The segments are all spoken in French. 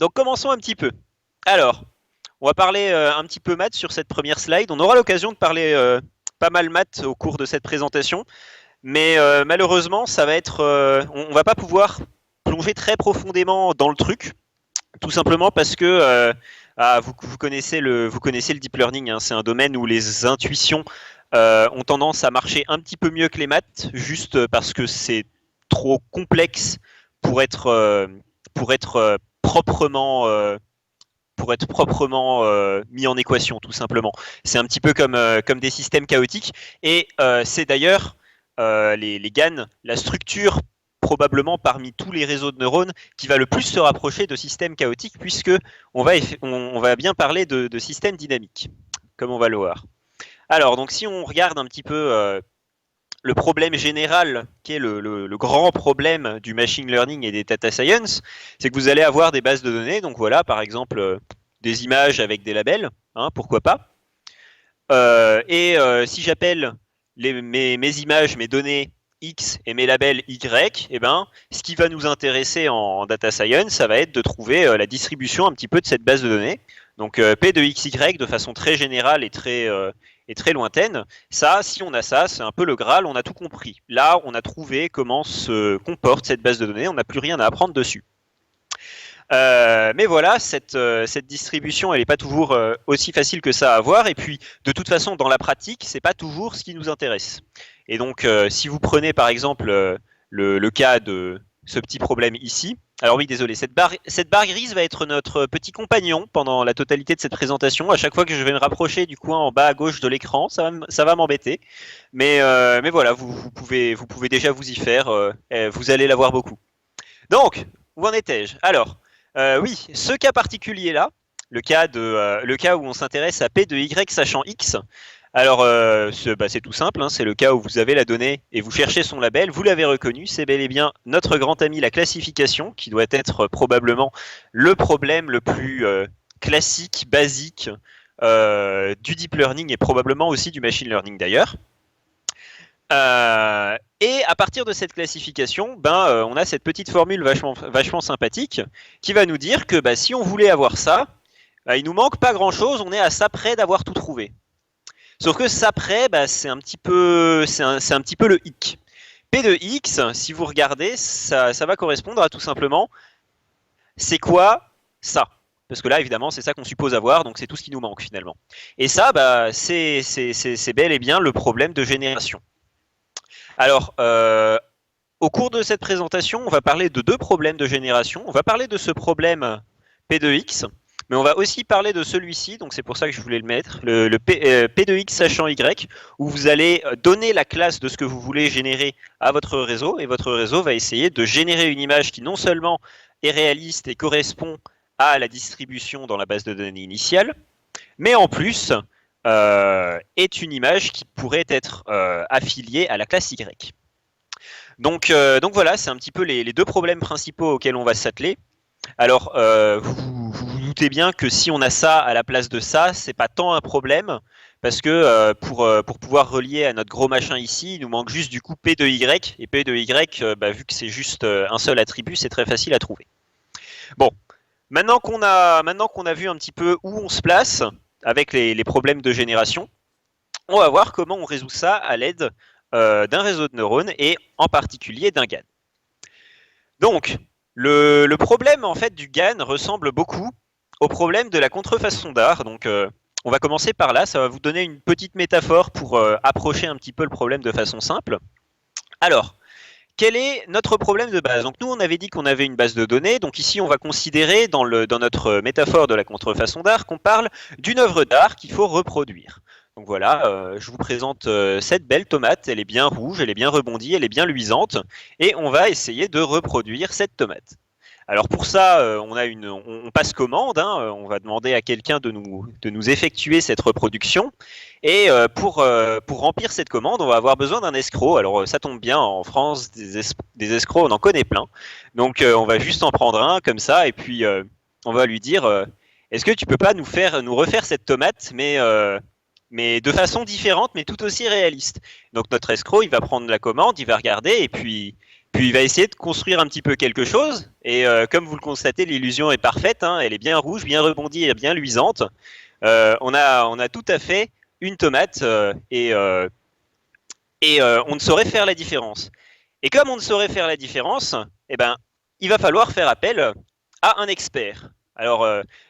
Donc commençons un petit peu. Alors, on va parler un petit peu maths sur cette première slide. On aura l'occasion de parler pas mal maths au cours de cette présentation, mais malheureusement, ça va être, on va pas pouvoir plonger très profondément dans le truc, tout simplement parce que vous connaissez le deep learning, hein, c'est un domaine où les intuitions ont tendance à marcher un petit peu mieux que les maths, juste parce que c'est trop complexe pour être, pour être proprement mis en équation, tout simplement. C'est un petit peu comme des systèmes chaotiques, et c'est d'ailleurs les GAN, la structure probablement parmi tous les réseaux de neurones qui va le plus se rapprocher de systèmes chaotiques, puisque on va bien parler de systèmes dynamiques, comme on va le voir. Alors, donc si on regarde un petit peu le problème général, qui est le grand problème du machine learning et des data science, c'est que vous allez avoir des bases de données. Donc voilà, par exemple, des images avec des labels, hein, pourquoi pas. Si j'appelle mes images, mes données X et mes labels Y, eh ben, ce qui va nous intéresser en data science, ça va être de trouver la distribution un petit peu de cette base de données. Donc P de XY de façon très générale et très lointaine. Ça, si on a ça, c'est un peu le Graal, on a tout compris. Là, on a trouvé comment se comporte cette base de données, on n'a plus rien à apprendre dessus. Mais voilà, cette distribution, elle n'est pas toujours aussi facile que ça à avoir. Et puis, de toute façon, dans la pratique, c'est pas toujours ce qui nous intéresse. Et donc, si vous prenez par exemple le cas de ce petit problème ici, alors oui, désolé, cette barre grise va être notre petit compagnon pendant la totalité de cette présentation. À chaque fois que je vais me rapprocher du coin en bas à gauche de l'écran, ça va m'embêter. Mais voilà, vous pouvez déjà vous y faire. Vous allez la voir beaucoup. Donc, où en étais-je? Alors, oui, ce cas particulier-là, le cas où on s'intéresse à P de Y sachant X. Alors, c'est tout simple, hein, c'est le cas où vous avez la donnée et vous cherchez son label, vous l'avez reconnu, c'est bel et bien notre grand ami la classification, qui doit être probablement le problème le plus classique, basique du deep learning et probablement aussi du machine learning d'ailleurs. Et à partir de cette classification, on a cette petite formule vachement sympathique qui va nous dire que si on voulait avoir ça, il nous manque pas grand-chose, on est à ça près d'avoir tout trouvé. Sauf que ça près, c'est un petit peu le hic. P de x, si vous regardez, ça va correspondre à tout simplement, c'est quoi ça? Parce que là, évidemment, c'est ça qu'on suppose avoir, donc c'est tout ce qui nous manque finalement. Et ça, c'est bel et bien le problème de génération. Alors, au cours de cette présentation, on va parler de deux problèmes de génération. On va parler de ce problème P de x, mais on va aussi parler de celui-ci, donc c'est pour ça que je voulais le mettre, le P de x sachant y, où vous allez donner la classe de ce que vous voulez générer à votre réseau, et votre réseau va essayer de générer une image qui non seulement est réaliste et correspond à la distribution dans la base de données initiale, mais en plus est une image qui pourrait être affiliée à la classe Y. Donc voilà, c'est un petit peu les deux problèmes principaux auxquels on va s'atteler. Alors, vous vous doutez bien que si on a ça à la place de ça, c'est pas tant un problème, parce que pour pouvoir relier à notre gros machin ici, il nous manque juste du coup P de Y, et P de Y, vu que c'est juste un seul attribut, c'est très facile à trouver. Bon, maintenant qu'on a vu un petit peu où on se place avec les problèmes de génération, on va voir comment on résout ça à l'aide d'un réseau de neurones et en particulier d'un GAN. Donc, le problème en fait du GAN ressemble beaucoup au problème de la contrefaçon d'art. Donc, on va commencer par là. Ça va vous donner une petite métaphore pour approcher un petit peu le problème de façon simple. Alors, quel est notre problème de base? Donc nous, on avait dit qu'on avait une base de données. Donc ici, on va considérer dans notre métaphore de la contrefaçon d'art qu'on parle d'une œuvre d'art qu'il faut reproduire. Donc voilà, je vous présente cette belle tomate. Elle est bien rouge, elle est bien rebondie, elle est bien luisante. Et on va essayer de reproduire cette tomate. Alors pour ça, on passe commande, hein, on va demander à quelqu'un de nous effectuer cette reproduction. Et pour remplir cette commande, on va avoir besoin d'un escroc. Alors ça tombe bien, en France, des escrocs, on en connaît plein. Donc on va juste en prendre un comme ça, et puis on va lui dire est-ce que tu peux pas nous refaire cette tomate, mais de façon différente, mais tout aussi réaliste. Donc notre escroc, il va prendre la commande, il va regarder, et puis Puis il va essayer de construire un petit peu quelque chose, et comme vous le constatez, l'illusion est parfaite, hein, elle est bien rouge, bien rebondie et bien luisante. On a tout à fait une tomate, on ne saurait faire la différence. Et comme on ne saurait faire la différence, eh ben, il va falloir faire appel à un expert. Alors,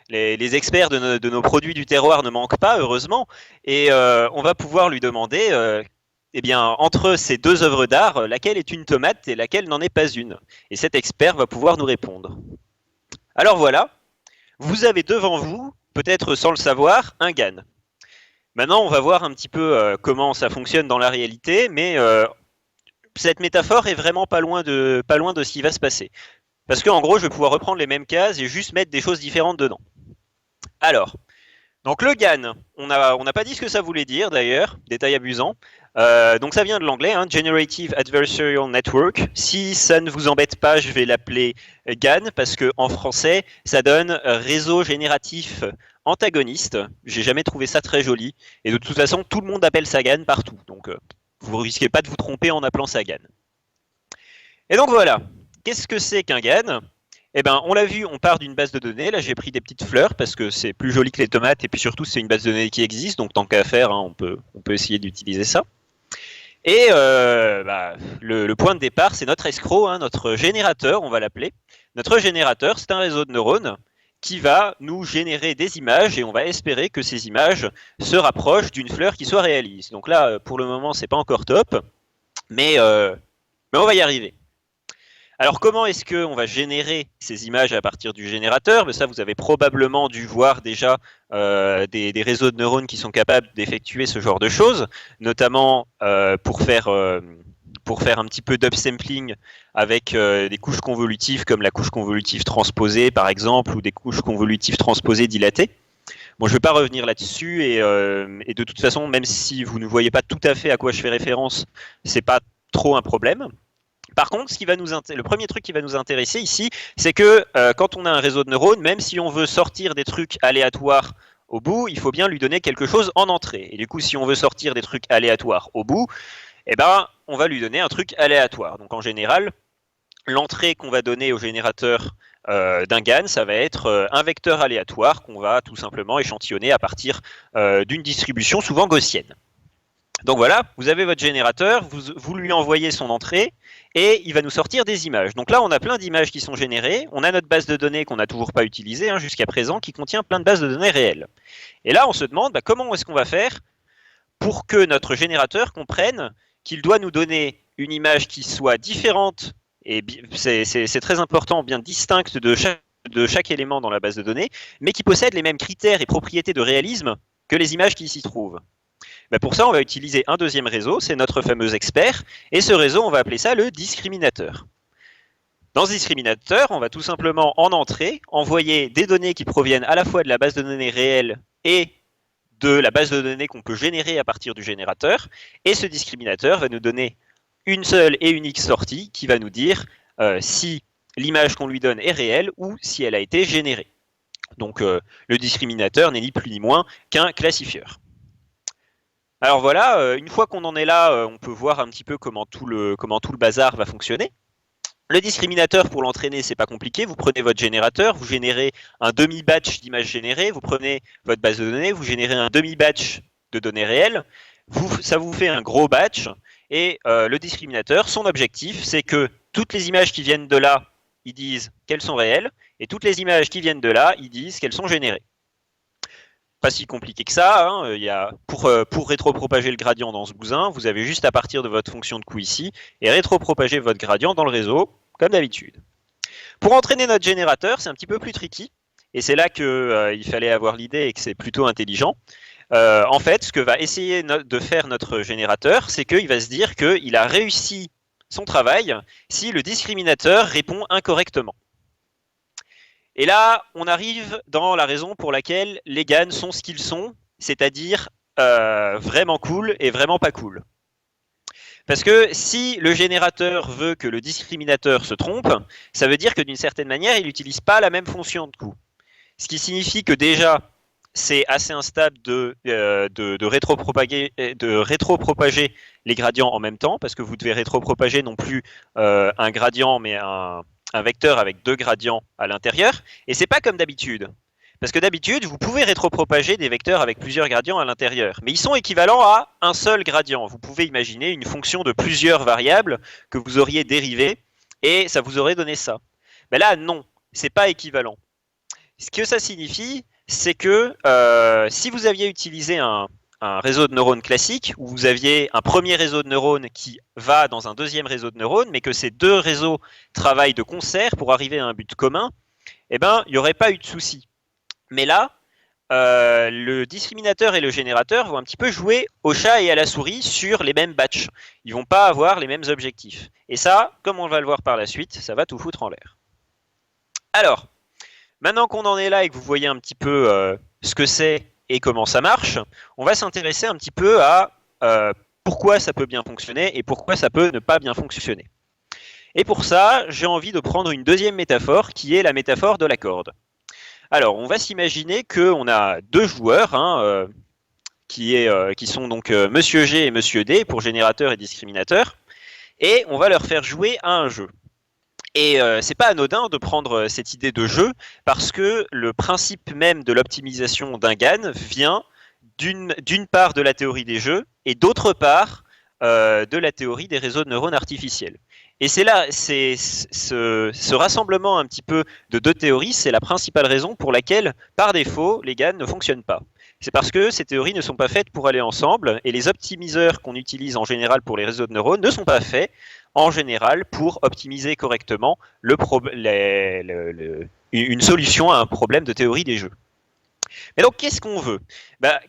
les experts de nos produits du terroir ne manquent pas, heureusement, et on va pouvoir lui demander, eh bien, entre ces deux œuvres d'art, laquelle est une tomate et laquelle n'en est pas une. Et cet expert va pouvoir nous répondre. Alors voilà, vous avez devant vous, peut-être sans le savoir, un GAN. Maintenant, on va voir un petit peu comment ça fonctionne dans la réalité, mais cette métaphore est vraiment pas loin de ce qui va se passer. Parce qu'en gros, je vais pouvoir reprendre les mêmes cases et juste mettre des choses différentes dedans. Alors, donc le GAN, on n'a pas dit ce que ça voulait dire d'ailleurs, détail amusant. Donc ça vient de l'anglais, hein, Generative Adversarial Network. Si ça ne vous embête pas, je vais l'appeler GAN parce qu'en français, ça donne réseau génératif antagoniste. J'ai jamais trouvé ça très joli. Et de toute façon, tout le monde appelle ça GAN partout. Donc vous ne risquez pas de vous tromper en appelant ça GAN. Et donc voilà, qu'est-ce que c'est qu'un GAN ? Eh ben, on l'a vu, on part d'une base de données. Là, j'ai pris des petites fleurs parce que c'est plus joli que les tomates et puis surtout, c'est une base de données qui existe. Donc, tant qu'à faire, hein, on peut essayer d'utiliser ça. Et le point de départ, c'est notre escroc, hein, notre générateur, on va l'appeler. Notre générateur, c'est un réseau de neurones qui va nous générer des images et on va espérer que ces images se rapprochent d'une fleur qui soit réaliste. Donc là, pour le moment, c'est pas encore top, mais on va y arriver. Alors comment est-ce qu'on va générer ces images à partir du générateur ? Ça, vous avez probablement dû voir déjà des réseaux de neurones qui sont capables d'effectuer ce genre de choses, notamment pour faire un petit peu d'upsampling avec des couches convolutives comme la couche convolutive transposée par exemple, ou des couches convolutives transposées dilatées. Bon, je ne vais pas revenir là-dessus et de toute façon, même si vous ne voyez pas tout à fait à quoi je fais référence, c'est pas trop un problème. Par contre, le premier truc qui va nous intéresser ici, c'est que quand on a un réseau de neurones, même si on veut sortir des trucs aléatoires au bout, il faut bien lui donner quelque chose en entrée. Et du coup, si on veut sortir des trucs aléatoires au bout, eh ben, on va lui donner un truc aléatoire. Donc en général, l'entrée qu'on va donner au générateur d'un GAN, ça va être un vecteur aléatoire qu'on va tout simplement échantillonner à partir d'une distribution souvent gaussienne. Donc voilà, vous avez votre générateur, vous lui envoyez son entrée et il va nous sortir des images. Donc là, on a plein d'images qui sont générées. On a notre base de données qu'on n'a toujours pas utilisée jusqu'à présent, qui contient plein de bases de données réelles. Et là, on se demande comment est-ce qu'on va faire pour que notre générateur comprenne qu'il doit nous donner une image qui soit différente, et c'est très important, bien distincte de chaque élément dans la base de données, mais qui possède les mêmes critères et propriétés de réalisme que les images qui s'y trouvent. Pour ça, on va utiliser un deuxième réseau, c'est notre fameux expert, et ce réseau, on va appeler ça le discriminateur. Dans ce discriminateur, on va tout simplement, en entrée, envoyer des données qui proviennent à la fois de la base de données réelle et de la base de données qu'on peut générer à partir du générateur, et ce discriminateur va nous donner une seule et unique sortie qui va nous dire si l'image qu'on lui donne est réelle ou si elle a été générée. Donc le discriminateur n'est ni plus ni moins qu'un classifieur. Alors voilà, une fois qu'on en est là, on peut voir un petit peu comment tout le bazar va fonctionner. Le discriminateur, pour l'entraîner, c'est pas compliqué. Vous prenez votre générateur, vous générez un demi-batch d'images générées, vous prenez votre base de données, vous générez un demi-batch de données réelles, ça vous fait un gros batch, et le discriminateur, son objectif, c'est que toutes les images qui viennent de là, ils disent qu'elles sont réelles, et toutes les images qui viennent de là, ils disent qu'elles sont générées. Pas si compliqué que ça. Pour rétropropager le gradient dans ce bousin, vous avez juste à partir de votre fonction de coût ici et rétropropager votre gradient dans le réseau, comme d'habitude. Pour entraîner notre générateur, c'est un petit peu plus tricky. Et c'est là qu'il fallait avoir l'idée et que c'est plutôt intelligent. En fait, ce que va essayer de faire notre générateur, c'est qu'il va se dire qu'il a réussi son travail si le discriminateur répond incorrectement. Et là, on arrive dans la raison pour laquelle les GAN sont ce qu'ils sont, c'est-à-dire vraiment cool et vraiment pas cool. Parce que si le générateur veut que le discriminateur se trompe, ça veut dire que d'une certaine manière, il n'utilise pas la même fonction de coût. Ce qui signifie que déjà, c'est assez instable de rétropropager les gradients en même temps, parce que vous devez rétropropager non plus un gradient, mais un vecteur avec deux gradients à l'intérieur. Et c'est pas comme d'habitude. Parce que d'habitude, vous pouvez rétropropager des vecteurs avec plusieurs gradients à l'intérieur, mais ils sont équivalents à un seul gradient. Vous pouvez imaginer une fonction de plusieurs variables que vous auriez dérivée, et ça vous aurait donné ça. Mais là, non, c'est pas équivalent. Ce que ça signifie, c'est que si vous aviez utilisé un réseau de neurones classique, où vous aviez un premier réseau de neurones qui va dans un deuxième réseau de neurones, mais que ces deux réseaux travaillent de concert pour arriver à un but commun, eh ben, il n'y aurait pas eu de souci. Mais là, le discriminateur et le générateur vont un petit peu jouer au chat et à la souris sur les mêmes batchs. Ils ne vont pas avoir les mêmes objectifs. Et ça, comme on va le voir par la suite, ça va tout foutre en l'air. Alors, maintenant qu'on en est là et que vous voyez un petit peu ce que c'est et comment ça marche, on va s'intéresser un petit peu à pourquoi ça peut bien fonctionner et pourquoi ça peut ne pas bien fonctionner. Et pour ça, j'ai envie de prendre une deuxième métaphore qui est la métaphore de la corde. Alors, on va s'imaginer qu'on a deux joueurs qui sont donc Monsieur G et Monsieur D pour générateur et discriminateur, et on va leur faire jouer à un jeu. Et c'est pas anodin de prendre cette idée de jeu parce que le principe même de l'optimisation d'un GAN vient d'une part de la théorie des jeux et d'autre part de la théorie des réseaux de neurones artificiels. Et c'est là, ce rassemblement un petit peu de deux théories, c'est la principale raison pour laquelle, par défaut, les GAN ne fonctionnent pas. C'est parce que ces théories ne sont pas faites pour aller ensemble et les optimiseurs qu'on utilise en général pour les réseaux de neurones ne sont pas faits en général pour optimiser correctement une solution à un problème de théorie des jeux. Mais donc, qu'est-ce qu'on veut ?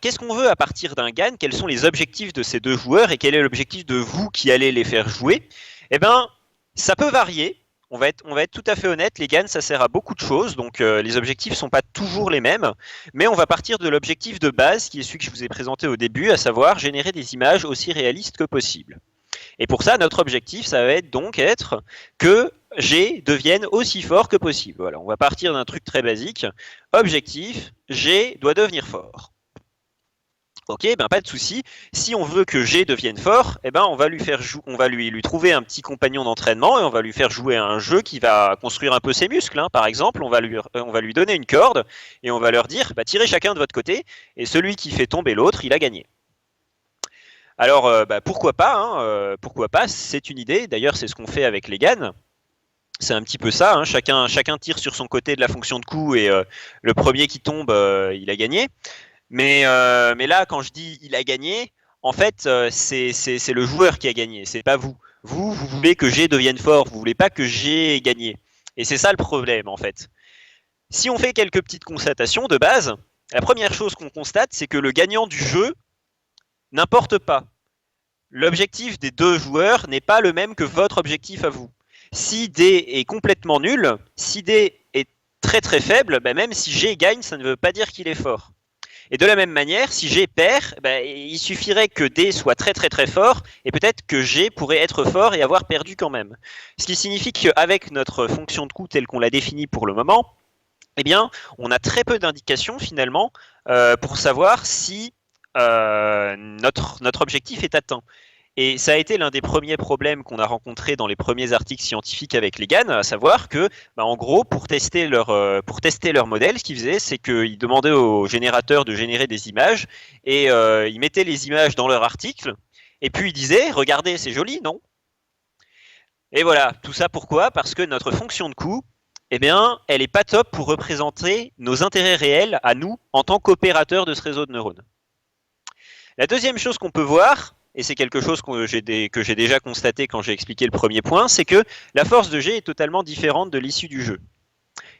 Qu'est-ce qu'on veut à partir d'un GAN ? Quels sont les objectifs de ces deux joueurs et quel est l'objectif de vous qui allez les faire jouer ? Eh bien, ça peut varier. On va être tout à fait honnête, les GAN, ça sert à beaucoup de choses, donc les objectifs ne sont pas toujours les mêmes, mais on va partir de l'objectif de base, qui est celui que je vous ai présenté au début, à savoir générer des images aussi réalistes que possible. Et pour ça, notre objectif, ça va être que G devienne aussi fort que possible. Voilà, on va partir d'un truc très basique. Objectif, G doit devenir fort. Ok, ben pas de souci. Si on veut que G devienne fort, eh ben on va lui trouver un petit compagnon d'entraînement et on va lui faire jouer à un jeu qui va construire un peu ses muscles. Hein. Par exemple, on va lui donner une corde et on va leur dire, tirez chacun de votre côté et celui qui fait tomber l'autre, il a gagné. Alors, pourquoi pas hein, pourquoi pas, c'est une idée. D'ailleurs, c'est ce qu'on fait avec les GAN. C'est un petit peu ça. Hein. Chacun tire sur son côté de la fonction de coup et le premier qui tombe, il a gagné. Mais là, quand je dis il a gagné, en fait, c'est le joueur qui a gagné. C'est pas vous. Vous voulez que G devienne fort. Vous voulez pas que G ait gagné. Et c'est ça le problème, en fait. Si on fait quelques petites constatations de base, la première chose qu'on constate, c'est que le gagnant du jeu n'importe pas. L'objectif des deux joueurs n'est pas le même que votre objectif à vous. Si D est complètement nul, si D est très très faible, même si G gagne, ça ne veut pas dire qu'il est fort. Et de la même manière, si G perd, il suffirait que D soit très très très fort, et peut-être que G pourrait être fort et avoir perdu quand même. Ce qui signifie qu'avec notre fonction de coût telle qu'on l'a définie pour le moment, eh bien, on a très peu d'indications finalement pour savoir si notre objectif est atteint. Et ça a été l'un des premiers problèmes qu'on a rencontrés dans les premiers articles scientifiques avec les GAN, à savoir que, en gros, pour tester leur modèle, ce qu'ils faisaient, c'est qu'ils demandaient aux générateurs de générer des images, et ils mettaient les images dans leur article, et puis ils disaient, regardez, c'est joli, non ? Et voilà, tout ça pourquoi ? Parce que notre fonction de coût, eh bien, elle n'est pas top pour représenter nos intérêts réels à nous, en tant qu'opérateurs de ce réseau de neurones. La deuxième chose qu'on peut voir, et c'est quelque chose que j'ai déjà constaté quand j'ai expliqué le premier point, c'est que la force de G est totalement différente de l'issue du jeu.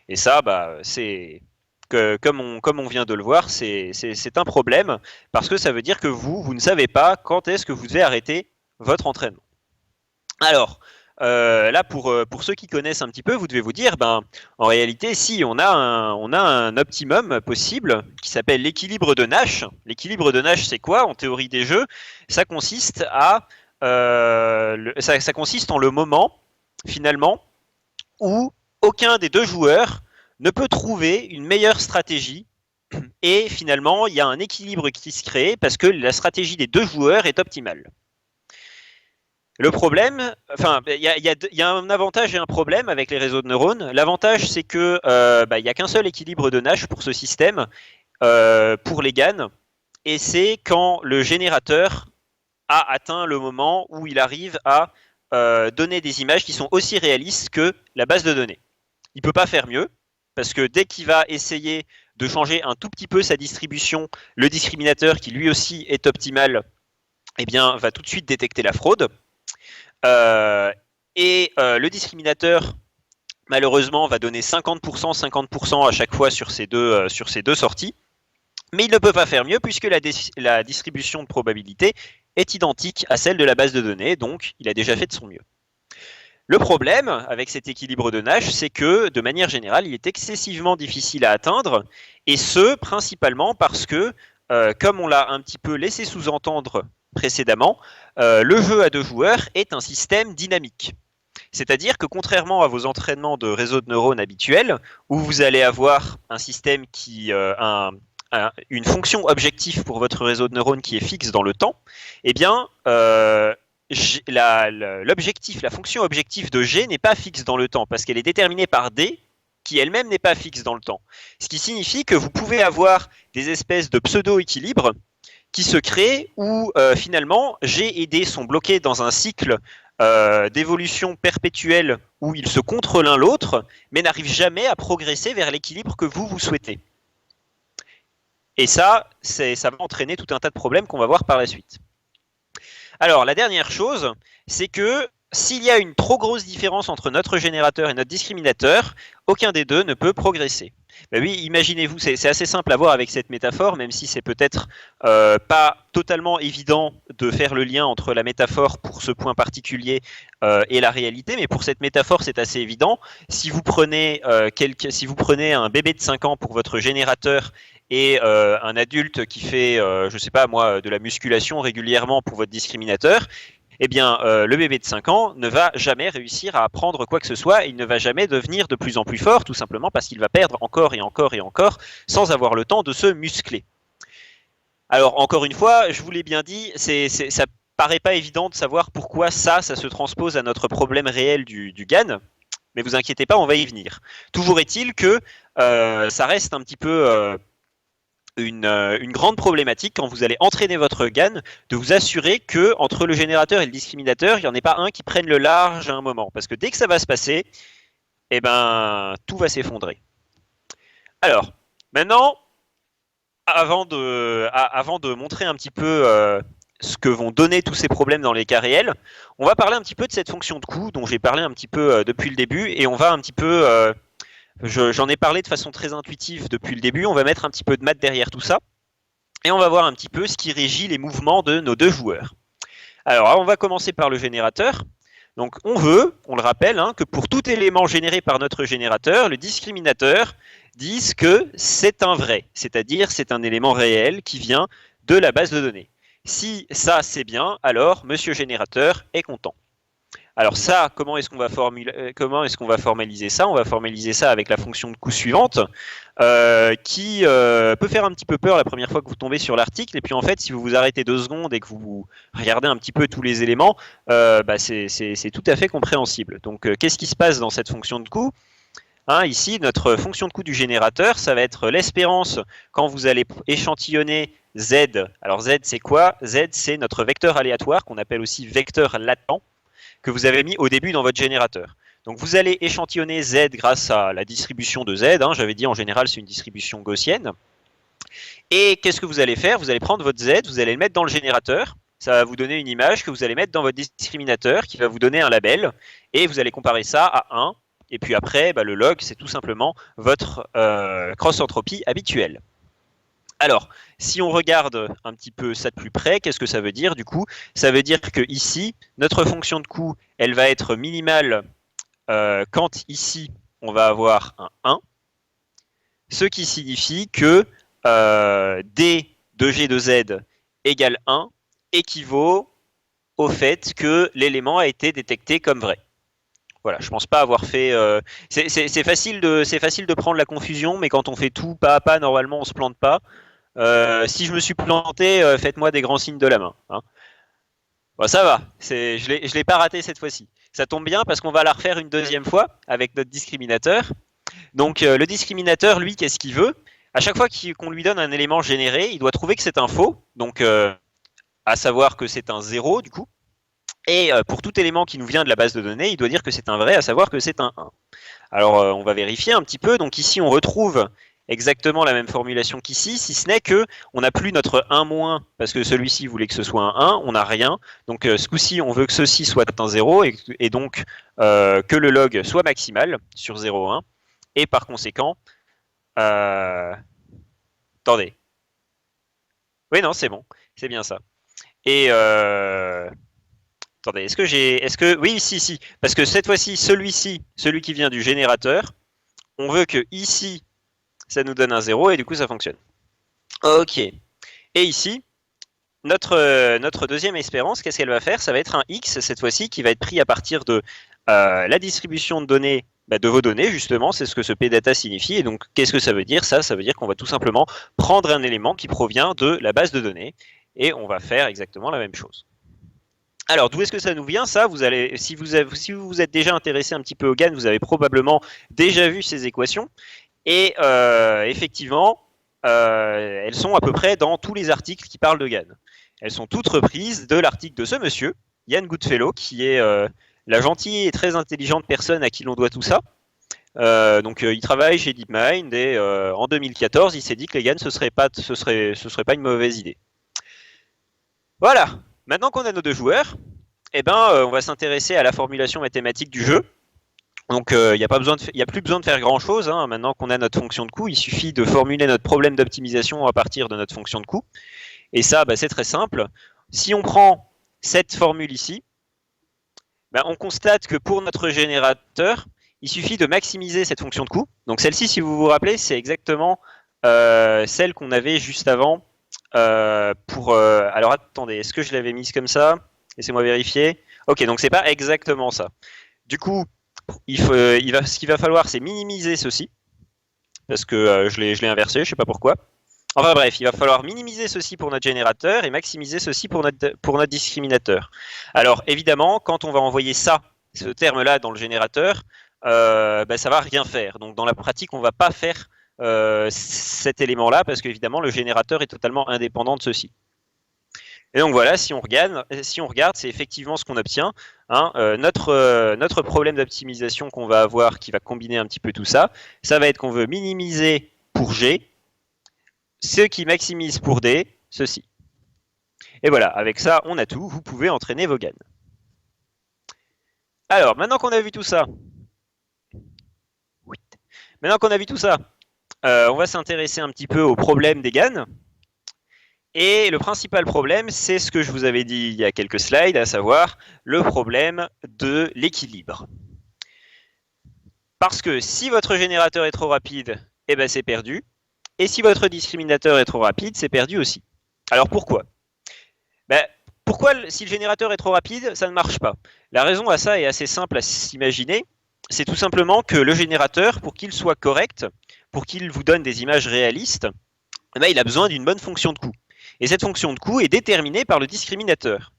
Et ça, c'est comme on vient de le voir, c'est un problème, parce que ça veut dire que vous ne savez pas quand est-ce que vous devez arrêter votre entraînement. Alors, là, pour ceux qui connaissent un petit peu, vous devez vous dire, en réalité, si on a un optimum possible qui s'appelle l'équilibre de Nash. L'équilibre de Nash, c'est quoi en théorie des jeux ? Ça consiste ça consiste en le moment, finalement, où aucun des deux joueurs ne peut trouver une meilleure stratégie Et finalement, il y a un équilibre qui se crée parce que la stratégie des deux joueurs est optimale. Le problème, enfin, il y a un avantage et un problème avec les réseaux de neurones. L'avantage, c'est que il n'y a qu'un seul équilibre de Nash pour ce système, pour les GAN, et c'est quand le générateur a atteint le moment où il arrive à donner des images qui sont aussi réalistes que la base de données. Il ne peut pas faire mieux, parce que dès qu'il va essayer de changer un tout petit peu sa distribution, le discriminateur, qui lui aussi est optimal, eh bien, va tout de suite détecter la fraude. Le discriminateur, malheureusement, va donner 50%, 50% à chaque fois sur ces deux sorties. Mais il ne peut pas faire mieux puisque la distribution de probabilité est identique à celle de la base de données, donc il a déjà fait de son mieux. Le problème avec cet équilibre de Nash, c'est que de manière générale, il est excessivement difficile à atteindre, et ce, principalement parce que, comme on l'a un petit peu laissé sous-entendre précédemment, le jeu à deux joueurs est un système dynamique. C'est-à-dire que contrairement à vos entraînements de réseau de neurones habituels, où vous allez avoir un système une fonction objective pour votre réseau de neurones qui est fixe dans le temps, eh bien, la fonction objective de G n'est pas fixe dans le temps parce qu'elle est déterminée par D qui elle-même n'est pas fixe dans le temps. Ce qui signifie que vous pouvez avoir des espèces de pseudo-équilibres qui se créent où finalement G et D sont bloqués dans un cycle d'évolution perpétuelle où ils se contrent l'un l'autre mais n'arrivent jamais à progresser vers l'équilibre que vous souhaitez. Et ça va entraîner tout un tas de problèmes qu'on va voir par la suite. Alors, la dernière chose, c'est que s'il y a une trop grosse différence entre notre générateur et notre discriminateur, aucun des deux ne peut progresser. Ben oui, imaginez-vous, c'est assez simple à voir avec cette métaphore, même si c'est peut-être pas totalement évident de faire le lien entre la métaphore pour ce point particulier et la réalité, mais pour cette métaphore, c'est assez évident. Si vous prenez un bébé de 5 ans pour votre générateur et un adulte qui fait, je sais pas moi, de la musculation régulièrement pour votre discriminateur, eh bien, le bébé de 5 ans ne va jamais réussir à apprendre quoi que ce soit, et il ne va jamais devenir de plus en plus fort, tout simplement parce qu'il va perdre encore et encore et encore, sans avoir le temps de se muscler. Alors, encore une fois, je vous l'ai bien dit, ça paraît pas évident de savoir pourquoi ça se transpose à notre problème réel du GAN, mais vous inquiétez pas, on va y venir. Toujours est-il que ça reste un petit peu une grande problématique quand vous allez entraîner votre GAN, de vous assurer que entre le générateur et le discriminateur, il n'y en ait pas un qui prenne le large à un moment. Parce que dès que ça va se passer, eh ben, tout va s'effondrer. Alors, maintenant, avant de montrer un petit peu ce que vont donner tous ces problèmes dans les cas réels, on va parler un petit peu de cette fonction de coût dont j'ai parlé un petit peu depuis le début, et on va un petit peu... J'en ai parlé de façon très intuitive depuis le début, on va mettre un petit peu de maths derrière tout ça, et on va voir un petit peu ce qui régit les mouvements de nos deux joueurs. Alors, on va commencer par le générateur. Donc, on le rappelle, que pour tout élément généré par notre générateur, le discriminateur dise que c'est un vrai, c'est-à-dire c'est un élément réel qui vient de la base de données. Si ça, c'est bien, alors monsieur générateur est content. Alors ça, comment est-ce qu'on va formaliser ça? On va formaliser ça avec la fonction de coût suivante, qui peut faire un petit peu peur la première fois que vous tombez sur l'article, et puis en fait, si vous vous arrêtez 2 secondes et que vous regardez un petit peu tous les éléments, c'est tout à fait compréhensible. Donc, qu'est-ce qui se passe dans cette fonction de coût? Ici, notre fonction de coût du générateur, ça va être l'espérance quand vous allez échantillonner Z. Alors Z, c'est quoi? Z, c'est notre vecteur aléatoire, qu'on appelle aussi vecteur latent, que vous avez mis au début dans votre générateur. Donc vous allez échantillonner Z grâce à la distribution de Z. J'avais dit en général c'est une distribution gaussienne. Et qu'est-ce que vous allez faire? Vous allez prendre votre Z, vous allez le mettre dans le générateur. Ça va vous donner une image que vous allez mettre dans votre discriminateur qui va vous donner un label. Et vous allez comparer ça à 1. Et puis après, le log, c'est tout simplement votre cross-entropie habituelle. Alors, si on regarde un petit peu ça de plus près, qu'est-ce que ça veut dire du coup? Ça veut dire que ici, notre fonction de coût, elle va être minimale quand ici, on va avoir un 1, ce qui signifie que d de g de z égale 1 équivaut au fait que l'élément a été détecté comme vrai. Voilà, je pense pas avoir fait. C'est facile de prendre la confusion, mais quand on fait tout pas à pas, normalement, on se plante pas. Si je me suis planté, faites-moi des grands signes de la main. Hein. Bon, ça va, je l'ai pas raté cette fois-ci. Ça tombe bien parce qu'on va la refaire une deuxième fois avec notre discriminateur. Donc le discriminateur, lui, qu'est-ce qu'il veut? À chaque fois qu'on lui donne un élément généré, il doit trouver que c'est un faux, donc à savoir que c'est un 0 du coup. Et pour tout élément qui nous vient de la base de données, il doit dire que c'est un vrai, à savoir que c'est un 1. Alors on va vérifier un petit peu. Donc ici on retrouve exactement la même formulation qu'ici, si ce n'est que on n'a plus notre 1 moins, parce que celui-ci voulait que ce soit un 1, on n'a rien. Donc ce coup-ci, on veut que ceci soit un 0, et donc que le log soit maximal sur 0,1. Et par conséquent, attendez. Oui, non, c'est bon, c'est bien ça. Et attendez, oui, si, parce que cette fois-ci, celui qui vient du générateur, on veut que ici, ça nous donne un 0 et du coup, ça fonctionne. Ok. Et ici, notre deuxième espérance, qu'est-ce qu'elle va faire? Ça va être un x cette fois-ci qui va être pris à partir de la distribution de données, de vos données justement, c'est ce que ce pdata signifie. Et donc qu'est-ce que ça veut dire? Ça veut dire qu'on va tout simplement prendre un élément qui provient de la base de données et on va faire exactement la même chose. Alors d'où est-ce que ça nous vient? Ça, si vous vous êtes déjà intéressé un petit peu au GAN, vous avez probablement déjà vu ces équations. Et effectivement, elles sont à peu près dans tous les articles qui parlent de GAN. Elles sont toutes reprises de l'article de ce monsieur, Ian Goodfellow, qui est la gentille et très intelligente personne à qui l'on doit tout ça. Donc il travaille chez DeepMind et en 2014, il s'est dit que les GAN, ce serait pas une mauvaise idée. Voilà, maintenant qu'on a nos deux joueurs, on va s'intéresser à la formulation mathématique du jeu. Donc il n'y a plus besoin de faire grand chose. Hein. Maintenant qu'on a notre fonction de coût, il suffit de formuler notre problème d'optimisation à partir de notre fonction de coût. Et ça, c'est très simple. Si on prend cette formule ici, on constate que pour notre générateur, il suffit de maximiser cette fonction de coût. Donc celle-ci, si vous vous rappelez, c'est exactement celle qu'on avait juste avant. Alors attendez, est-ce que je l'avais mise comme ça? Laissez-moi vérifier. Ok, donc c'est pas exactement ça. Du coup, ce qu'il va falloir, c'est minimiser ceci, parce que je l'ai inversé, je ne sais pas pourquoi. Enfin bref, il va falloir minimiser ceci pour notre générateur et maximiser ceci pour notre discriminateur. Alors évidemment, quand on va envoyer ce terme-là dans le générateur, ça ne va rien faire. Donc dans la pratique, on ne va pas faire cet élément-là, parce qu'évidemment, le générateur est totalement indépendant de ceci. Et donc voilà, si on regarde, c'est effectivement ce qu'on obtient. Hein. Notre problème d'optimisation qu'on va avoir, qui va combiner un petit peu tout ça, ça va être qu'on veut minimiser pour G, ce qui maximise pour D, ceci. Et voilà, avec ça, on a tout. Vous pouvez entraîner vos GAN. Alors, maintenant qu'on a vu tout ça, on va s'intéresser un petit peu au problème des GAN. Et le principal problème, c'est ce que je vous avais dit il y a quelques slides, à savoir le problème de l'équilibre. Parce que si votre générateur est trop rapide, c'est perdu. Et si votre discriminateur est trop rapide, c'est perdu aussi. Alors pourquoi? Pourquoi, si le générateur est trop rapide, ça ne marche pas? La raison à ça est assez simple à s'imaginer. C'est tout simplement que le générateur, pour qu'il soit correct, pour qu'il vous donne des images réalistes, il a besoin d'une bonne fonction de coût. Et cette fonction de coût est déterminée par le discriminateur.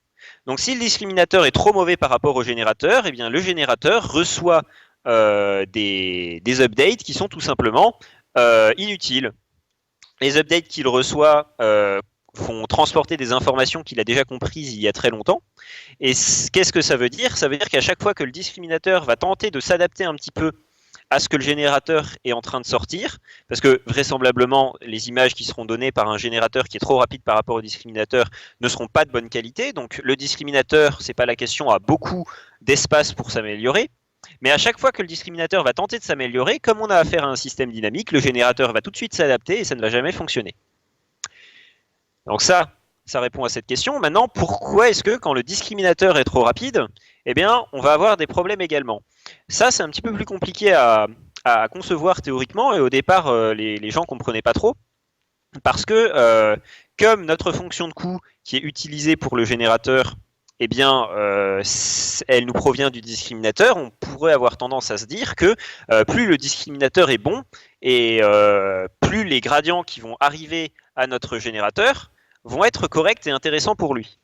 Donc si le discriminateur est trop mauvais par rapport au générateur, le générateur reçoit des updates qui sont tout simplement inutiles. Les updates qu'il reçoit font transporter des informations qu'il a déjà comprises il y a très longtemps. Et qu'est-ce que ça veut dire? Ça veut dire qu'à chaque fois que le discriminateur va tenter de s'adapter un petit peu à ce que le générateur est en train de sortir, parce que vraisemblablement, les images qui seront données par un générateur qui est trop rapide par rapport au discriminateur ne seront pas de bonne qualité. Donc le discriminateur, c'est pas la question, a beaucoup d'espace pour s'améliorer. Mais à chaque fois que le discriminateur va tenter de s'améliorer, comme on a affaire à un système dynamique, le générateur va tout de suite s'adapter et ça ne va jamais fonctionner. Donc ça répond à cette question. Maintenant, pourquoi est-ce que quand le discriminateur est trop rapide, on va avoir des problèmes également? Ça, c'est un petit peu plus compliqué à concevoir théoriquement, et au départ, les gens ne comprenaient pas trop, parce que comme notre fonction de coût qui est utilisée pour le générateur eh bien, elle nous provient du discriminateur, on pourrait avoir tendance à se dire que plus le discriminateur est bon, et plus les gradients qui vont arriver à notre générateur vont être corrects et intéressants pour lui.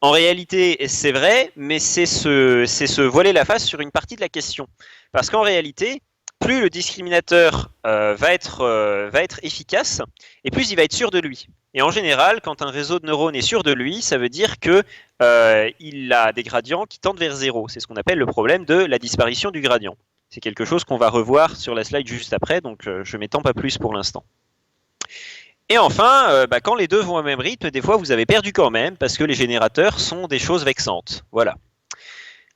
En réalité, c'est vrai, mais c'est se voiler la face sur une partie de la question. Parce qu'en réalité, plus le discriminateur va être efficace, et plus il va être sûr de lui. Et en général, quand un réseau de neurones est sûr de lui, ça veut dire que il a des gradients qui tendent vers zéro. C'est ce qu'on appelle le problème de la disparition du gradient. C'est quelque chose qu'on va revoir sur la slide juste après, donc je m'étends pas plus pour l'instant. Et enfin, quand les deux vont au même rythme, des fois vous avez perdu quand même, parce que les générateurs sont des choses vexantes. Voilà.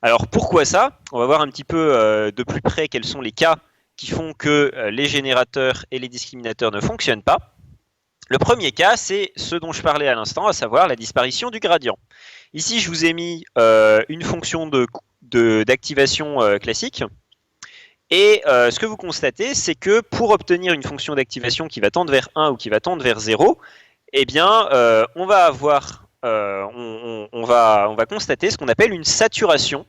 Alors pourquoi ça? On va voir un petit peu de plus près quels sont les cas qui font que les générateurs et les discriminateurs ne fonctionnent pas. Le premier cas, c'est ce dont je parlais à l'instant, à savoir la disparition du gradient. Ici, je vous ai mis une fonction d'activation classique. Et ce que vous constatez, c'est que pour obtenir une fonction d'activation qui va tendre vers 1 ou qui va tendre vers 0, eh bien, on va constater ce qu'on appelle une saturation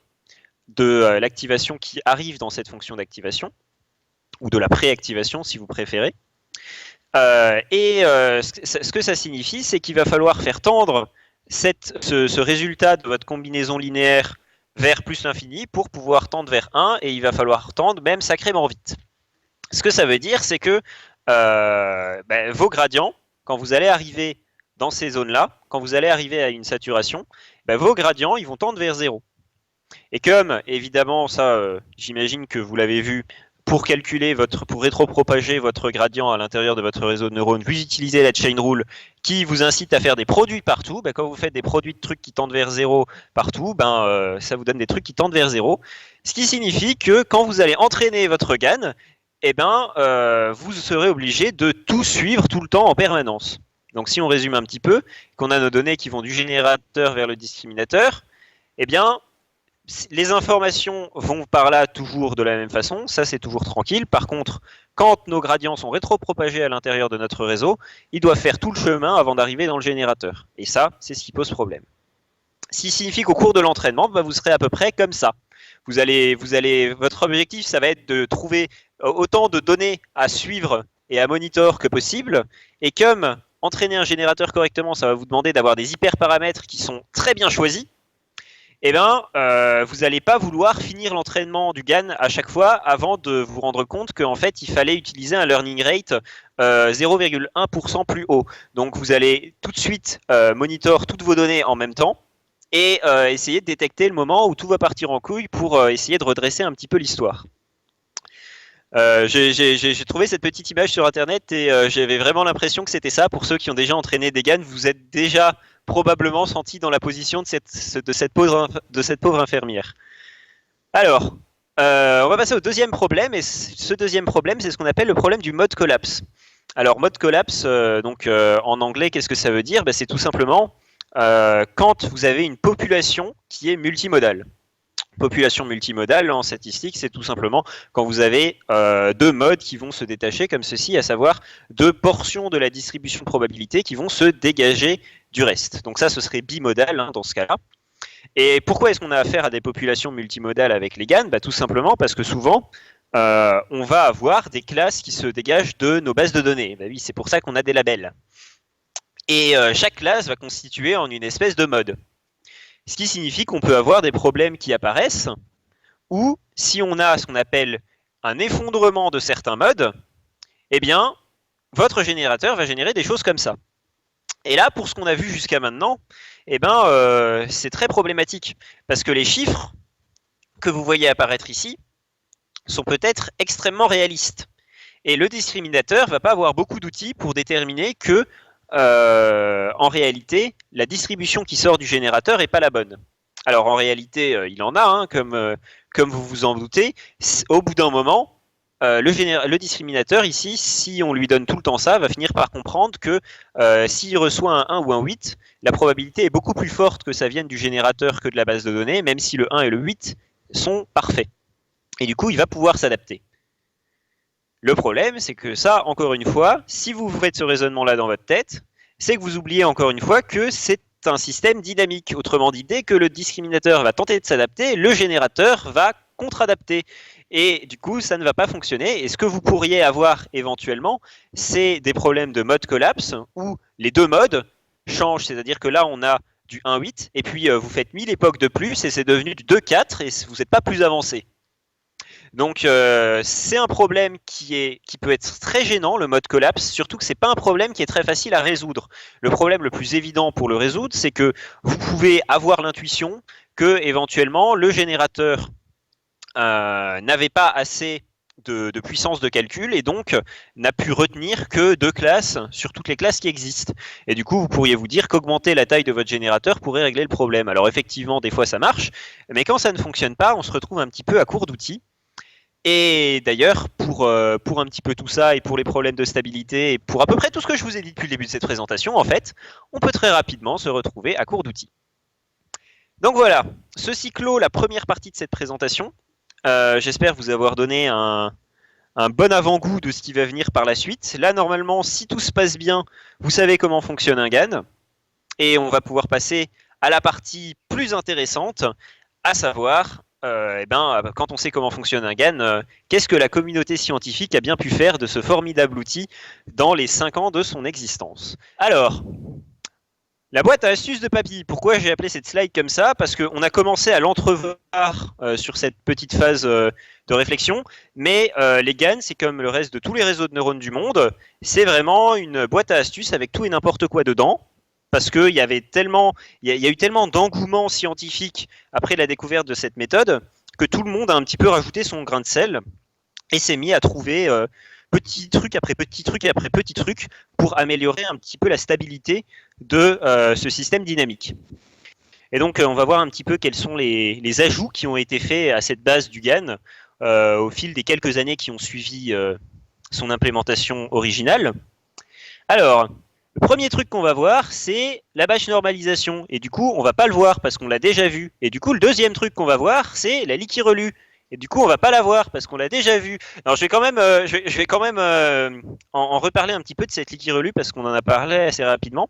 de l'activation qui arrive dans cette fonction d'activation, ou de la préactivation si vous préférez. Ce que ça signifie, c'est qu'il va falloir faire tendre ce résultat de votre combinaison linéaire vers plus l'infini pour pouvoir tendre vers 1, et il va falloir tendre même sacrément vite. Ce que ça veut dire, c'est que vos gradients, quand vous allez arriver dans ces zones-là, quand vous allez arriver à une saturation, vos gradients, ils vont tendre vers 0. Et comme, évidemment, ça, j'imagine que vous l'avez vu, pour rétropropager votre gradient à l'intérieur de votre réseau de neurones, vous utilisez la chain rule qui vous incite à faire des produits partout. Quand vous faites des produits de trucs qui tendent vers 0 partout, ça vous donne des trucs qui tendent vers 0. Ce qui signifie que quand vous allez entraîner votre GAN, vous serez obligé de tout suivre tout le temps en permanence. Donc si on résume un petit peu, qu'on a nos données qui vont du générateur vers le discriminateur, les informations vont par là toujours de la même façon, ça c'est toujours tranquille. Par contre, quand nos gradients sont rétropropagés à l'intérieur de notre réseau, ils doivent faire tout le chemin avant d'arriver dans le générateur. Et ça, c'est ce qui pose problème. Ce qui signifie qu'au cours de l'entraînement, vous serez à peu près comme ça. Votre objectif, ça va être de trouver autant de données à suivre et à monitor que possible. Et comme entraîner un générateur correctement, ça va vous demander d'avoir des hyperparamètres qui sont très bien choisis, vous n'allez pas vouloir finir l'entraînement du GAN à chaque fois avant de vous rendre compte qu'en fait, il fallait utiliser un learning rate 0,1% plus haut. Donc, vous allez tout de suite monitor toutes vos données en même temps et essayer de détecter le moment où tout va partir en couille pour essayer de redresser un petit peu l'histoire. J'ai trouvé cette petite image sur Internet et j'avais vraiment l'impression que c'était ça. Pour ceux qui ont déjà entraîné des GAN, vous êtes déjà probablement senti dans la position de cette pauvre infirmière. Alors, on va passer au deuxième problème, et ce deuxième problème, c'est ce qu'on appelle le problème du mode collapse. Alors, mode collapse, en anglais, qu'est-ce que ça veut dire? C'est tout simplement quand vous avez une population qui est multimodale. Population multimodale en statistique, c'est tout simplement quand vous avez deux modes qui vont se détacher comme ceci, à savoir deux portions de la distribution de probabilité qui vont se dégager du reste. Donc ça, ce serait bimodal dans ce cas-là. Et pourquoi est-ce qu'on a affaire à des populations multimodales avec les GAN? Tout simplement parce que souvent, on va avoir des classes qui se dégagent de nos bases de données. Oui, c'est pour ça qu'on a des labels. Et chaque classe va constituer en une espèce de mode. Ce qui signifie qu'on peut avoir des problèmes qui apparaissent, ou si on a ce qu'on appelle un effondrement de certains modes, votre générateur va générer des choses comme ça. Et là, pour ce qu'on a vu jusqu'à maintenant, c'est très problématique, parce que les chiffres que vous voyez apparaître ici sont peut-être extrêmement réalistes. Et le discriminateur ne va pas avoir beaucoup d'outils pour déterminer que en réalité, la distribution qui sort du générateur n'est pas la bonne. Alors en réalité, il en a, comme vous vous en doutez. Au bout d'un moment, le discriminateur ici, si on lui donne tout le temps ça, va finir par comprendre que s'il reçoit un 1 ou un 8, la probabilité est beaucoup plus forte que ça vienne du générateur que de la base de données, même si le 1 et le 8 sont parfaits. Et du coup, il va pouvoir s'adapter. Le problème, c'est que ça, encore une fois, si vous faites ce raisonnement-là dans votre tête, c'est que vous oubliez encore une fois que c'est un système dynamique. Autrement dit, dès que le discriminateur va tenter de s'adapter, le générateur va contre-adapter. Et du coup, ça ne va pas fonctionner. Et ce que vous pourriez avoir éventuellement, c'est des problèmes de mode collapse où les deux modes changent. C'est-à-dire que là, on a du 1.8 et puis vous faites 1000 époques de plus et c'est devenu du 2.4 et vous n'êtes pas plus avancé. Donc c'est un problème qui peut être très gênant, le mode collapse, surtout que c'est pas un problème qui est très facile à résoudre. Le problème le plus évident pour le résoudre, c'est que vous pouvez avoir l'intuition que éventuellement le générateur n'avait pas assez de puissance de calcul et donc n'a pu retenir que 2 classes sur toutes les classes qui existent. Et du coup, vous pourriez vous dire qu'augmenter la taille de votre générateur pourrait régler le problème. Alors effectivement, des fois ça marche, mais quand ça ne fonctionne pas, on se retrouve un petit peu à court d'outils. Et d'ailleurs, pour un petit peu tout ça et pour les problèmes de stabilité et pour à peu près tout ce que je vous ai dit depuis le début de cette présentation, en fait, on peut très rapidement se retrouver à court d'outils. Donc voilà, ceci clôt la première partie de cette présentation. J'espère vous avoir donné un bon avant-goût de ce qui va venir par la suite. Là, normalement, si tout se passe bien, vous savez comment fonctionne un GAN. Et on va pouvoir passer à la partie plus intéressante, à savoir... quand on sait comment fonctionne un GAN, qu'est-ce que la communauté scientifique a bien pu faire de ce formidable outil dans les 5 ans de son existence. Alors, la boîte à astuces de Papy. Pourquoi j'ai appelé cette slide comme ça? Parce qu'on a commencé à l'entrevoir sur cette petite phase de réflexion, mais les GAN, c'est comme le reste de tous les réseaux de neurones du monde, c'est vraiment une boîte à astuces avec tout et n'importe quoi dedans. Parce qu'il y avait tellement, il y a eu tellement d'engouement scientifique après la découverte de cette méthode que tout le monde a un petit peu rajouté son grain de sel et s'est mis à trouver petit truc après petit truc après petit truc pour améliorer un petit peu la stabilité de ce système dynamique. Et donc on va voir un petit peu quels sont les ajouts qui ont été faits à cette base du GAN au fil des quelques années qui ont suivi son implémentation originale. Alors, le premier truc qu'on va voir, c'est la batch normalisation. Et du coup, on va pas le voir parce qu'on l'a déjà vu. Et du coup, le deuxième truc qu'on va voir, c'est la Licky Relu. Et du coup, on va pas la voir parce qu'on l'a déjà vu. Alors, je vais quand même, en reparler un petit peu de cette Licky Relu parce qu'on en a parlé assez rapidement.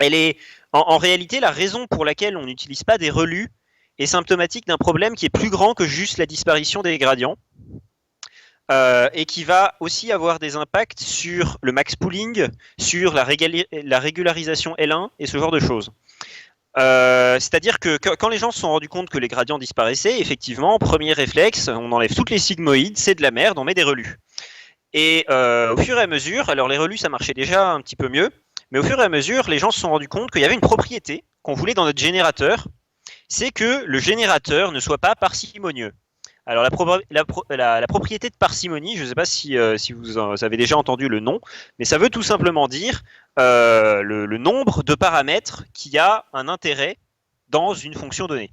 Elle est, en réalité, la raison pour laquelle on n'utilise pas des relus est symptomatique d'un problème qui est plus grand que juste la disparition des gradients. Et qui va aussi avoir des impacts sur le max pooling, sur la régularisation L1 et ce genre de choses. C'est-à-dire que quand les gens se sont rendus compte que les gradients disparaissaient, effectivement, premier réflexe, on enlève toutes les sigmoïdes, c'est de la merde, on met des relus. Et au fur et à mesure, alors les relus ça marchait déjà un petit peu mieux, mais au fur et à mesure, les gens se sont rendus compte qu'il y avait une propriété qu'on voulait dans notre générateur, c'est que le générateur ne soit pas parcimonieux. Alors la propriété de parcimonie, je ne sais pas si vous avez déjà entendu le nom, mais ça veut tout simplement dire le nombre de paramètres qui a un intérêt dans une fonction donnée.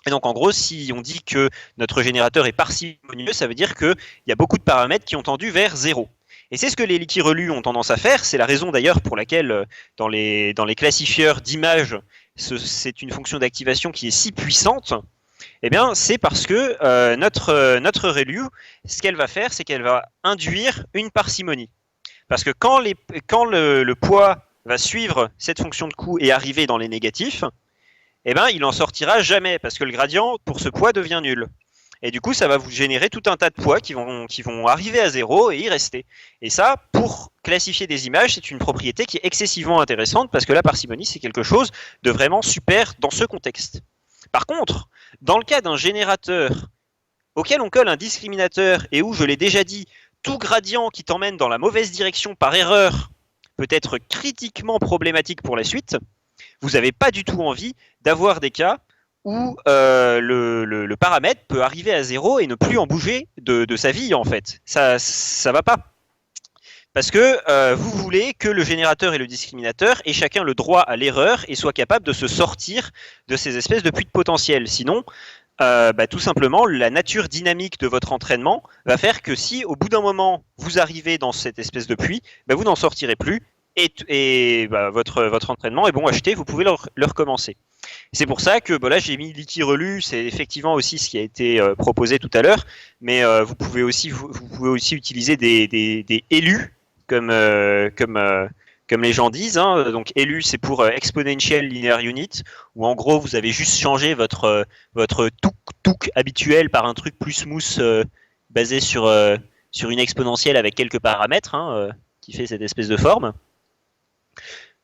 Et donc en gros, si on dit que notre générateur est parcimonieux, ça veut dire qu'il y a beaucoup de paramètres qui ont tendu vers 0. Et c'est ce que les Licky Relus ont tendance à faire, c'est la raison d'ailleurs pour laquelle dans les classifieurs d'images, c'est une fonction d'activation qui est si puissante. Eh bien, c'est parce que notre ReLU, ce qu'elle va faire, c'est qu'elle va induire une parcimonie. Parce que quand le poids va suivre cette fonction de coût et arriver dans les négatifs, eh bien, il n'en sortira jamais, parce que le gradient pour ce poids devient nul. Et du coup, ça va vous générer tout un tas de poids qui vont arriver à 0 et y rester. Et ça, pour classifier des images, c'est une propriété qui est excessivement intéressante, parce que la parcimonie, c'est quelque chose de vraiment super dans ce contexte. Par contre, dans le cas d'un générateur auquel on colle un discriminateur et où, je l'ai déjà dit, tout gradient qui t'emmène dans la mauvaise direction par erreur peut être critiquement problématique pour la suite, vous n'avez pas du tout envie d'avoir des cas où le paramètre peut arriver à 0 et ne plus en bouger de sa vie en fait. Ça va pas. Parce que vous voulez que le générateur et le discriminateur aient chacun le droit à l'erreur et soient capables de se sortir de ces espèces de puits de potentiel. Sinon, tout simplement, la nature dynamique de votre entraînement va faire que si, au bout d'un moment, vous arrivez dans cette espèce de puits, vous n'en sortirez plus et votre entraînement est bon à jeter, vous pouvez le recommencer. C'est pour ça que là j'ai mis Licky Relu, c'est effectivement aussi ce qui a été proposé tout à l'heure, mais vous pouvez aussi utiliser des élus comme comme les gens disent. Hein. Donc ELU, c'est pour Exponential Linear Unit, où en gros, vous avez juste changé votre tuk habituel par un truc plus smooth basé sur une exponentielle avec quelques paramètres qui fait cette espèce de forme.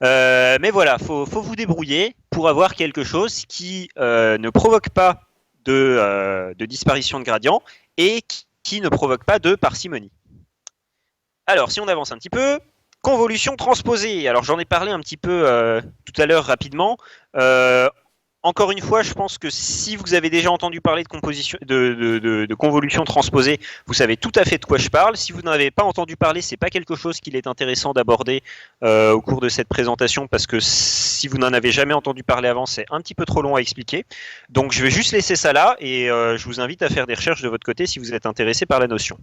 Mais voilà, faut vous débrouiller pour avoir quelque chose qui ne provoque pas de disparition de gradient et qui ne provoque pas de parcimonie. Alors, si on avance un petit peu, convolution transposée. Alors, j'en ai parlé un petit peu tout à l'heure rapidement. Encore une fois, je pense que si vous avez déjà entendu parler de convolution transposée, vous savez tout à fait de quoi je parle. Si vous n'en avez pas entendu parler, c'est pas quelque chose qu'il est intéressant d'aborder au cours de cette présentation, parce que si vous n'en avez jamais entendu parler avant, c'est un petit peu trop long à expliquer. Donc je vais juste laisser ça là et je vous invite à faire des recherches de votre côté si vous êtes intéressé par la notion.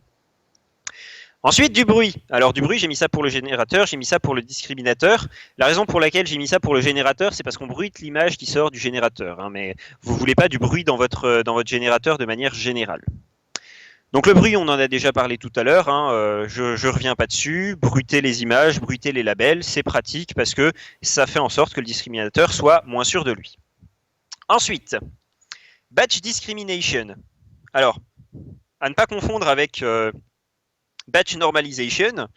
Ensuite, du bruit. Alors du bruit, j'ai mis ça pour le générateur, j'ai mis ça pour le discriminateur. La raison pour laquelle j'ai mis ça pour le générateur, c'est parce qu'on bruite l'image qui sort du générateur. Mais vous ne voulez pas du bruit dans votre générateur de manière générale. Donc le bruit, on en a déjà parlé tout à l'heure. Je ne reviens pas dessus. Bruiter les images, bruiter les labels, c'est pratique parce que ça fait en sorte que le discriminateur soit moins sûr de lui. Ensuite, batch discrimination. Alors, à ne pas confondre avec batch normalization.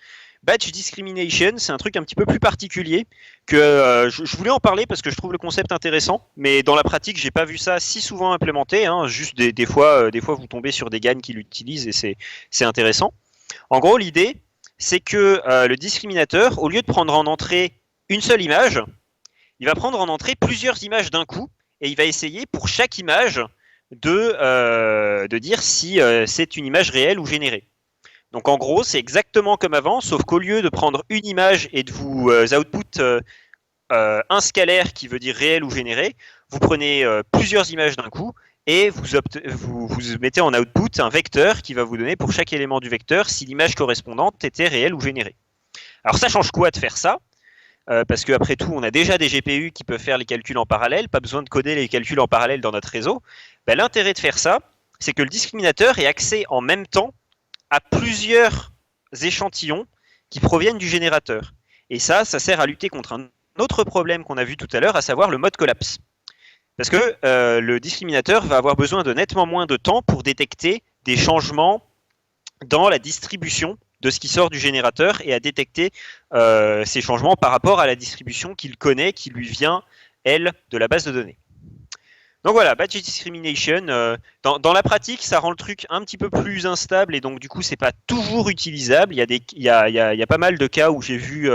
Batch discrimination, c'est un truc un petit peu plus particulier que je voulais en parler parce que je trouve le concept intéressant, mais dans la pratique, j'ai pas vu ça si souvent implémenté. Juste des fois, vous tombez sur des GAN qui l'utilisent et c'est intéressant. En gros, l'idée, c'est que le discriminateur, au lieu de prendre en entrée une seule image, il va prendre en entrée plusieurs images d'un coup et il va essayer pour chaque image de dire si c'est une image réelle ou générée. Donc en gros, c'est exactement comme avant, sauf qu'au lieu de prendre une image et de vous output un scalaire qui veut dire réel ou généré, vous prenez plusieurs images d'un coup et vous mettez en output un vecteur qui va vous donner pour chaque élément du vecteur si l'image correspondante était réelle ou générée. Alors ça change quoi de faire ça ? Parce qu'après tout, on a déjà des GPU qui peuvent faire les calculs en parallèle, pas besoin de coder les calculs en parallèle dans notre réseau. L'intérêt de faire ça, c'est que le discriminateur ait accès en même temps à plusieurs échantillons qui proviennent du générateur. Et ça sert à lutter contre un autre problème qu'on a vu tout à l'heure, à savoir le mode collapse. Parce que le discriminateur va avoir besoin de nettement moins de temps pour détecter des changements dans la distribution de ce qui sort du générateur et à détecter ces changements par rapport à la distribution qu'il connaît, qui lui vient, elle, de la base de données. Donc voilà, batch discrimination, dans la pratique, ça rend le truc un petit peu plus instable et donc du coup, c'est pas toujours utilisable. Il y a pas mal de cas où j'ai vu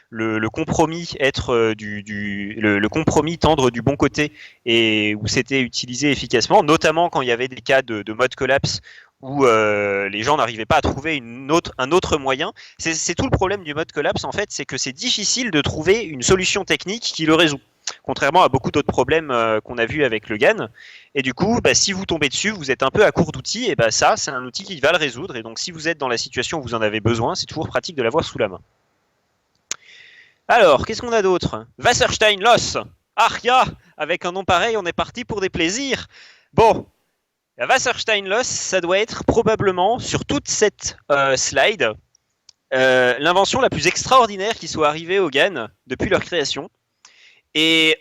le compromis être le compromis tendre du bon côté et où c'était utilisé efficacement, notamment quand il y avait des cas de mode collapse où les gens n'arrivaient pas à trouver un autre moyen. C'est tout le problème du mode collapse en fait, c'est que c'est difficile de trouver une solution technique qui le résout. Contrairement à beaucoup d'autres problèmes qu'on a vus avec le GAN. Et du coup, si vous tombez dessus, vous êtes un peu à court d'outils, et ça, c'est un outil qui va le résoudre. Et donc, si vous êtes dans la situation où vous en avez besoin, c'est toujours pratique de l'avoir sous la main. Alors, qu'est-ce qu'on a d'autre ? Wasserstein-Loss. Aria, avec un nom pareil, on est parti pour des plaisirs. Bon, la Wasserstein-Loss, ça doit être probablement, sur toute cette slide, l'invention la plus extraordinaire qui soit arrivée au GAN depuis leur création. Et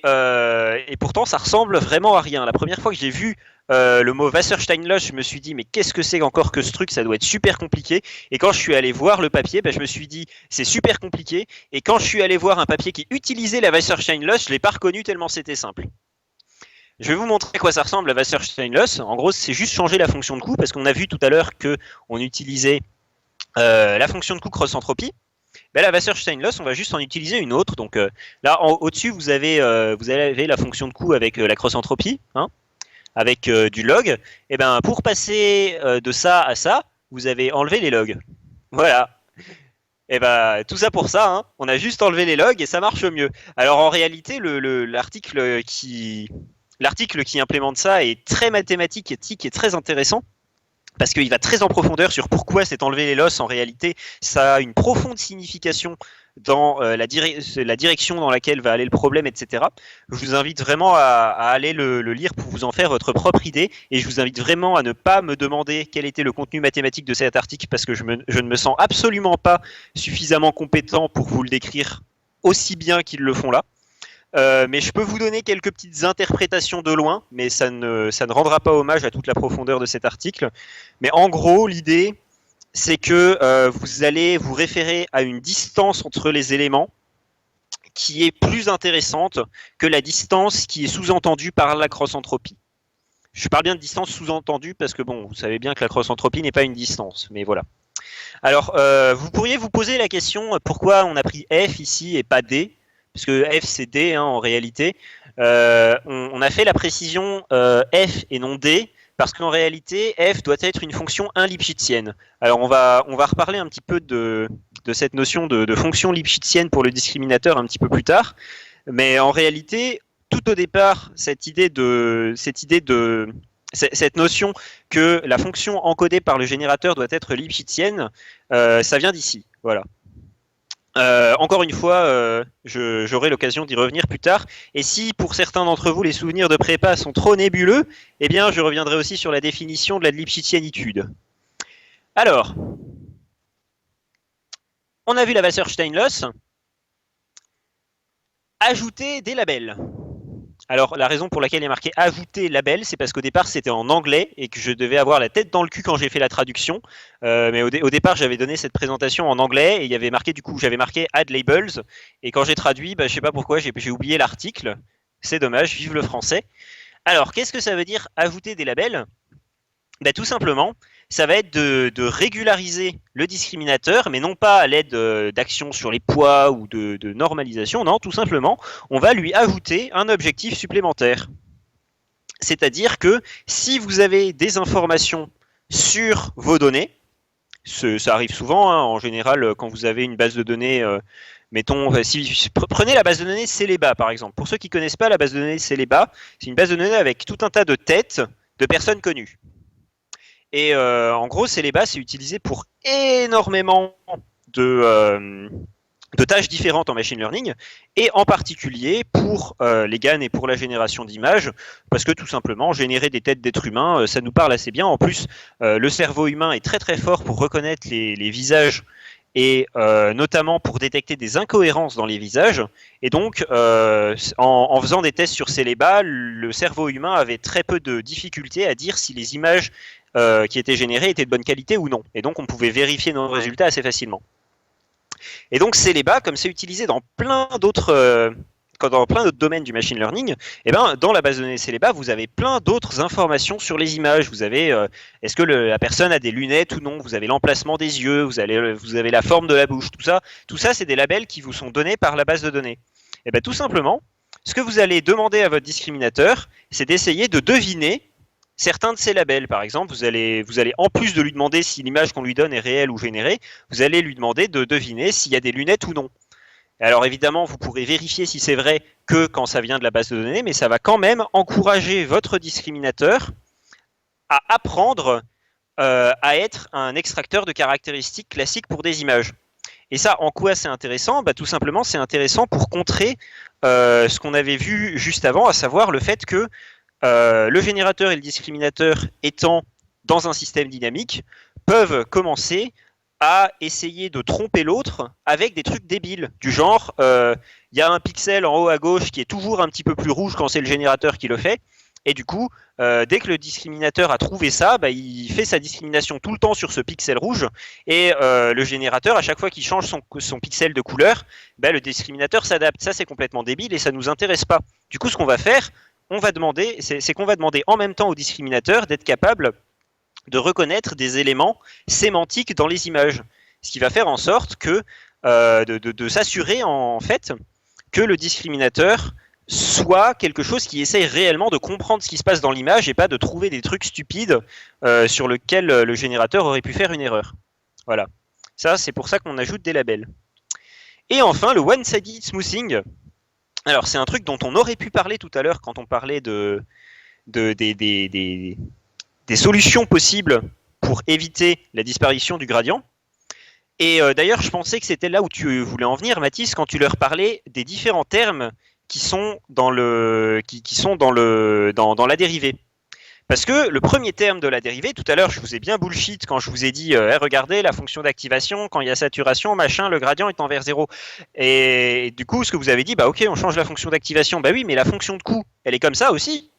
pourtant, ça ressemble vraiment à rien. La première fois que j'ai vu le mot Wasserstein-Loss, je me suis dit, mais qu'est-ce que c'est encore que ce truc ? Ça doit être super compliqué. Et quand je suis allé voir le papier, je me suis dit, c'est super compliqué. Et quand je suis allé voir un papier qui utilisait la Wasserstein-Loss, je ne l'ai pas reconnu tellement c'était simple. Je vais vous montrer à quoi ça ressemble la Wasserstein-Loss. En gros, c'est juste changer la fonction de coût, parce qu'on a vu tout à l'heure qu'on utilisait la fonction de coût cross-entropie. La Wasserstein-Loss, on va juste en utiliser une autre. Donc là, au-dessus, vous avez la fonction de coût avec la cross-entropie, avec du log. Et pour passer de ça à ça, vous avez enlevé les logs. Voilà. Et tout ça pour ça, on a juste enlevé les logs et ça marche mieux. Alors en réalité, l'article qui implémente ça est très mathématique, éthique et très intéressant. Parce qu'il va très en profondeur sur pourquoi c'est enlever les losses. En réalité, ça a une profonde signification dans la direction dans laquelle va aller le problème, etc. Je vous invite vraiment à aller le lire pour vous en faire votre propre idée. Et je vous invite vraiment à ne pas me demander quel était le contenu mathématique de cet article parce que je ne me sens absolument pas suffisamment compétent pour vous le décrire aussi bien qu'ils le font là. Mais je peux vous donner quelques petites interprétations de loin, mais ça ne rendra pas hommage à toute la profondeur de cet article. Mais en gros, l'idée, c'est que vous allez vous référer à une distance entre les éléments qui est plus intéressante que la distance qui est sous-entendue par la cross-entropie. Je parle bien de distance sous-entendue parce que bon, vous savez bien que la cross-entropie n'est pas une distance, mais voilà. Alors, vous pourriez vous poser la question pourquoi on a pris F ici et pas D, parce que F c'est D en réalité. On a fait la précision F et non D parce qu'en réalité F doit être une fonction 1 lipschitzienne. Alors on va reparler un petit peu de cette notion de fonction lipschitzienne pour le discriminateur un petit peu plus tard, mais en réalité tout au départ cette notion que la fonction encodée par le générateur doit être lipschitzienne, ça vient d'ici. Voilà. Encore une fois, j'aurai l'occasion d'y revenir plus tard. Et si pour certains d'entre vous les souvenirs de prépa sont trop nébuleux, eh bien je reviendrai aussi sur la définition de la lipschitzianitude. Alors, on a vu la Wasserstein-Loss. Ajouter des labels. Alors, la raison pour laquelle il est marqué ajouter label, c'est parce qu'au départ, c'était en anglais et que je devais avoir la tête dans le cul quand j'ai fait la traduction. Mais au départ, j'avais donné cette présentation en anglais et il y avait marqué, du coup, j'avais marqué add labels. Et quand j'ai traduit, je sais pas pourquoi, j'ai oublié l'article. C'est dommage, vive le français. Alors, qu'est-ce que ça veut dire ajouter des labels ? Tout simplement, ça va être de régulariser le discriminateur, mais non pas à l'aide d'actions sur les poids ou de normalisation, non, tout simplement, on va lui ajouter un objectif supplémentaire. C'est-à-dire que si vous avez des informations sur vos données, ça arrive souvent, hein, en général, quand vous avez une base de données, mettons, prenez la base de données Céleba, par exemple. Pour ceux qui ne connaissent pas la base de données Céleba, c'est une base de données avec tout un tas de têtes de personnes connues. Et en gros, Céleba, c'est utilisé pour énormément de tâches différentes en machine learning, et en particulier pour les GAN et pour la génération d'images, parce que tout simplement, générer des têtes d'êtres humains, ça nous parle assez bien. En plus, le cerveau humain est très très fort pour reconnaître les visages, et notamment pour détecter des incohérences dans les visages. Et donc, en faisant des tests sur Céleba, le cerveau humain avait très peu de difficultés à dire si les images qui étaient générées étaient de bonne qualité ou non. Et donc, on pouvait vérifier nos résultats assez facilement. Et donc, Céleba, comme c'est utilisé dans plein d'autres domaines du machine learning, dans la base de données Céleba, vous avez plein d'autres informations sur les images. Vous avez est-ce que la personne a des lunettes ou non, vous avez l'emplacement des yeux, vous avez la forme de la bouche, tout ça, c'est des labels qui vous sont donnés par la base de données. Et tout simplement, ce que vous allez demander à votre discriminateur, c'est d'essayer de deviner certains de ces labels. Par exemple, vous allez, en plus de lui demander si l'image qu'on lui donne est réelle ou générée, vous allez lui demander de deviner s'il y a des lunettes ou non. Alors évidemment, vous pourrez vérifier si c'est vrai que quand ça vient de la base de données, mais ça va quand même encourager votre discriminateur à apprendre à être un extracteur de caractéristiques classiques pour des images. Et ça, en quoi c'est intéressant ? Tout simplement, c'est intéressant pour contrer ce qu'on avait vu juste avant, à savoir le fait que le générateur et le discriminateur étant dans un système dynamique, peuvent commencer à essayer de tromper l'autre avec des trucs débiles, du genre, y a un pixel en haut à gauche qui est toujours un petit peu plus rouge quand c'est le générateur qui le fait, et du coup, dès que le discriminateur a trouvé ça, il fait sa discrimination tout le temps sur ce pixel rouge, et le générateur, à chaque fois qu'il change son pixel de couleur, le discriminateur s'adapte. Ça, c'est complètement débile et ça ne nous intéresse pas. Du coup, ce qu'on va faire, c'est qu'on va demander en même temps au discriminateur d'être capable de reconnaître des éléments sémantiques dans les images. Ce qui va faire en sorte que de s'assurer en fait que le discriminateur soit quelque chose qui essaye réellement de comprendre ce qui se passe dans l'image et pas de trouver des trucs stupides sur lesquels le générateur aurait pu faire une erreur. Voilà. Ça, c'est pour ça qu'on ajoute des labels. Et enfin, le one-sided smoothing. Alors, c'est un truc dont on aurait pu parler tout à l'heure quand on parlait des solutions possibles pour éviter la disparition du gradient. Et d'ailleurs, je pensais que c'était là où tu voulais en venir, Mathis, quand tu leur parlais des différents termes qui sont dans la dérivée. Parce que le premier terme de la dérivée, tout à l'heure, je vous ai bien bullshit quand je vous ai dit regardez la fonction d'activation, quand il y a saturation, machin, le gradient est envers 0. Et du coup, ce que vous avez dit, bah ok, on change la fonction d'activation. Bah oui, mais la fonction de coût, elle est comme ça aussi.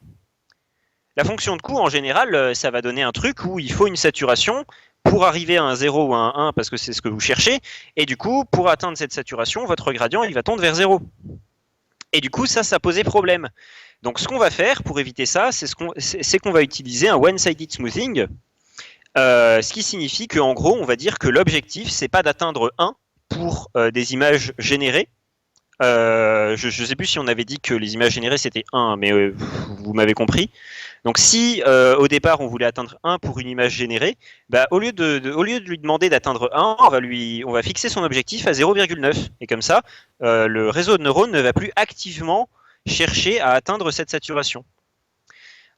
La fonction de coût, en général, ça va donner un truc où il faut une saturation pour arriver à un 0 ou à un 1, parce que c'est ce que vous cherchez. Et du coup, pour atteindre cette saturation, votre gradient, il va tendre vers 0. Et du coup, ça posait problème. Donc ce qu'on va faire pour éviter ça, c'est qu'on va utiliser un one-sided smoothing, ce qui signifie qu'en gros, on va dire que l'objectif, c'est pas d'atteindre 1 pour des images générées. Je ne sais plus si on avait dit que les images générées c'était 1, mais vous m'avez compris. Donc si au départ on voulait atteindre 1 pour une image générée, bah, au lieu de lui demander d'atteindre 1, on va fixer son objectif à 0,9. Et comme ça, le réseau de neurones ne va plus activement chercher à atteindre cette saturation.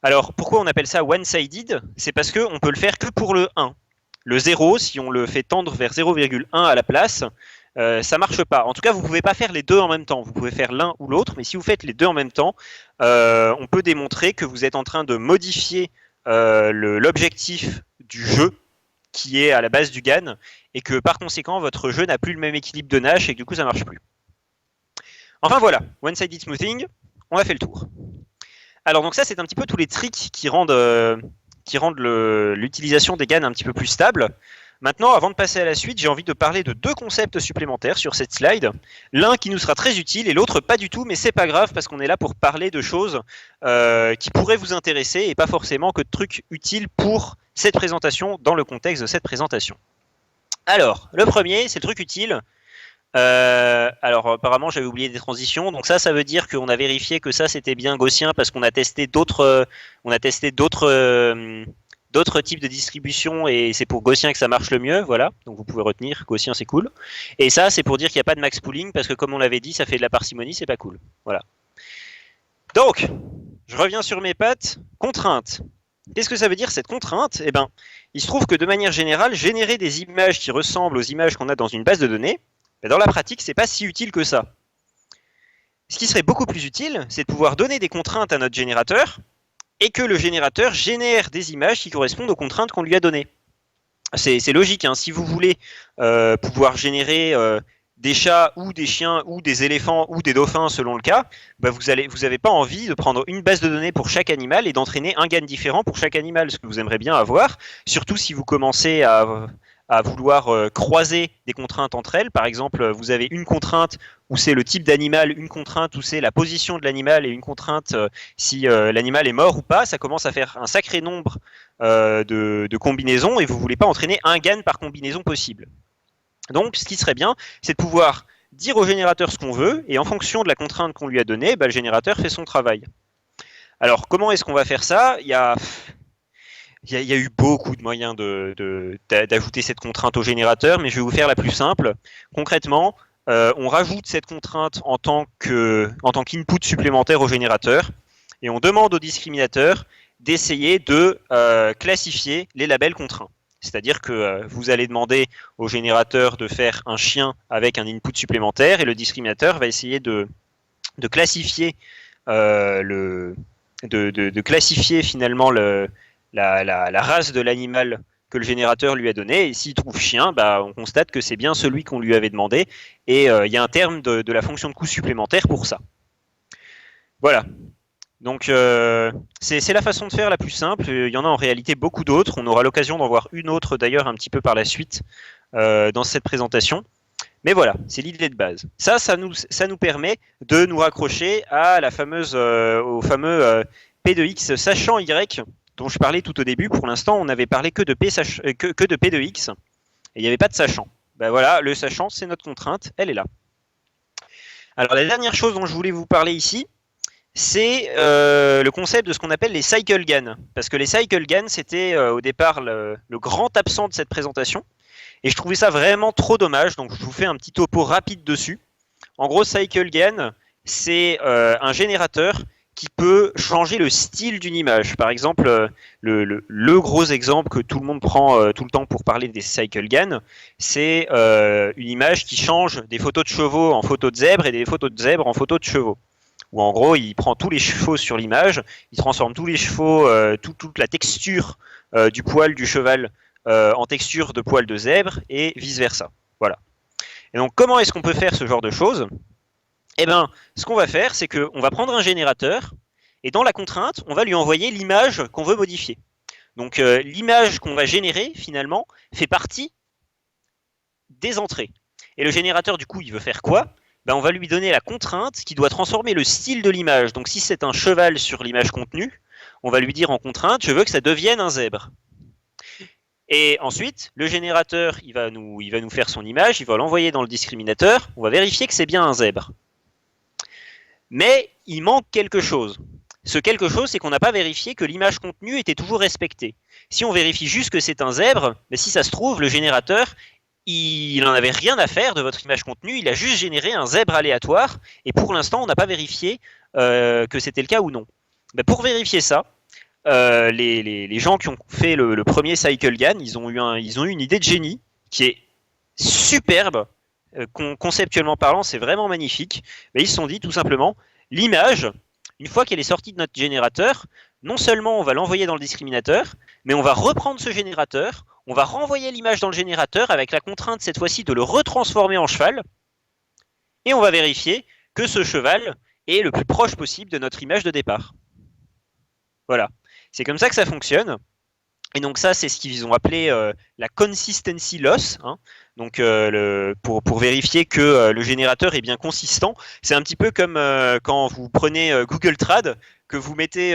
Alors pourquoi on appelle ça one-sided? C'est parce qu'on peut le faire que pour le 1. Le 0, si on le fait tendre vers 0,1 à la place, ça marche pas. En tout cas, vous pouvez pas faire les deux en même temps. Vous pouvez faire l'un ou l'autre, mais si vous faites les deux en même temps, on peut démontrer que vous êtes en train de modifier l'objectif du jeu qui est à la base du GAN et que par conséquent, votre jeu n'a plus le même équilibre de Nash et que du coup, ça marche plus. Enfin voilà, one-sided smoothing, on a fait le tour. Alors donc ça, c'est un petit peu tous les tricks qui rendent l'utilisation des GAN un petit peu plus stable. Maintenant, avant de passer à la suite, j'ai envie de parler de deux concepts supplémentaires sur cette slide. L'un qui nous sera très utile et l'autre pas du tout, mais c'est pas grave parce qu'on est là pour parler de choses qui pourraient vous intéresser et pas forcément que de trucs utiles pour cette présentation dans le contexte de cette présentation. Alors, le premier, c'est le truc utile. Alors apparemment j'avais oublié des transitions, donc ça veut dire qu'on a vérifié que ça c'était bien gaussien parce qu'on a testé d'autres types de distribution et c'est pour gaussien que ça marche le mieux, voilà, donc vous pouvez retenir, gaussien c'est cool. Et ça c'est pour dire qu'il n'y a pas de max pooling parce que comme on l'avait dit ça fait de la parcimonie, c'est pas cool, voilà. Donc, je reviens sur mes pattes, contrainte. Qu'est-ce que ça veut dire cette contrainte? Eh ben, il se trouve que de manière générale, générer des images qui ressemblent aux images qu'on a dans une base de données, dans la pratique, c'est pas si utile que ça. Ce qui serait beaucoup plus utile, c'est de pouvoir donner des contraintes à notre générateur et que le générateur génère des images qui correspondent aux contraintes qu'on lui a données. C'est logique, hein. Si vous voulez pouvoir générer des chats ou des chiens ou des éléphants ou des dauphins selon le cas, bah vous n'avez pas envie de prendre une base de données pour chaque animal et d'entraîner un GAN différent pour chaque animal, ce que vous aimeriez bien avoir, surtout si vous commencez à vouloir croiser des contraintes entre elles. Par exemple, vous avez une contrainte où c'est le type d'animal, une contrainte où c'est la position de l'animal et une contrainte si l'animal est mort ou pas. Ça commence à faire un sacré nombre de combinaisons et vous ne voulez pas entraîner un GAN par combinaison possible. Donc, ce qui serait bien, c'est de pouvoir dire au générateur ce qu'on veut et en fonction de la contrainte qu'on lui a donnée, bah, le générateur fait son travail. Alors, comment est-ce qu'on va faire ça? Il y a eu beaucoup de moyens d'ajouter cette contrainte au générateur, mais je vais vous faire la plus simple. Concrètement, on rajoute cette contrainte en tant qu'input supplémentaire au générateur et on demande au discriminateur d'essayer de classifier les labels contraints. C'est-à-dire que vous allez demander au générateur de faire un chien avec un input supplémentaire et le discriminateur va essayer de classifier classifier finalement la race de l'animal que le générateur lui a donné, et s'il trouve chien, bah, on constate que c'est bien celui qu'on lui avait demandé, et il y a un terme de la fonction de coût supplémentaire pour ça. Voilà. Donc c'est la façon de faire la plus simple, il y en a en réalité beaucoup d'autres, on aura l'occasion d'en voir une autre d'ailleurs un petit peu par la suite dans cette présentation. Mais voilà, c'est l'idée de base. Ça nous permet de nous raccrocher à au fameux P de X sachant Y, dont je parlais tout au début. Pour l'instant, on n'avait parlé que de P de X, et il n'y avait pas de sachant. Ben voilà, le sachant, c'est notre contrainte, elle est là. Alors la dernière chose dont je voulais vous parler ici, c'est le concept de ce qu'on appelle les cycle GAN. Parce que les cycle GAN, c'était au départ le grand absent de cette présentation. Et je trouvais ça vraiment trop dommage, donc je vous fais un petit topo rapide dessus. En gros, cycle GAN, c'est un générateur qui peut changer le style d'une image. Par exemple, le gros exemple que tout le monde prend tout le temps pour parler des cycle GAN, c'est une image qui change des photos de chevaux en photos de zèbres et des photos de zèbres en photos de chevaux. où en gros il prend tous les chevaux sur l'image, il transforme tous les chevaux, toute la texture du poil du cheval en texture de poil de zèbre et vice versa. Voilà. Et donc comment est-ce qu'on peut faire ce genre de choses? Eh bien, ce qu'on va faire, c'est qu'on va prendre un générateur et dans la contrainte, on va lui envoyer l'image qu'on veut modifier. Donc l'image qu'on va générer finalement fait partie des entrées. Et le générateur, du coup, il veut faire quoi? Ben, on va lui donner la contrainte qui doit transformer le style de l'image. Donc si c'est un cheval sur l'image contenue, on va lui dire en contrainte, je veux que ça devienne un zèbre. Et ensuite, le générateur, il va nous faire son image, il va l'envoyer dans le discriminateur, on va vérifier que c'est bien un zèbre. Mais il manque quelque chose. Ce quelque chose, c'est qu'on n'a pas vérifié que l'image contenue était toujours respectée. Si on vérifie juste que c'est un zèbre, mais si ça se trouve, le générateur, il n'en avait rien à faire de votre image contenue, il a juste généré un zèbre aléatoire, et pour l'instant, on n'a pas vérifié que c'était le cas ou non. Ben pour vérifier ça, les gens qui ont fait le premier CycleGAN, ils ont eu une idée de génie qui est superbe, conceptuellement parlant, c'est vraiment magnifique. Mais ils se sont dit tout simplement, l'image, une fois qu'elle est sortie de notre générateur, non seulement on va l'envoyer dans le discriminateur, mais on va reprendre ce générateur, on va renvoyer l'image dans le générateur avec la contrainte cette fois-ci de le retransformer en cheval, et on va vérifier que ce cheval est le plus proche possible de notre image de départ. Voilà, c'est comme ça que ça fonctionne. Et donc ça, c'est ce qu'ils ont appelé la consistency loss. Hein. Donc pour vérifier que le générateur est bien consistant. C'est un petit peu comme quand vous prenez Google Trad, que vous mettez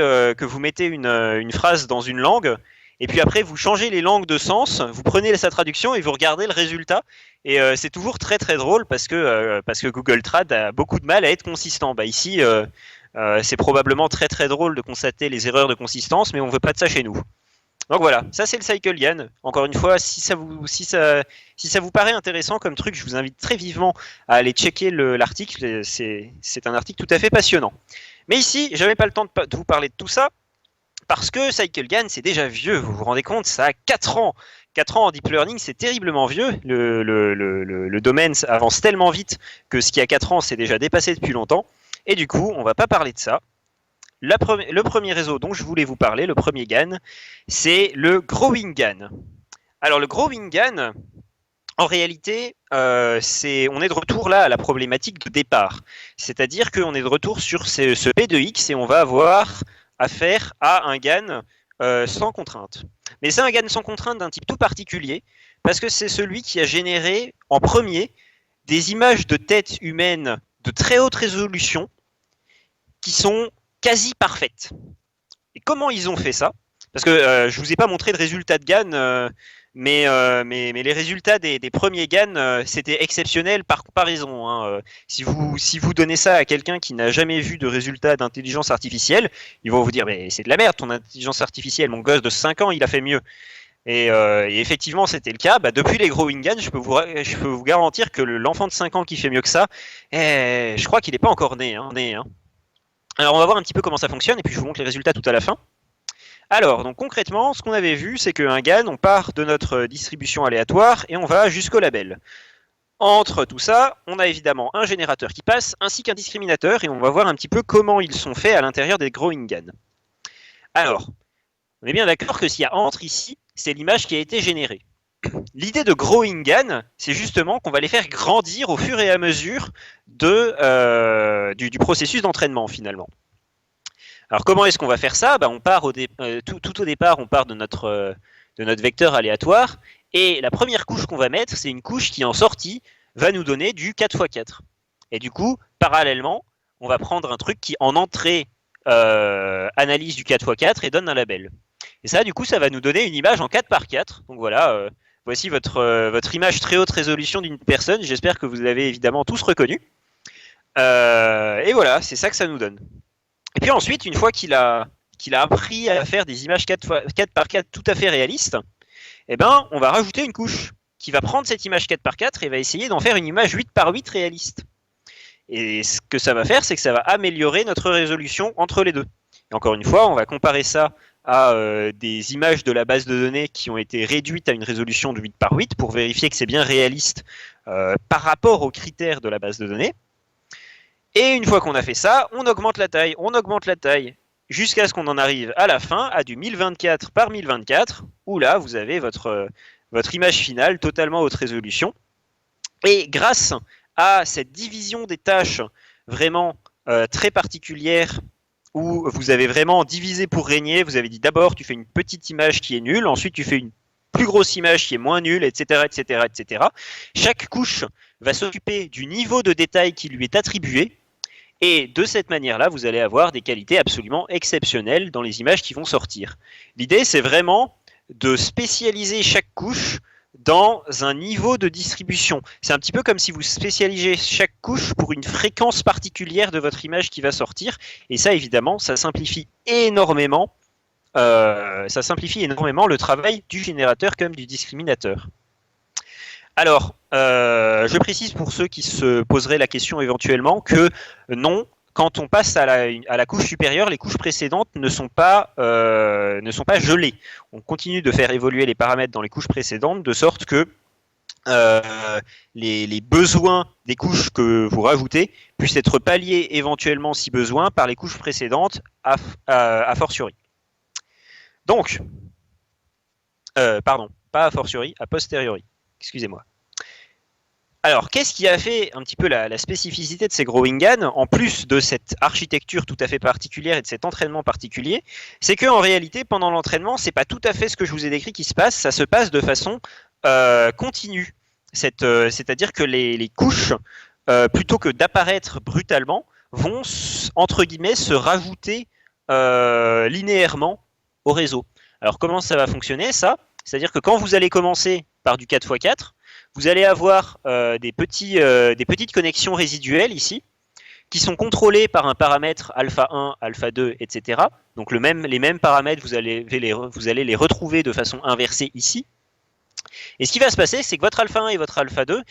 une phrase dans une langue, et puis après vous changez les langues de sens, vous prenez sa traduction et vous regardez le résultat. Et c'est toujours très très drôle parce que Google Trad a beaucoup de mal à être consistant. Bah, ici, c'est probablement très très drôle de constater les erreurs de consistance, mais on ne veut pas de ça chez nous. Donc voilà, ça c'est le CycleGAN. Encore une fois, si ça vous paraît intéressant comme truc, je vous invite très vivement à aller checker l'article. C'est un article tout à fait passionnant. Mais ici, je n'avais pas le temps de vous parler de tout ça, parce que CycleGAN, c'est déjà vieux, vous vous rendez compte, ça a 4 ans. 4 ans en deep learning, c'est terriblement vieux. Le domaine avance tellement vite que ce qui a 4 ans, c'est déjà dépassé depuis longtemps. Et du coup, on ne va pas parler de ça. Le premier réseau dont je voulais vous parler, le premier GAN, c'est le Growing GAN. Alors le Growing GAN, en réalité, on est de retour là à la problématique de départ. C'est-à-dire qu'on est de retour sur ce P de X et on va avoir affaire à un GAN sans contrainte. Mais c'est un GAN sans contrainte d'un type tout particulier, parce que c'est celui qui a généré en premier des images de tête humaine de très haute résolution qui sont quasi parfaite. Et comment ils ont fait ça? Parce que je ne vous ai pas montré de résultats de GAN, mais les résultats des premiers GAN, c'était exceptionnel par comparaison. Hein. Si vous donnez ça à quelqu'un qui n'a jamais vu de résultats d'intelligence artificielle, ils vont vous dire mais c'est de la merde ton intelligence artificielle, mon gosse de 5 ans il a fait mieux. Et effectivement c'était le cas. Bah, depuis les Growing GAN, je peux vous garantir que l'enfant de 5 ans qui fait mieux que ça, je crois qu'il n'est pas encore né. Hein. Alors on va voir un petit peu comment ça fonctionne et puis je vous montre les résultats tout à la fin. Alors donc concrètement ce qu'on avait vu c'est qu'un GAN on part de notre distribution aléatoire et on va jusqu'au label. Entre tout ça on a évidemment un générateur qui passe ainsi qu'un discriminateur et on va voir un petit peu comment ils sont faits à l'intérieur des Growing GAN. Alors on est bien d'accord que s'il y a entre ici c'est l'image qui a été générée. L'idée de Growing GAN, c'est justement qu'on va les faire grandir au fur et à mesure du processus d'entraînement finalement. Alors comment est-ce qu'on va faire ça? On part tout au départ, on part de notre vecteur aléatoire et la première couche qu'on va mettre, c'est une couche qui en sortie va nous donner du 4x4. Et du coup, parallèlement, on va prendre un truc qui en entrée analyse du 4x4 et donne un label. Et ça, du coup, ça va nous donner une image en 4x4. Donc voilà. Voici votre image très haute résolution d'une personne. J'espère que vous l'avez évidemment tous reconnu. Et voilà, c'est ça que ça nous donne. Et puis ensuite, une fois qu'il a appris à faire des images 4x4 tout à fait réalistes, on va rajouter une couche qui va prendre cette image 4x4 et va essayer d'en faire une image 8x8 réaliste. Et ce que ça va faire, c'est que ça va améliorer notre résolution entre les deux. Et encore une fois, on va comparer ça à des images de la base de données qui ont été réduites à une résolution de 8x8 pour vérifier que c'est bien réaliste par rapport aux critères de la base de données. Et une fois qu'on a fait ça, on augmente la taille, jusqu'à ce qu'on en arrive à la fin, à du 1024 par 1024, où là, vous avez votre image finale totalement haute résolution. Et grâce à cette division des tâches vraiment très particulière, où vous avez vraiment divisé pour régner, vous avez dit d'abord tu fais une petite image qui est nulle, ensuite tu fais une plus grosse image qui est moins nulle, etc., etc., etc. Chaque couche va s'occuper du niveau de détail qui lui est attribué, et de cette manière-là, vous allez avoir des qualités absolument exceptionnelles dans les images qui vont sortir. L'idée, c'est vraiment de spécialiser chaque couche dans un niveau de distribution. C'est un petit peu comme si vous spécialisez chaque couche pour une fréquence particulière de votre image qui va sortir. Et ça, évidemment, ça simplifie énormément le travail du générateur comme du discriminateur. Alors, je précise pour ceux qui se poseraient la question éventuellement que non, quand on passe à la couche supérieure, les couches précédentes ne sont pas gelées. On continue de faire évoluer les paramètres dans les couches précédentes de sorte que les besoins des couches que vous rajoutez puissent être palliés éventuellement si besoin par les couches précédentes a fortiori. Donc, pardon, pas a fortiori, a posteriori. Excusez-moi. Alors, qu'est-ce qui a fait un petit peu la spécificité de ces growing GAN, en plus de cette architecture tout à fait particulière et de cet entraînement particulier, c'est qu'en réalité, pendant l'entraînement, c'est pas tout à fait ce que je vous ai décrit qui se passe, ça se passe de façon continue. C'est-à-dire que les couches, plutôt que d'apparaître brutalement, vont, entre guillemets, se rajouter linéairement au réseau. Alors, comment ça va fonctionner, ça? C'est-à-dire que quand vous allez commencer par du 4x4, vous allez avoir des petites connexions résiduelles ici, qui sont contrôlées par un paramètre alpha 1, alpha 2, etc. Donc les mêmes paramètres, vous allez les retrouver de façon inversée ici. Et ce qui va se passer, c'est que votre alpha 1 et votre alpha 2,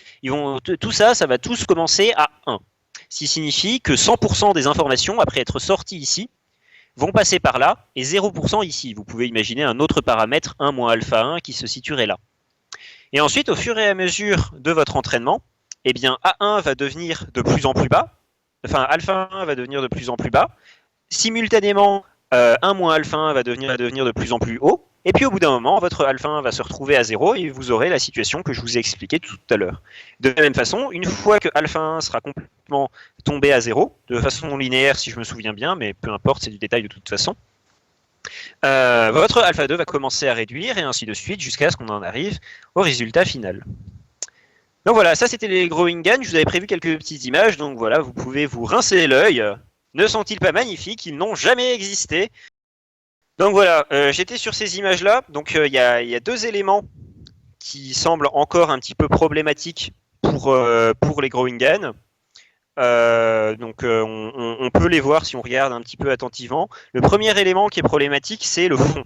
tout ça va tous commencer à 1. Ce qui signifie que 100% des informations, après être sorties ici, vont passer par là, et 0% ici. Vous pouvez imaginer un autre paramètre 1 moins alpha 1 qui se situerait là. Et ensuite, au fur et à mesure de votre entraînement, eh bien, A1 va devenir de plus en plus bas, enfin alpha 1 va devenir de plus en plus bas, simultanément 1 moins alpha 1 va devenir de plus en plus haut, et puis au bout d'un moment, votre alpha 1 va se retrouver à 0 et vous aurez la situation que je vous ai expliquée tout à l'heure. De la même façon, une fois que alpha 1 sera complètement tombé à 0, de façon linéaire si je me souviens bien, mais peu importe, c'est du détail de toute façon, votre alpha 2 va commencer à réduire et ainsi de suite jusqu'à ce qu'on en arrive au résultat final. Donc voilà, ça c'était les growing GAN. Je vous avais prévu quelques petites images, donc voilà, vous pouvez vous rincer l'œil. Ne sont-ils pas magnifiques? Ils n'ont jamais existé. Donc voilà, j'étais sur ces images-là. Donc il y a deux éléments qui semblent encore un petit peu problématiques pour les growing GAN. On peut les voir si on regarde un petit peu attentivement. Le premier élément qui est problématique, c'est le fond.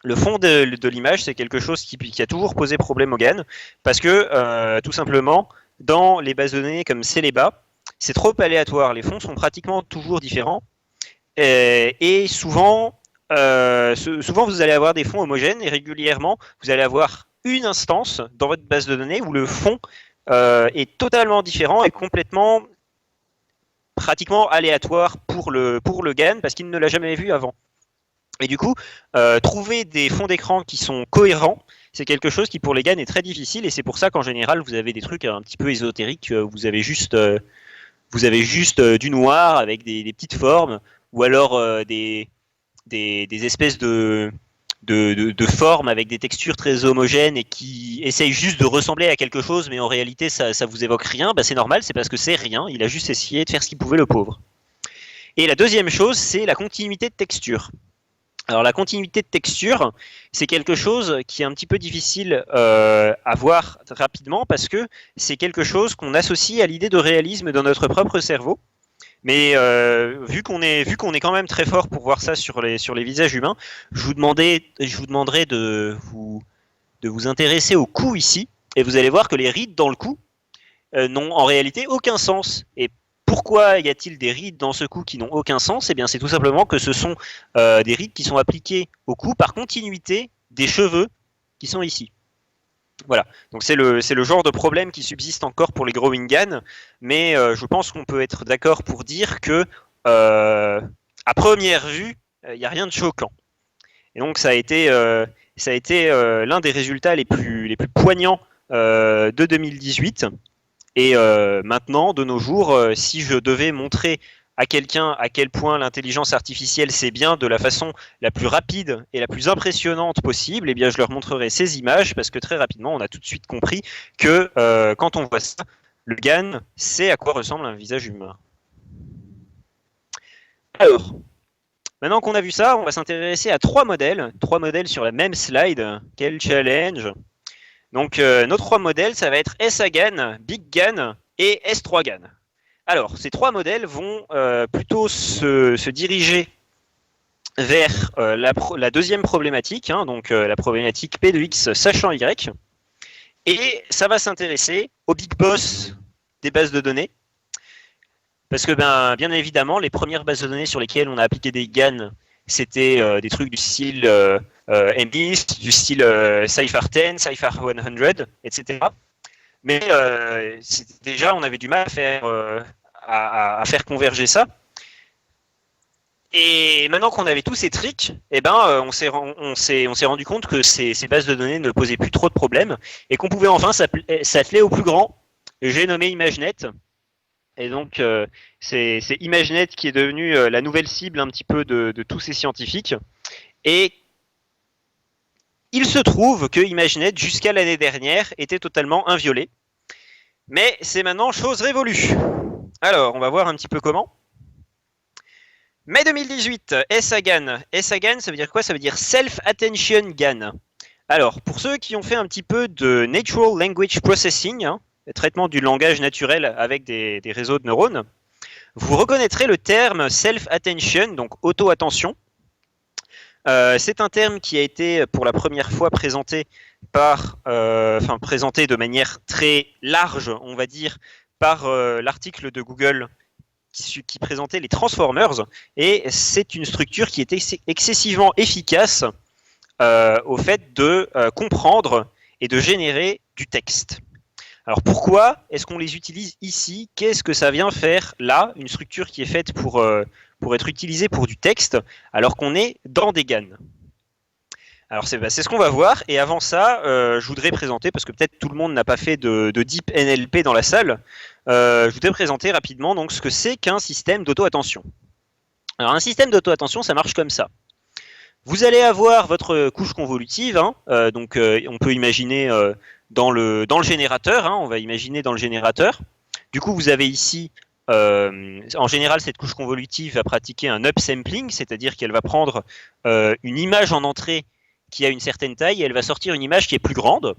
Le fond de l'image, c'est quelque chose qui a toujours posé problème aux GAN, parce que tout simplement, dans les bases de données comme Céleba, c'est trop aléatoire. Les fonds sont pratiquement toujours différents, et souvent vous allez avoir des fonds homogènes, et régulièrement, vous allez avoir une instance dans votre base de données où le fond est totalement différent et pratiquement aléatoire pour le GAN parce qu'il ne l'a jamais vu avant. Et du coup, trouver des fonds d'écran qui sont cohérents, c'est quelque chose qui pour les GAN est très difficile, et c'est pour ça qu'en général vous avez des trucs un petit peu ésotériques, vous avez juste du noir avec des petites formes, ou alors des espèces de formes avec des textures très homogènes et qui essayent juste de ressembler à quelque chose, mais en réalité ça vous évoque rien. Bah, c'est normal, c'est parce que c'est rien, il a juste essayé de faire ce qu'il pouvait, le pauvre. Et la deuxième chose, c'est la continuité de texture. Alors la continuité de texture, c'est quelque chose qui est un petit peu difficile à voir rapidement, parce que c'est quelque chose qu'on associe à l'idée de réalisme dans notre propre cerveau. Mais vu qu'on est quand même très fort pour voir ça sur les visages humains, je vous demanderai de vous intéresser au cou ici, et vous allez voir que les rides dans le cou n'ont en réalité aucun sens. Et pourquoi y a-t-il des rides dans ce cou qui n'ont aucun sens? Eh bien, c'est tout simplement que ce sont des rides qui sont appliquées au cou par continuité des cheveux qui sont ici. Voilà, donc c'est le genre de problème qui subsiste encore pour les growing GAN, mais je pense qu'on peut être d'accord pour dire que à première vue, il n'y a rien de choquant. Et donc ça a été l'un des résultats les plus poignants de 2018. Et maintenant, de nos jours, si je devais montrer à quelqu'un à quel point l'intelligence artificielle c'est bien de la façon la plus rapide et la plus impressionnante possible, eh bien je leur montrerai ces images parce que très rapidement on a tout de suite compris que quand on voit ça, le GAN c'est à quoi ressemble un visage humain. Alors, maintenant qu'on a vu ça, on va s'intéresser à trois modèles sur la même slide. Quel challenge! Donc nos trois modèles, ça va être SA-GAN, Big-GAN et S3-GAN. Alors, ces trois modèles vont plutôt se diriger vers la deuxième problématique, hein, donc la problématique P de X sachant Y, et ça va s'intéresser au big boss des bases de données, parce que bien évidemment, les premières bases de données sur lesquelles on a appliqué des GAN, c'était des trucs du style MNIST, du style Cypher 10, Cypher 100, etc. Mais déjà, on avait du mal à faire converger ça. Et maintenant qu'on avait tous ces tricks, eh on s'est rendu compte que ces bases de données ne posaient plus trop de problèmes et qu'on pouvait enfin s'atteler au plus grand. J'ai nommé ImageNet. Et donc, c'est ImageNet qui est devenu la nouvelle cible un petit peu de tous ces scientifiques. Et il se trouve que ImageNet, jusqu'à l'année dernière, était totalement inviolé. Mais c'est maintenant chose révolue. Alors, on va voir un petit peu comment. Mai 2018, SA-GAN. SA-GAN, ça veut dire quoi? Ça veut dire Self-Attention GAN. Alors, pour ceux qui ont fait un petit peu de Natural Language Processing, hein, traitement du langage naturel avec des réseaux de neurones, vous reconnaîtrez le terme Self-Attention, donc auto-attention. C'est un terme qui a été pour la première fois présenté présenté de manière très large, on va dire, par l'article de Google qui présentait les Transformers, et c'est une structure qui était excessivement efficace au fait de comprendre et de générer du texte. Alors pourquoi est-ce qu'on les utilise ici? Qu'est-ce que ça vient faire là, une structure qui est faite pour être utilisée pour du texte, alors qu'on est dans des GAN? Alors c'est ce qu'on va voir, et avant ça, je voudrais présenter, parce que peut-être tout le monde n'a pas fait de Deep NLP dans la salle, je voudrais présenter rapidement donc, ce que c'est qu'un système d'auto-attention. Alors un système d'auto-attention, ça marche comme ça. Vous allez avoir votre couche convolutive, hein, donc on peut imaginer dans le générateur, hein, on va imaginer dans le générateur. Du coup, vous avez ici, en général, cette couche convolutive va pratiquer un upsampling, c'est-à-dire qu'elle va prendre une image en entrée qui a une certaine taille et elle va sortir une image qui est plus grande.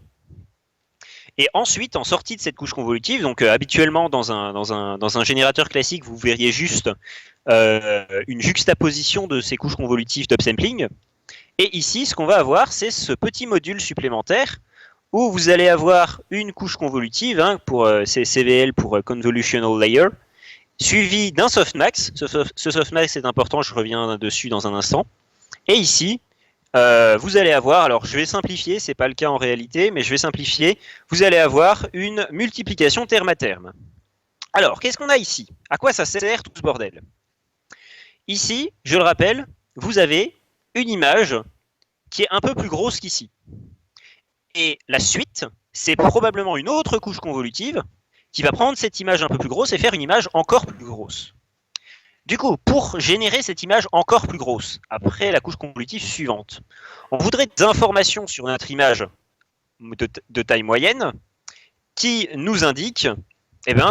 Et ensuite, en sortie de cette couche convolutive, donc habituellement dans un générateur classique, vous verriez juste une juxtaposition de ces couches convolutives d'upsampling. Et ici, ce qu'on va avoir, c'est ce petit module supplémentaire où vous allez avoir une couche convolutive, hein, pour CVL pour Convolutional Layer, suivi d'un softmax. Ce softmax est important, je reviens dessus dans un instant. Et ici, vous allez avoir, alors je vais simplifier, c'est pas le cas en réalité, mais je vais simplifier, vous allez avoir une multiplication terme à terme. Alors, qu'est-ce qu'on a ici? À quoi ça sert tout ce bordel? Ici, je le rappelle, vous avez une image qui est un peu plus grosse qu'ici. Et la suite, c'est probablement une autre couche convolutive qui va prendre cette image un peu plus grosse et faire une image encore plus grosse. Du coup, pour générer cette image encore plus grosse, après la couche convolutive suivante, on voudrait des informations sur notre image de taille moyenne qui nous indiquent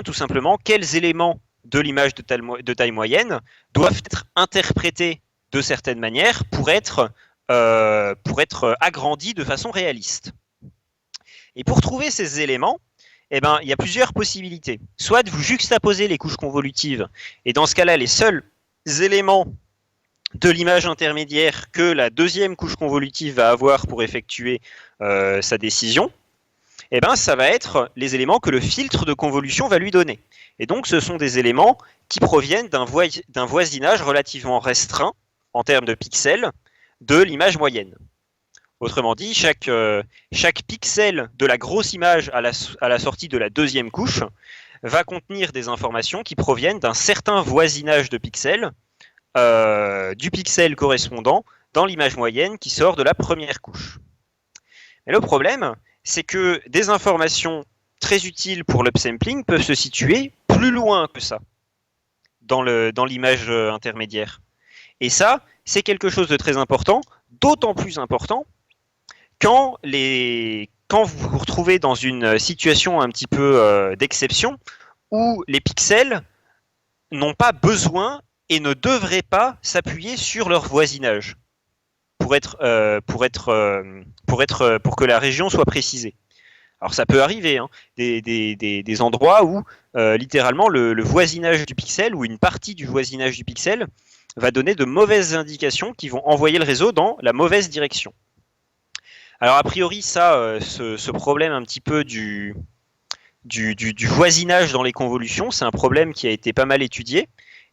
tout simplement quels éléments de l'image de taille moyenne doivent être interprétés de certaines manières pour être agrandis de façon réaliste. Et pour trouver ces éléments, il y a plusieurs possibilités. Soit vous juxtaposez les couches convolutives, et dans ce cas-là, les seuls éléments de l'image intermédiaire que la deuxième couche convolutive va avoir pour effectuer sa décision, ça va être les éléments que le filtre de convolution va lui donner. Et donc, ce sont des éléments qui proviennent d'un voisinage relativement restreint, en termes de pixels, de l'image moyenne. Autrement dit, chaque pixel de la grosse image à la sortie de la deuxième couche va contenir des informations qui proviennent d'un certain voisinage de pixels du pixel correspondant dans l'image moyenne qui sort de la première couche. Mais le problème, c'est que des informations très utiles pour l'upsampling peuvent se situer plus loin que ça dans l'image intermédiaire. Et ça, c'est quelque chose de très important, d'autant plus important quand vous vous retrouvez dans une situation un petit peu d'exception où les pixels n'ont pas besoin et ne devraient pas s'appuyer sur leur voisinage pour que la région soit précisée. Alors ça peut arriver, hein, des endroits où littéralement le voisinage du pixel ou une partie du voisinage du pixel va donner de mauvaises indications qui vont envoyer le réseau dans la mauvaise direction. Alors a priori, ce problème un petit peu du voisinage dans les convolutions, c'est un problème qui a été pas mal étudié.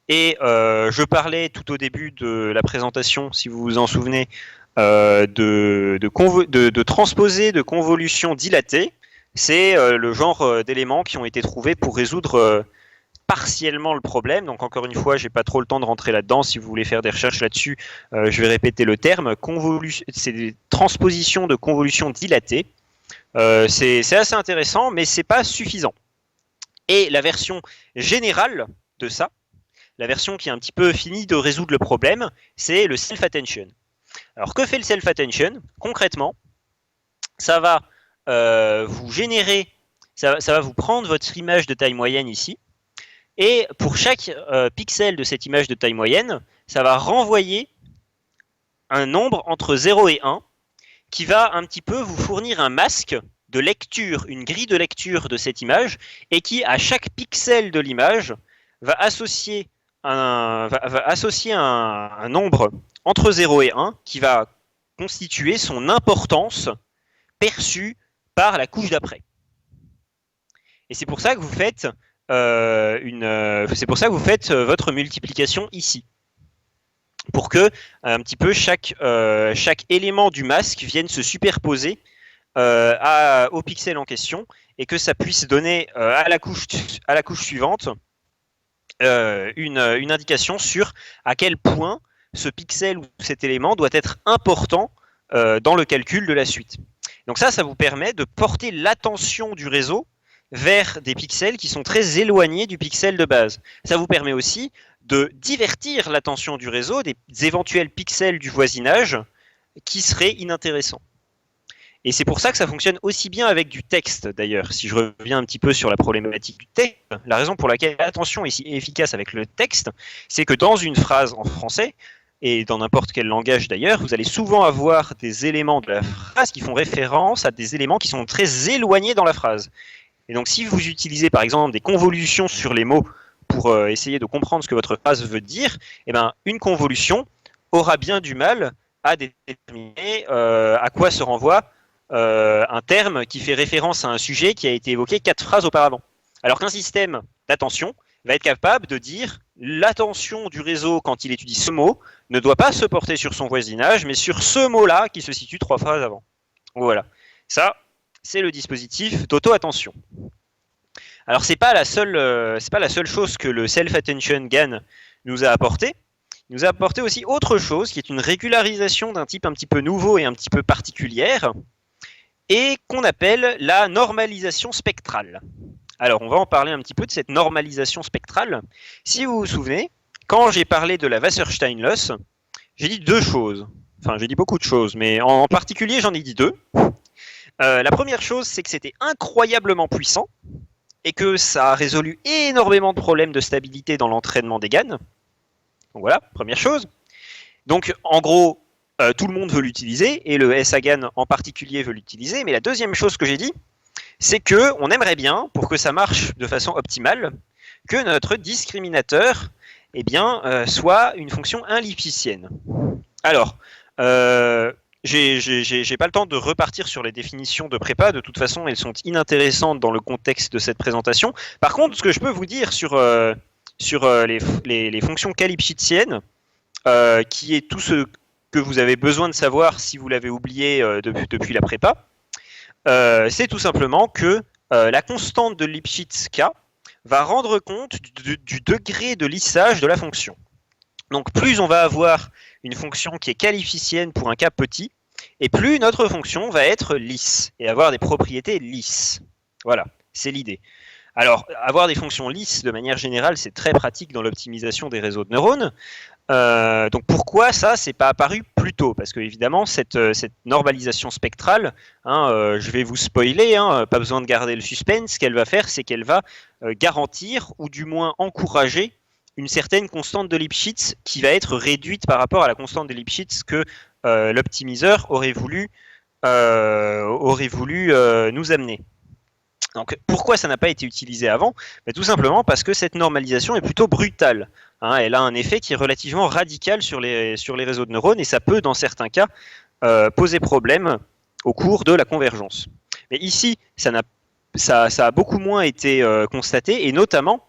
Et je parlais tout au début de la présentation, si vous vous en souvenez, de transposés de convolutions dilatées. C'est le genre d'éléments qui ont été trouvés pour résoudre partiellement le problème. Donc encore une fois, j'ai pas trop le temps de rentrer là-dedans. Si vous voulez faire des recherches là-dessus, je vais répéter le terme. C'est des transpositions de convolutions dilatées. C'est assez intéressant, mais c'est pas suffisant. Et la version générale de ça, la version qui est un petit peu finie de résoudre le problème, c'est le self-attention. Alors que fait le self-attention? Concrètement, ça va vous générer, ça va vous prendre votre image de taille moyenne ici, et pour chaque pixel de cette image de taille moyenne, ça va renvoyer un nombre entre 0 et 1 qui va un petit peu vous fournir un masque de lecture, une grille de lecture de cette image, et qui, à chaque pixel de l'image, va associer un nombre entre 0 et 1 qui va constituer son importance perçue par la couche d'après. Et c'est pour ça que vous faites votre multiplication ici, pour que un petit peu chaque élément du masque vienne se superposer au pixel en question, et que ça puisse donner à la couche suivante une indication sur à quel point ce pixel ou cet élément doit être important dans le calcul de la suite. Donc ça vous permet de porter l'attention du réseau vers des pixels qui sont très éloignés du pixel de base. Ça vous permet aussi de divertir l'attention du réseau des éventuels pixels du voisinage qui seraient inintéressants. Et c'est pour ça que ça fonctionne aussi bien avec du texte, d'ailleurs. Si je reviens un petit peu sur la problématique du texte, la raison pour laquelle l'attention est si efficace avec le texte, c'est que dans une phrase en français, et dans n'importe quel langage d'ailleurs, vous allez souvent avoir des éléments de la phrase qui font référence à des éléments qui sont très éloignés dans la phrase. Et donc si vous utilisez par exemple des convolutions sur les mots pour essayer de comprendre ce que votre phrase veut dire, eh ben, une convolution aura bien du mal à déterminer à quoi se renvoie un terme qui fait référence à un sujet qui a été évoqué 4 phrases auparavant. Alors qu'un système d'attention va être capable de dire l'attention du réseau quand il étudie ce mot ne doit pas se porter sur son voisinage, mais sur ce mot-là qui se situe 3 phrases avant. Voilà. Ça, c'est le dispositif d'auto-attention. Alors c'est pas la seule chose que le self-attention GAN nous a apporté. Il nous a apporté aussi autre chose qui est une régularisation d'un type un petit peu nouveau et un petit peu particulière, et qu'on appelle la normalisation spectrale. Alors, on va en parler un petit peu de cette normalisation spectrale. Si vous vous souvenez, quand j'ai parlé de la Wasserstein-Loss, j'ai dit 2 choses. Enfin, j'ai dit beaucoup de choses, mais en particulier, j'en ai dit 2. La première chose, c'est que c'était incroyablement puissant et que ça a résolu énormément de problèmes de stabilité dans l'entraînement des GAN. Donc voilà, première chose. Donc, en gros, tout le monde veut l'utiliser, et le SA-GAN en particulier veut l'utiliser, mais la deuxième chose que j'ai dit, c'est qu'on aimerait bien, pour que ça marche de façon optimale, que notre discriminateur soit une fonction inlipsicienne. Alors, j'ai pas le temps de repartir sur les définitions de prépa, de toute façon elles sont inintéressantes dans le contexte de cette présentation. Par contre, ce que je peux vous dire sur les fonctions kalipschitziennes, qui est tout ce que vous avez besoin de savoir si vous l'avez oublié depuis la prépa, c'est tout simplement que la constante de Lipschitz K va rendre compte du degré de lissage de la fonction. Donc plus on va avoir une fonction qui est qualificienne pour un K petit, et plus notre fonction va être lisse et avoir des propriétés lisses. Voilà, c'est l'idée. Alors, avoir des fonctions lisses, de manière générale, c'est très pratique dans l'optimisation des réseaux de neurones. Donc pourquoi ça, c'est pas apparu plus tôt? Parce que évidemment, cette normalisation spectrale, je vais vous spoiler, pas besoin de garder le suspense, ce qu'elle va faire, c'est qu'elle va garantir, ou du moins encourager, une certaine constante de Lipschitz qui va être réduite par rapport à la constante de Lipschitz que l'optimiseur aurait voulu nous amener. Donc pourquoi ça n'a pas été utilisé avant? Tout simplement parce que cette normalisation est plutôt brutale. Elle a un effet qui est relativement radical sur les réseaux de neurones et ça peut, dans certains cas, poser problème au cours de la convergence. Mais ici, ça a beaucoup moins été constaté et notamment,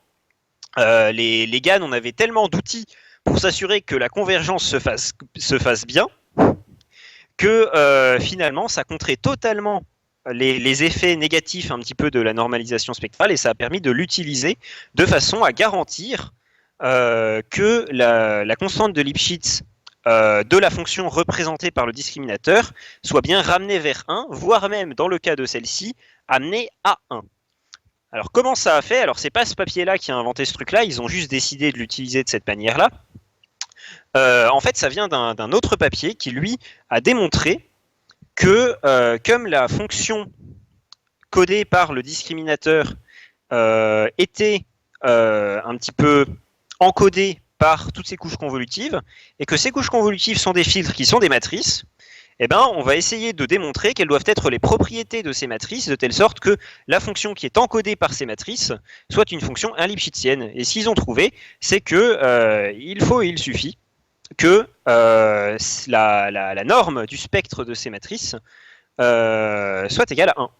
les GAN, on avait tellement d'outils pour s'assurer que la convergence se fasse bien que finalement, ça contrait totalement les effets négatifs un petit peu de la normalisation spectrale et ça a permis de l'utiliser de façon à garantir que la constante de Lipschitz de la fonction représentée par le discriminateur soit bien ramenée vers 1, voire même, dans le cas de celle-ci, amenée à 1. Alors comment ça a fait? Alors c'est pas ce papier-là qui a inventé ce truc-là, ils ont juste décidé de l'utiliser de cette manière-là. En fait, ça vient d'un autre papier qui, lui, a démontré que comme la fonction codée par le discriminateur était un petit peu encodée par toutes ces couches convolutives, et que ces couches convolutives sont des filtres qui sont des matrices, eh ben, on va essayer de démontrer quelles doivent être les propriétés de ces matrices, de telle sorte que la fonction qui est encodée par ces matrices soit une fonction lipschitzienne. Et ce qu'ils ont trouvé, c'est que il suffit que la norme du spectre de ces matrices soit égale à 1.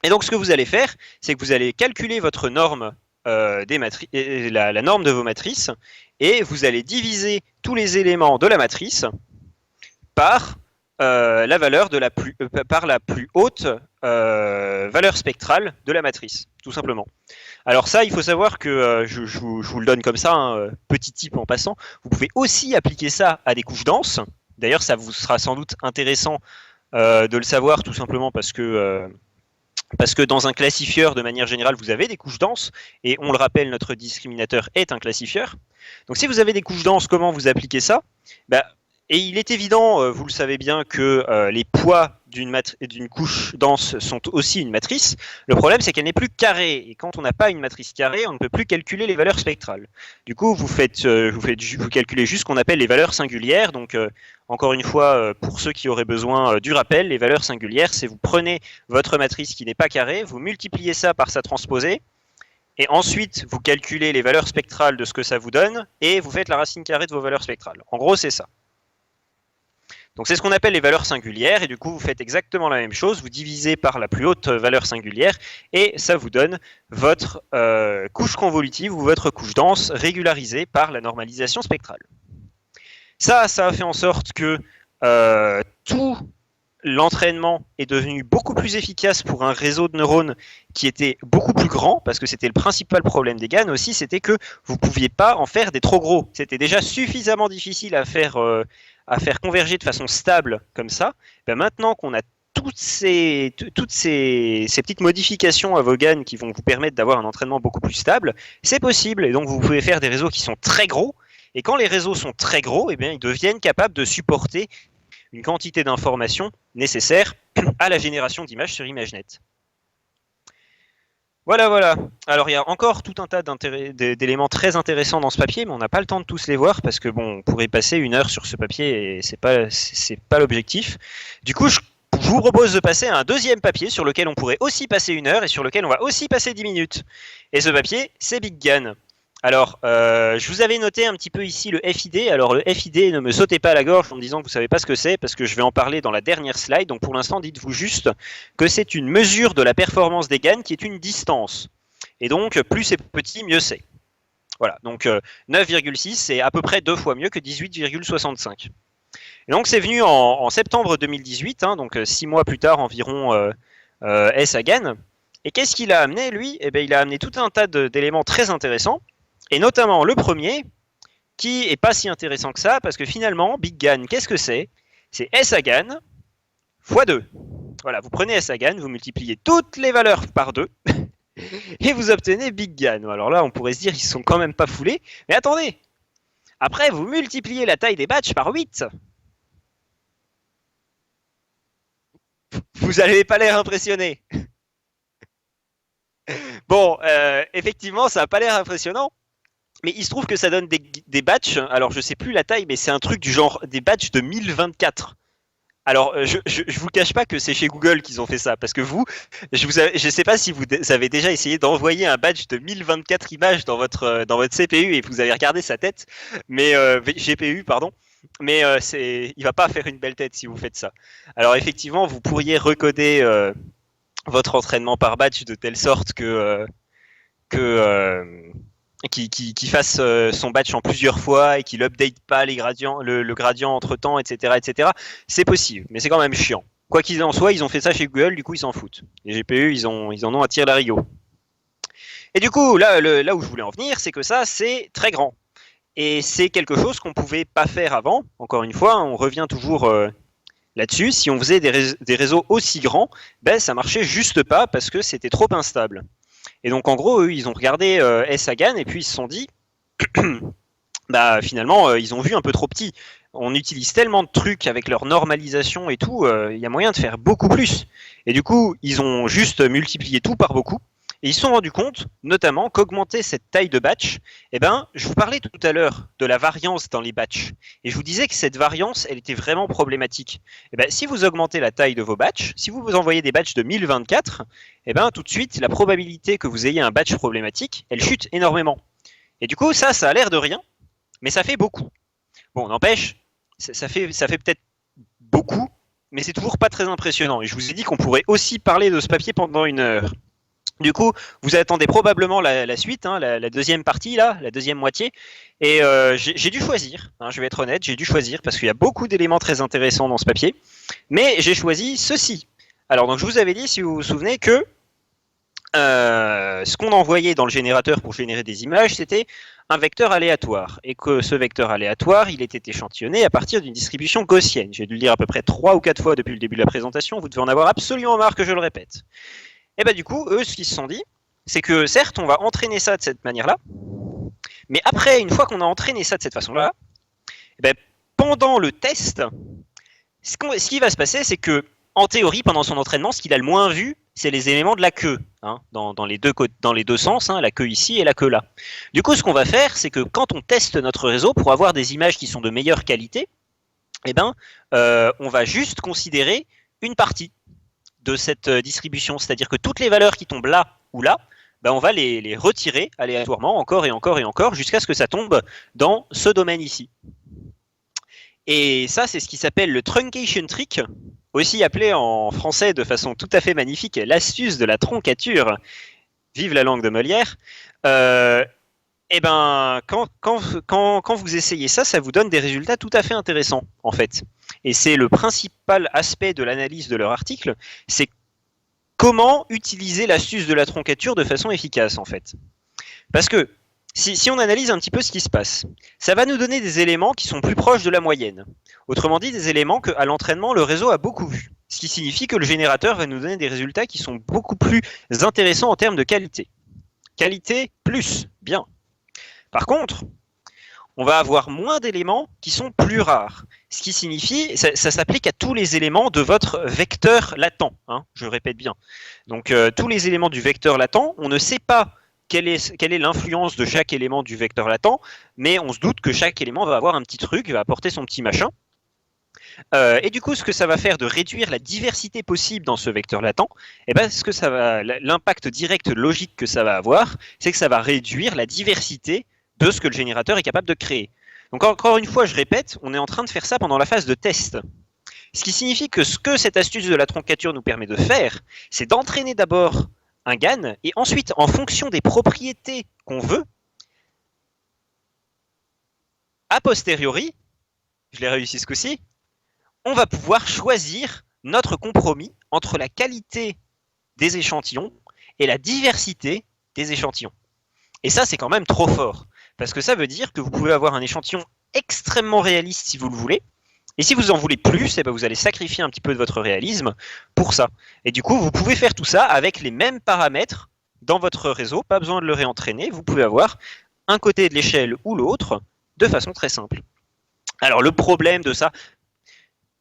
Et donc ce que vous allez faire, c'est que vous allez calculer votre norme la norme de vos matrices, et vous allez diviser tous les éléments de la matrice par la valeur par la plus haute valeur spectrale de la matrice, tout simplement. Alors ça, il faut savoir que, je vous le donne comme ça, petit tip en passant, vous pouvez aussi appliquer ça à des couches denses. D'ailleurs, ça vous sera sans doute intéressant de le savoir, tout simplement parce que dans un classifieur, de manière générale, vous avez des couches denses, et on le rappelle, notre discriminateur est un classifieur. Donc si vous avez des couches denses, comment vous appliquez ça? Et il est évident, vous le savez bien, que les poids d'une couche dense sont aussi une matrice. Le problème, c'est qu'elle n'est plus carrée. Et quand on n'a pas une matrice carrée, on ne peut plus calculer les valeurs spectrales. Du coup, vous calculez juste ce qu'on appelle les valeurs singulières. Donc, encore une fois, pour ceux qui auraient besoin du rappel, les valeurs singulières, c'est vous prenez votre matrice qui n'est pas carrée, vous multipliez ça par sa transposée, et ensuite, vous calculez les valeurs spectrales de ce que ça vous donne, et vous faites la racine carrée de vos valeurs spectrales. En gros, c'est ça. Donc c'est ce qu'on appelle les valeurs singulières, et du coup vous faites exactement la même chose, vous divisez par la plus haute valeur singulière, et ça vous donne votre couche convolutive ou votre couche dense régularisée par la normalisation spectrale. Ça a fait en sorte que tout l'entraînement est devenu beaucoup plus efficace pour un réseau de neurones qui était beaucoup plus grand, parce que c'était le principal problème des GAN aussi, c'était que vous ne pouviez pas en faire des trop gros. C'était déjà suffisamment difficile à faire converger de façon stable comme ça. Maintenant qu'on a toutes ces petites modifications à vos GAN qui vont vous permettre d'avoir un entraînement beaucoup plus stable, c'est possible, et donc vous pouvez faire des réseaux qui sont très gros, et quand les réseaux sont très gros, ils deviennent capables de supporter une quantité d'informations nécessaires à la génération d'images sur ImageNet. Voilà. Alors il y a encore tout un tas d'éléments très intéressants dans ce papier, mais on n'a pas le temps de tous les voir parce que on pourrait passer 1 heure sur ce papier et c'est pas l'objectif. Du coup, je vous propose de passer à un deuxième papier sur lequel on pourrait aussi passer 1 heure et sur lequel on va aussi passer 10 minutes. Et ce papier, c'est BigGAN. Alors, je vous avais noté un petit peu ici le FID. Alors, le FID, ne me sautez pas à la gorge en me disant que vous ne savez pas ce que c'est, parce que je vais en parler dans la dernière slide. Donc, pour l'instant, dites-vous juste que c'est une mesure de la performance des GAN qui est une distance. Et donc, plus c'est petit, mieux c'est. Voilà, donc 9,6, c'est à peu près 2 fois mieux que 18,65. Et donc c'est venu en septembre 2018, hein, donc 6 mois plus tard environ, S. Hagan. Et qu'est-ce qu'il a amené, lui? Eh bien, il a amené tout un tas d'éléments très intéressants, et notamment le premier, qui est pas si intéressant que ça, parce que finalement, Big GAN, qu'est-ce que c'est? C'est S. Hagan fois 2. Voilà, vous prenez S. Hagan, vous multipliez toutes les valeurs par 2, et vous obtenez Big GAN. Alors là, on pourrait se dire qu'ils sont quand même pas foulés, mais attendez, après, vous multipliez la taille des batchs par 8. Vous n'avez pas l'air impressionné. Bon, effectivement, ça n'a pas l'air impressionnant. Mais il se trouve que ça donne des batchs. Alors, je sais plus la taille, mais c'est un truc du genre des batchs de 1024. Alors, je vous cache pas que c'est chez Google qu'ils ont fait ça, parce que vous, je sais pas si vous avez déjà essayé d'envoyer un badge de 1024 images dans votre CPU et vous avez regardé sa tête, mais GPU, pardon. Mais il va pas faire une belle tête si vous faites ça. Alors effectivement, vous pourriez recoder votre entraînement par batch de telle sorte qu'il fasse son batch en plusieurs fois et qu'il update pas les gradients, le gradient entre temps, etc., etc. C'est possible, mais c'est quand même chiant. Quoi qu'il en soit, ils ont fait ça chez Google, du coup ils s'en foutent. Les GPU, ils en ont à tirer l'arigot. Et du coup, là où je voulais en venir, c'est que ça, c'est très grand. Et c'est quelque chose qu'on pouvait pas faire avant. Encore une fois, on revient toujours là-dessus. Si on faisait des réseaux aussi grands, ben ça marchait juste pas parce que c'était trop instable. Et donc en gros, eux, ils ont regardé S. Hagan et puis ils se sont dit, bah finalement, ils ont vu un peu trop petit. On utilise tellement de trucs avec leur normalisation et tout, il y a moyen de faire beaucoup plus. Et du coup, ils ont juste multiplié tout par beaucoup. Et ils se sont rendus compte, notamment, qu'augmenter cette taille de batch, eh ben, je vous parlais tout à l'heure de la variance dans les batchs. Et je vous disais que cette variance, elle était vraiment problématique. Eh ben, si vous augmentez la taille de vos batchs, si vous envoyez des batchs de 1024, eh ben, tout de suite, la probabilité que vous ayez un batch problématique, elle chute énormément. Et du coup, ça a l'air de rien, mais ça fait beaucoup. Bon, n'empêche, ça fait peut-être beaucoup, mais c'est toujours pas très impressionnant. Et je vous ai dit qu'on pourrait aussi parler de ce papier pendant 1 heure. Du coup, vous attendez probablement la suite, hein, la deuxième partie, là, la deuxième moitié. Et j'ai dû choisir, hein, je vais être honnête, j'ai dû choisir parce qu'il y a beaucoup d'éléments très intéressants dans ce papier. Mais j'ai choisi ceci. Alors, donc, je vous avais dit, si vous vous souvenez, que ce qu'on envoyait dans le générateur pour générer des images, c'était un vecteur aléatoire. Et que ce vecteur aléatoire, il était échantillonné à partir d'une distribution gaussienne. J'ai dû le dire à peu près 3 ou 4 fois depuis le début de la présentation. Vous devez en avoir absolument marre que je le répète. Et bah du coup, eux, ce qu'ils se sont dit, c'est que certes, on va entraîner ça de cette manière-là, mais après, une fois qu'on a entraîné ça de cette façon-là, ben, pendant le test, ce qui va se passer, c'est que, en théorie, pendant son entraînement, ce qu'il a le moins vu, c'est les éléments de la queue, hein, dans les deux sens, hein, la queue ici et la queue là. Du coup, ce qu'on va faire, c'est que quand on teste notre réseau pour avoir des images qui sont de meilleure qualité, eh ben, on va juste considérer une partie de cette distribution, c'est-à-dire que toutes les valeurs qui tombent là ou là, ben on va les retirer aléatoirement encore et encore et encore jusqu'à ce que ça tombe dans ce domaine ici. Et ça, c'est ce qui s'appelle le truncation trick, aussi appelé en français de façon tout à fait magnifique l'astuce de la troncature. Vive la langue de Molière. Et ben, quand vous essayez ça, ça vous donne des résultats tout à fait intéressants, en fait. Et c'est le principal aspect de l'analyse de leur article, c'est comment utiliser l'astuce de la troncature de façon efficace, en fait. Parce que si on analyse un petit peu ce qui se passe, ça va nous donner des éléments qui sont plus proches de la moyenne. Autrement dit, des éléments qu'à l'entraînement, le réseau a beaucoup vus. Ce qui signifie que le générateur va nous donner des résultats qui sont beaucoup plus intéressants en termes de qualité. Qualité plus, bien. Par contre, on va avoir moins d'éléments qui sont plus rares. Ce qui signifie, ça s'applique à tous les éléments de votre vecteur latent, hein, je répète bien. Donc tous les éléments du vecteur latent, on ne sait pas quelle est l'influence de chaque élément du vecteur latent, mais on se doute que chaque élément va avoir un petit truc, va apporter son petit machin. Et du coup, ce que ça va faire de réduire la diversité possible dans ce vecteur latent, eh ben, l'impact direct logique que ça va avoir, c'est que ça va réduire la diversité de ce que le générateur est capable de créer. Donc encore une fois, je répète, on est en train de faire ça pendant la phase de test. Ce qui signifie que ce que cette astuce de la troncature nous permet de faire, c'est d'entraîner d'abord un GAN, et ensuite, en fonction des propriétés qu'on veut, a posteriori, je l'ai réussi ce coup-ci, on va pouvoir choisir notre compromis entre la qualité des échantillons et la diversité des échantillons. Et ça, c'est quand même trop fort, parce que ça veut dire que vous pouvez avoir un échantillon extrêmement réaliste si vous le voulez, et si vous en voulez plus, eh ben vous allez sacrifier un petit peu de votre réalisme pour ça. Et du coup, vous pouvez faire tout ça avec les mêmes paramètres dans votre réseau, pas besoin de le réentraîner, vous pouvez avoir un côté de l'échelle ou l'autre de façon très simple. Alors le problème de ça,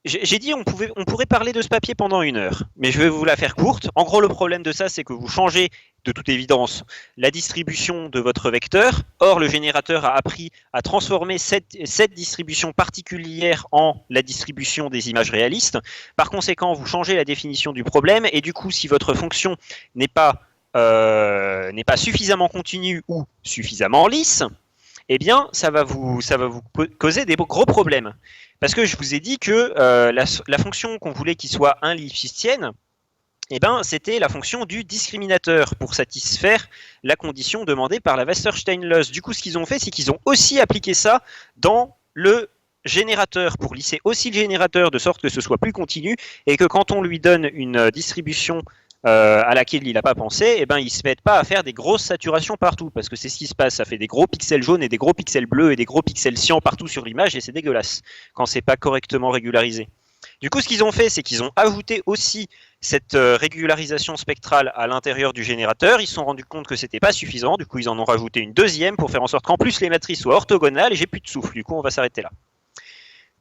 j'ai dit on pourrait parler de ce papier pendant 1 heure, mais je vais vous la faire courte. En gros, le problème de ça, c'est que vous changez de toute évidence la distribution de votre vecteur. Or, le générateur a appris à transformer cette distribution particulière en la distribution des images réalistes. Par conséquent, vous changez la définition du problème, et du coup, si votre fonction n'est pas suffisamment continue ou suffisamment lisse, eh bien, ça va vous causer des gros problèmes. Parce que je vous ai dit que la fonction qu'on voulait qu'il soit un Lipschitzienne, eh ben, c'était la fonction du discriminateur pour satisfaire la condition demandée par la Wasserstein-Luss. Du coup, ce qu'ils ont fait, c'est qu'ils ont aussi appliqué ça dans le générateur pour lisser aussi le générateur de sorte que ce soit plus continu et que quand on lui donne une distribution à laquelle il n'a pas pensé, eh ben, ils ne se mettent pas à faire des grosses saturations partout, parce que c'est ce qui se passe, ça fait des gros pixels jaunes et des gros pixels bleus et des gros pixels cyan partout sur l'image, et c'est dégueulasse quand c'est pas correctement régularisé. Du coup, ce qu'ils ont fait, c'est qu'ils ont ajouté aussi cette régularisation spectrale à l'intérieur du générateur. Ils se sont rendus compte que c'était pas suffisant, du coup ils en ont rajouté une deuxième pour faire en sorte qu'en plus les matrices soient orthogonales, et j'ai plus de souffle, du coup on va s'arrêter là.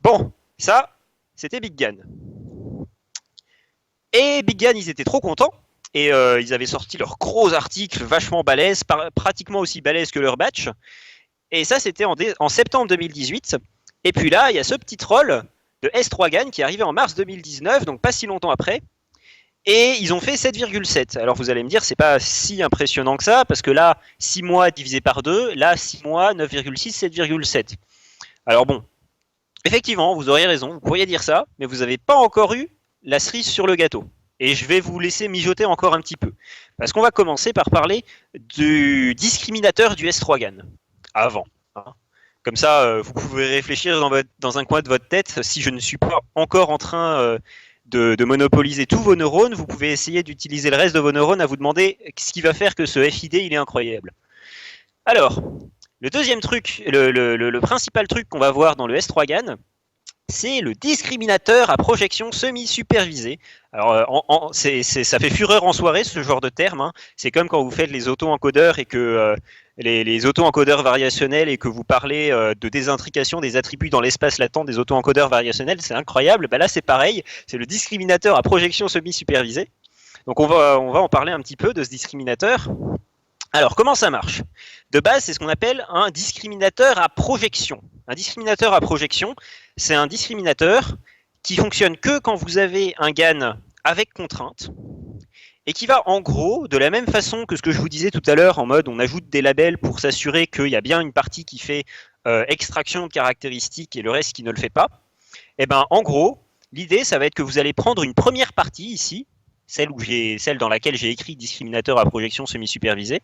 Bon, ça, c'était Big GAN. Et Big GAN, ils étaient trop contents. Et ils avaient sorti leurs gros articles vachement balèzes, pratiquement aussi balèzes que leur batch. Et ça, c'était en septembre 2018. Et puis là, il y a ce petit troll de S3 GAN qui est arrivé en mars 2019, donc pas si longtemps après. Et ils ont fait 7,7. Alors vous allez me dire, c'est pas si impressionnant que ça, parce que là, 6 mois divisé par 2, là, 6 mois, 9,6, 7,7. Alors bon, effectivement, vous auriez raison, vous pourriez dire ça, mais vous n'avez pas encore eu la cerise sur le gâteau. Et je vais vous laisser mijoter encore un petit peu. Parce qu'on va commencer par parler du discriminateur du S3 GAN. Avant. Comme ça, vous pouvez réfléchir dans un coin de votre tête. Si je ne suis pas encore en train de monopoliser tous vos neurones, vous pouvez essayer d'utiliser le reste de vos neurones à vous demander ce qui va faire que ce FID, il est incroyable. Alors, le deuxième truc, le principal truc qu'on va voir dans le S3 GAN, c'est le discriminateur à projection semi-supervisée. Alors, ça fait fureur en soirée, ce genre de terme. Hein. C'est comme quand vous faites les auto-encodeurs et que les auto-encodeurs variationnels et que vous parlez de désintrication des attributs dans l'espace latent des auto-encodeurs variationnels. C'est incroyable. Ben là, c'est pareil. C'est le discriminateur à projection semi-supervisée. Donc, on va en parler un petit peu de ce discriminateur. Alors, comment ça marche? De base, c'est ce qu'on appelle un discriminateur à projection. Un discriminateur à projection, c'est un discriminateur qui fonctionne que quand vous avez un GAN avec contrainte et qui va en gros, de la même façon que ce que je vous disais tout à l'heure, en mode on ajoute des labels pour s'assurer qu'il y a bien une partie qui fait extraction de caractéristiques et le reste qui ne le fait pas. Et ben, en gros, l'idée, ça va être que vous allez prendre une première partie ici, celle dans laquelle j'ai écrit discriminateur à projection semi-supervisée.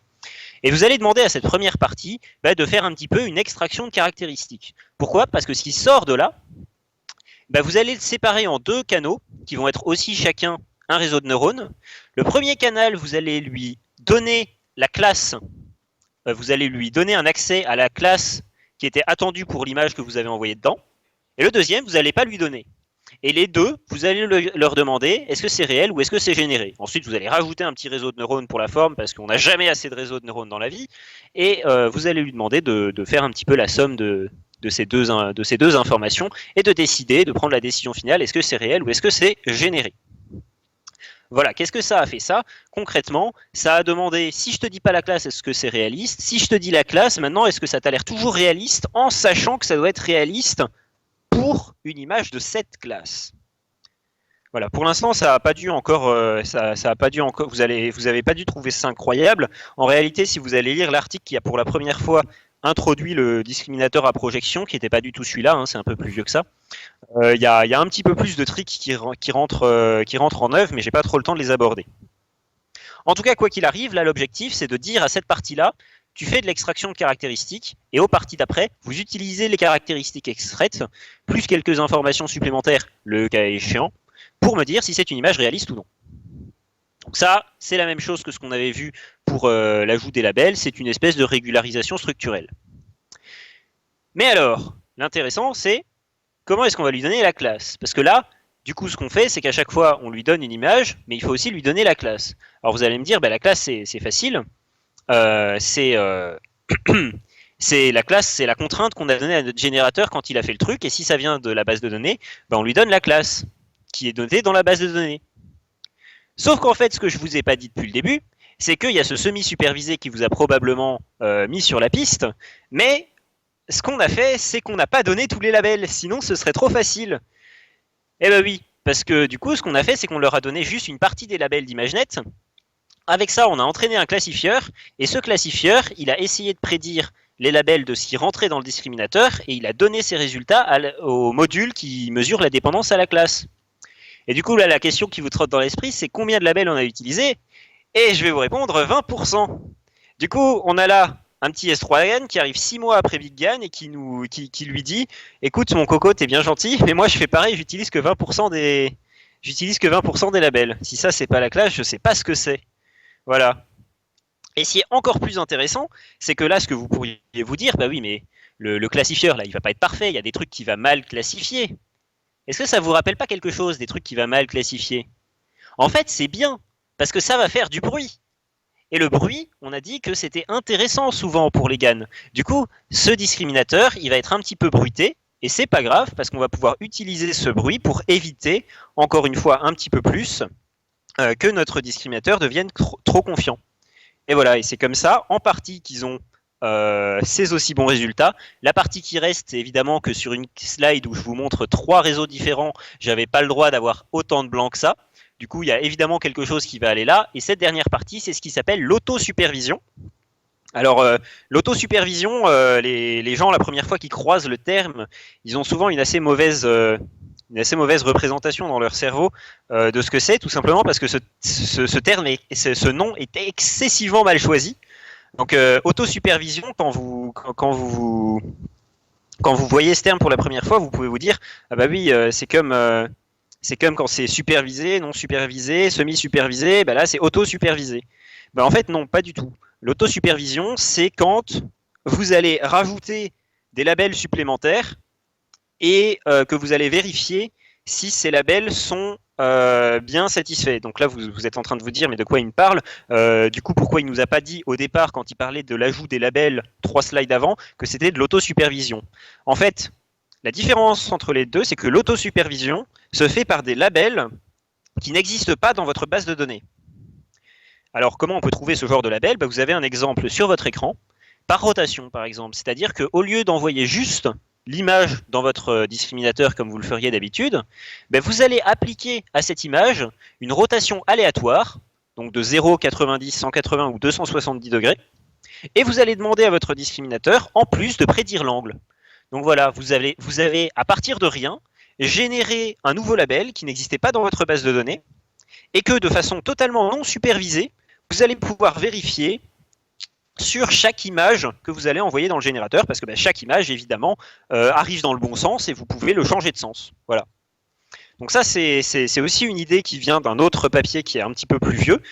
Et vous allez demander à cette première partie de faire un petit peu une extraction de caractéristiques. Pourquoi? Parce que ce qui sort de là, vous allez le séparer en 2 canaux qui vont être aussi chacun un réseau de neurones. Le premier canal, vous allez lui donner la classe, vous allez lui donner un accès à la classe qui était attendue pour l'image que vous avez envoyée dedans. Et le deuxième, vous n'allez pas lui donner. Et les deux, vous allez leur demander est-ce que c'est réel ou est-ce que c'est généré. Ensuite, vous allez rajouter un petit réseau de neurones pour la forme parce qu'on n'a jamais assez de réseaux de neurones dans la vie. Et vous allez lui demander de faire un petit peu la somme de ces deux informations et de décider, de prendre la décision finale, est-ce que c'est réel ou est-ce que c'est généré. Voilà, qu'est-ce que ça a fait ça? Concrètement, ça a demandé, si je te dis pas la classe, est-ce que c'est réaliste? Si je te dis la classe, maintenant, est-ce que ça t'a l'air toujours réaliste en sachant que ça doit être réaliste pour une image de cette classe? Voilà, pour l'instant, ça n'a pas dû encore, vous avez pas dû trouver ça incroyable. En réalité, si vous allez lire l'article qui a pour la première fois introduit le discriminateur à projection, qui n'était pas du tout celui-là, hein, c'est un peu plus vieux que ça. Il y a un petit peu plus de tricks qui rentrent en œuvre, mais j'ai pas trop le temps de les aborder. En tout cas, quoi qu'il arrive, là, l'objectif, c'est de dire à cette partie-là tu fais de l'extraction de caractéristiques, et aux parties d'après, vous utilisez les caractéristiques extraites, plus quelques informations supplémentaires, le cas échéant, pour me dire si c'est une image réaliste ou non. Donc ça, c'est la même chose que ce qu'on avait vu pour l'ajout des labels, c'est une espèce de régularisation structurelle. Mais alors, l'intéressant, c'est comment est-ce qu'on va lui donner la classe? Parce que là, du coup, ce qu'on fait, c'est qu'à chaque fois, on lui donne une image, mais il faut aussi lui donner la classe. Alors vous allez me dire, bah, la classe, c'est facile. C'est la classe, c'est la contrainte qu'on a donnée à notre générateur quand il a fait le truc, et si ça vient de la base de données, bah, on lui donne la classe qui est donnée dans la base de données. Sauf qu'en fait, ce que je vous ai pas dit depuis le début, c'est qu'il y a ce semi-supervisé qui vous a probablement mis sur la piste, mais ce qu'on a fait, c'est qu'on n'a pas donné tous les labels, sinon ce serait trop facile. Eh ben oui, parce que du coup, ce qu'on a fait, c'est qu'on leur a donné juste une partie des labels d'ImageNet. Avec ça, on a entraîné un classifieur, et ce classifieur, il a essayé de prédire les labels de ce qui rentrait dans le discriminateur, et il a donné ses résultats au module qui mesure la dépendance à la classe. Et du coup, là, la question qui vous trotte dans l'esprit, c'est combien de labels on a utilisé? Et je vais vous répondre 20%. Du coup, on a là un petit S3GAN qui arrive 6 mois après Big GAN et qui lui dit « Écoute, mon coco, t'es bien gentil, mais moi, je fais pareil, j'utilise que 20% des labels. Si ça, c'est pas la classe, je sais pas ce que c'est. » Voilà. Et ce qui est encore plus intéressant, c'est que là, ce que vous pourriez vous dire, bah oui, mais le classifieur, là, il va pas être parfait, il y a des trucs qui va mal classifier. Est-ce que ça vous rappelle pas quelque chose, des trucs qui va mal classifier? En fait, c'est bien, parce que ça va faire du bruit. Et le bruit, on a dit que c'était intéressant souvent pour les GAN. Du coup, ce discriminateur, il va être un petit peu bruité, et c'est pas grave, parce qu'on va pouvoir utiliser ce bruit pour éviter, encore une fois, un petit peu plus, que notre discriminateur devienne trop confiant. Et voilà, et c'est comme ça, en partie, qu'ils ont ces aussi bons résultats. La partie qui reste, c'est évidemment que sur une slide où je vous montre 3 réseaux différents, j'avais pas le droit d'avoir autant de blancs que ça. Du coup, il y a évidemment quelque chose qui va aller là. Et cette dernière partie, c'est ce qui s'appelle l'autosupervision. Alors, l'autosupervision, les gens, la première fois qu'ils croisent le terme, ils ont souvent une assez mauvaise représentation dans leur cerveau de ce que c'est, tout simplement parce que ce terme, ce nom est excessivement mal choisi. Donc, autosupervision, quand vous voyez ce terme pour la première fois, vous pouvez vous dire ah bah oui, c'est comme quand c'est supervisé, non supervisé, semi-supervisé, bah là c'est auto-supervisé. Bah en fait non, pas du tout. L'autosupervision, c'est quand vous allez rajouter des labels supplémentaires et que vous allez vérifier si ces labels sont bien satisfaits. Donc là, vous êtes en train de vous dire, mais de quoi il me parle? Du coup, pourquoi il ne nous a pas dit au départ, quand il parlait de l'ajout des labels 3 slides avant, que c'était de l'autosupervision? En fait, la différence entre les deux, c'est que l'autosupervision se fait par des labels qui n'existent pas dans votre base de données. Alors, comment on peut trouver ce genre de label? Vous avez un exemple sur votre écran, par rotation par exemple. C'est-à-dire qu'au lieu d'envoyer juste l'image dans votre discriminateur comme vous le feriez d'habitude, vous allez appliquer à cette image une rotation aléatoire, donc de 0, 90, 180 ou 270 degrés, et vous allez demander à votre discriminateur, en plus, de prédire l'angle. Donc voilà, vous avez, à partir de rien, généré un nouveau label qui n'existait pas dans votre base de données, et que de façon totalement non supervisée, vous allez pouvoir vérifier sur chaque image que vous allez envoyer dans le générateur, parce que chaque image, évidemment, arrive dans le bon sens et vous pouvez le changer de sens. Voilà. Donc ça, c'est aussi une idée qui vient d'un autre papier qui est un petit peu plus vieux,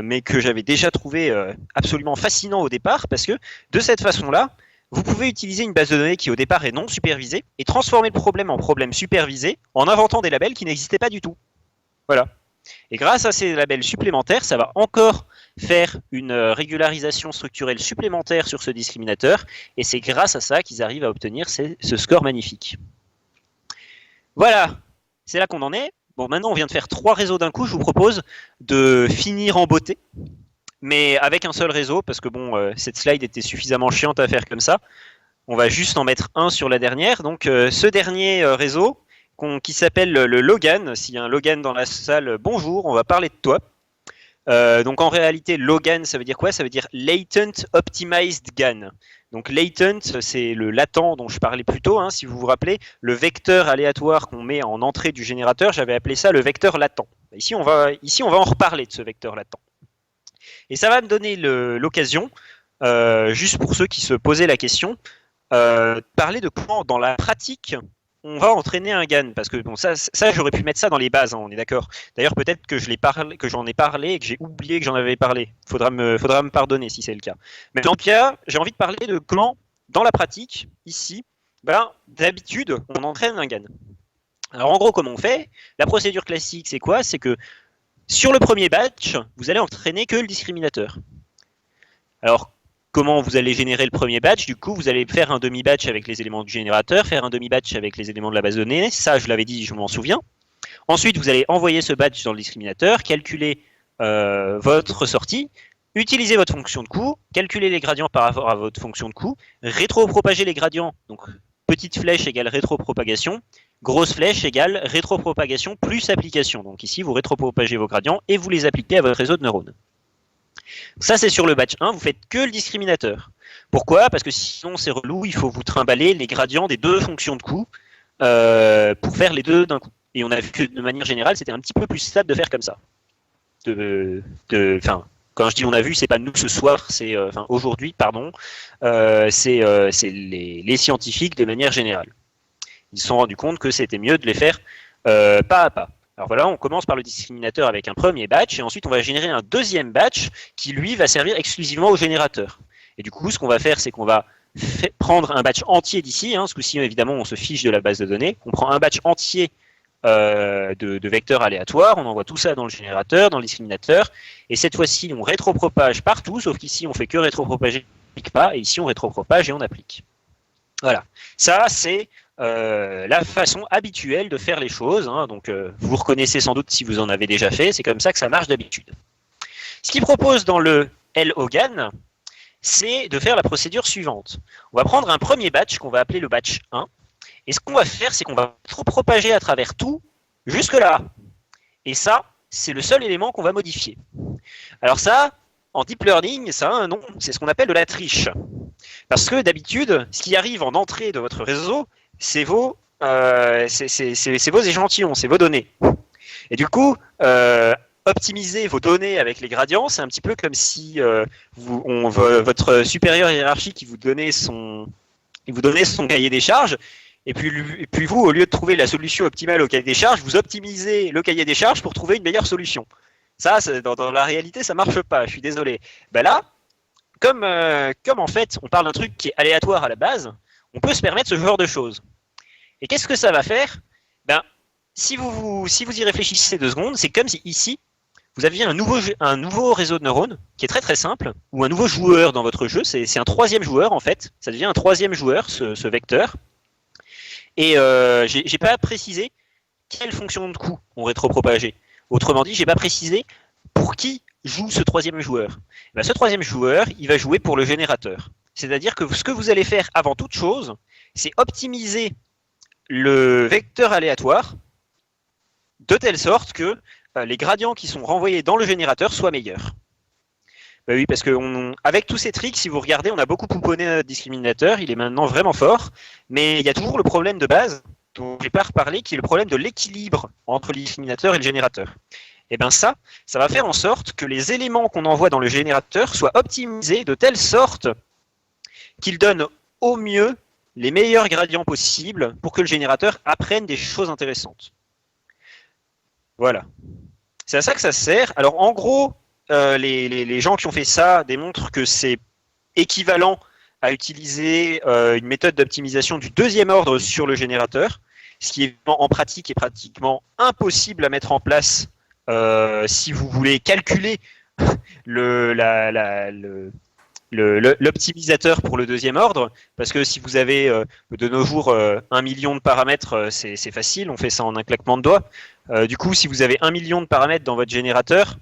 mais que j'avais déjà trouvé absolument fascinant au départ, parce que de cette façon-là, vous pouvez utiliser une base de données qui au départ est non supervisée et transformer le problème en problème supervisé en inventant des labels qui n'existaient pas du tout. Voilà. Et grâce à ces labels supplémentaires, ça va encore faire une régularisation structurelle supplémentaire sur ce discriminateur, et c'est grâce à ça qu'ils arrivent à obtenir ce score magnifique. Voilà, c'est là qu'on en est. Bon, maintenant on vient de faire 3 réseaux d'un coup, je vous propose de finir en beauté, mais avec un seul réseau, parce que bon, cette slide était suffisamment chiante à faire comme ça. On va juste en mettre un sur la dernière. Donc ce dernier réseau, qui s'appelle le Logan. S'il y a un Logan dans la salle, bonjour, on va parler de toi. Donc en réalité, Logan, ça veut dire quoi? Ça veut dire Latent Optimized GAN. Donc latent, c'est le latent dont je parlais plus tôt, si vous vous rappelez, le vecteur aléatoire qu'on met en entrée du générateur, j'avais appelé ça le vecteur latent. Ici, on va en reparler de ce vecteur latent. Et ça va me donner l'occasion juste pour ceux qui se posaient la question, parler de comment, dans la pratique, on va entraîner un GAN. Parce que bon, ça j'aurais pu mettre ça dans les bases, hein, on est d'accord. D'ailleurs, peut-être que j'en ai parlé et que j'ai oublié que j'en avais parlé. Faudra me pardonner si c'est le cas. Mais en tout cas, j'ai envie de parler de comment, dans la pratique, ici, d'habitude, on entraîne un GAN. Alors en gros, comment on fait? La procédure classique, c'est quoi? C'est que sur le premier batch, vous allez entraîner que le discriminateur. Alors, comment vous allez générer le premier batch? Du coup, vous allez faire un demi-batch avec les éléments du générateur, faire un demi-batch avec les éléments de la base de données. Ça, je l'avais dit, je m'en souviens. Ensuite, vous allez envoyer ce batch dans le discriminateur, calculer votre sortie, utiliser votre fonction de coût, calculer les gradients par rapport à votre fonction de coût, rétropropager les gradients. Donc, petite flèche égale rétropropagation, grosse flèche égale rétropropagation plus application. Donc ici, vous rétropropagez vos gradients et vous les appliquez à votre réseau de neurones. Ça, c'est sur le batch 1, vous faites que le discriminateur. Pourquoi? Parce que sinon, c'est relou, il faut vous trimballer les gradients des deux fonctions de coût pour faire les deux d'un coup. Et on a vu que de manière générale, c'était un petit peu plus stable de faire comme ça. Quand je dis on a vu, c'est pas nous ce soir, c'est aujourd'hui, pardon, c'est les scientifiques de manière générale. Ils se sont rendus compte que c'était mieux de les faire pas à pas. Alors voilà, on commence par le discriminateur avec un premier batch, et ensuite on va générer un deuxième batch qui lui va servir exclusivement au générateur. Et du coup, ce qu'on va faire, c'est qu'on va prendre un batch entier d'ici, ce coup-ci évidemment on se fiche de la base de données, on prend un batch entier de vecteurs aléatoires, on envoie tout ça dans le générateur, dans le discriminateur, et cette fois-ci on rétropropage partout, sauf qu'ici on fait que rétropropager, on n'applique pas, et ici on rétropropage et on applique. Voilà, ça c'est la façon habituelle de faire les choses, donc vous reconnaissez sans doute si vous en avez déjà fait, c'est comme ça que ça marche d'habitude. Ce qu'il propose dans le LOGAN, c'est de faire la procédure suivante. On va prendre un premier batch qu'on va appeler le batch 1, et ce qu'on va faire, c'est qu'on va propager à travers tout jusque-là. Et ça, c'est le seul élément qu'on va modifier. Alors ça, en deep learning, ça a un nom, c'est ce qu'on appelle de la triche. Parce que d'habitude, ce qui arrive en entrée de votre réseau, c'est vos échantillons, c'est vos données. Et du coup, optimiser vos données avec les gradients, c'est un petit peu comme si votre supérieur hiérarchique vous donnait son cahier des charges, et puis vous, au lieu de trouver la solution optimale au cahier des charges, vous optimisez le cahier des charges pour trouver une meilleure solution. Ça, dans la réalité, ça marche pas, je suis désolé. Là, comme en fait, on parle d'un truc qui est aléatoire à la base, on peut se permettre ce genre de choses. Et qu'est-ce que ça va faire? Si vous y réfléchissez 2 secondes, c'est comme si ici, vous aviez un nouveau réseau de neurones qui est très très simple, ou un nouveau joueur dans votre jeu, c'est un troisième joueur en fait, ça devient un troisième joueur, ce vecteur. Et j'ai pas précisé quelle fonction de coût on rétropropageait. Autrement dit, j'ai pas précisé pour qui joue ce troisième joueur. Ce troisième joueur, il va jouer pour le générateur. C'est-à-dire que ce que vous allez faire avant toute chose, c'est optimiser le vecteur aléatoire de telle sorte que les gradients qui sont renvoyés dans le générateur soient meilleurs. Oui, parce que avec tous ces tricks, si vous regardez, on a beaucoup pouponné notre discriminateur, il est maintenant vraiment fort, mais il y a toujours le problème de base, dont j'ai pas reparlé, qui est le problème de l'équilibre entre le discriminateur et le générateur. Et ça va faire en sorte que les éléments qu'on envoie dans le générateur soient optimisés de telle sorte qu'ils donnent au mieux les meilleurs gradients possibles pour que le générateur apprenne des choses intéressantes. Voilà. C'est à ça que ça sert. Alors en gros, les gens qui ont fait ça démontrent que c'est équivalent à utiliser une méthode d'optimisation du deuxième ordre sur le générateur, ce qui est en pratique est pratiquement impossible à mettre en place si vous voulez calculer l'optimisateur pour le deuxième ordre, parce que si vous avez de nos jours 1 million de paramètres, c'est facile, on fait ça en un claquement de doigts. Du coup, si vous avez 1 million de paramètres dans votre générateur,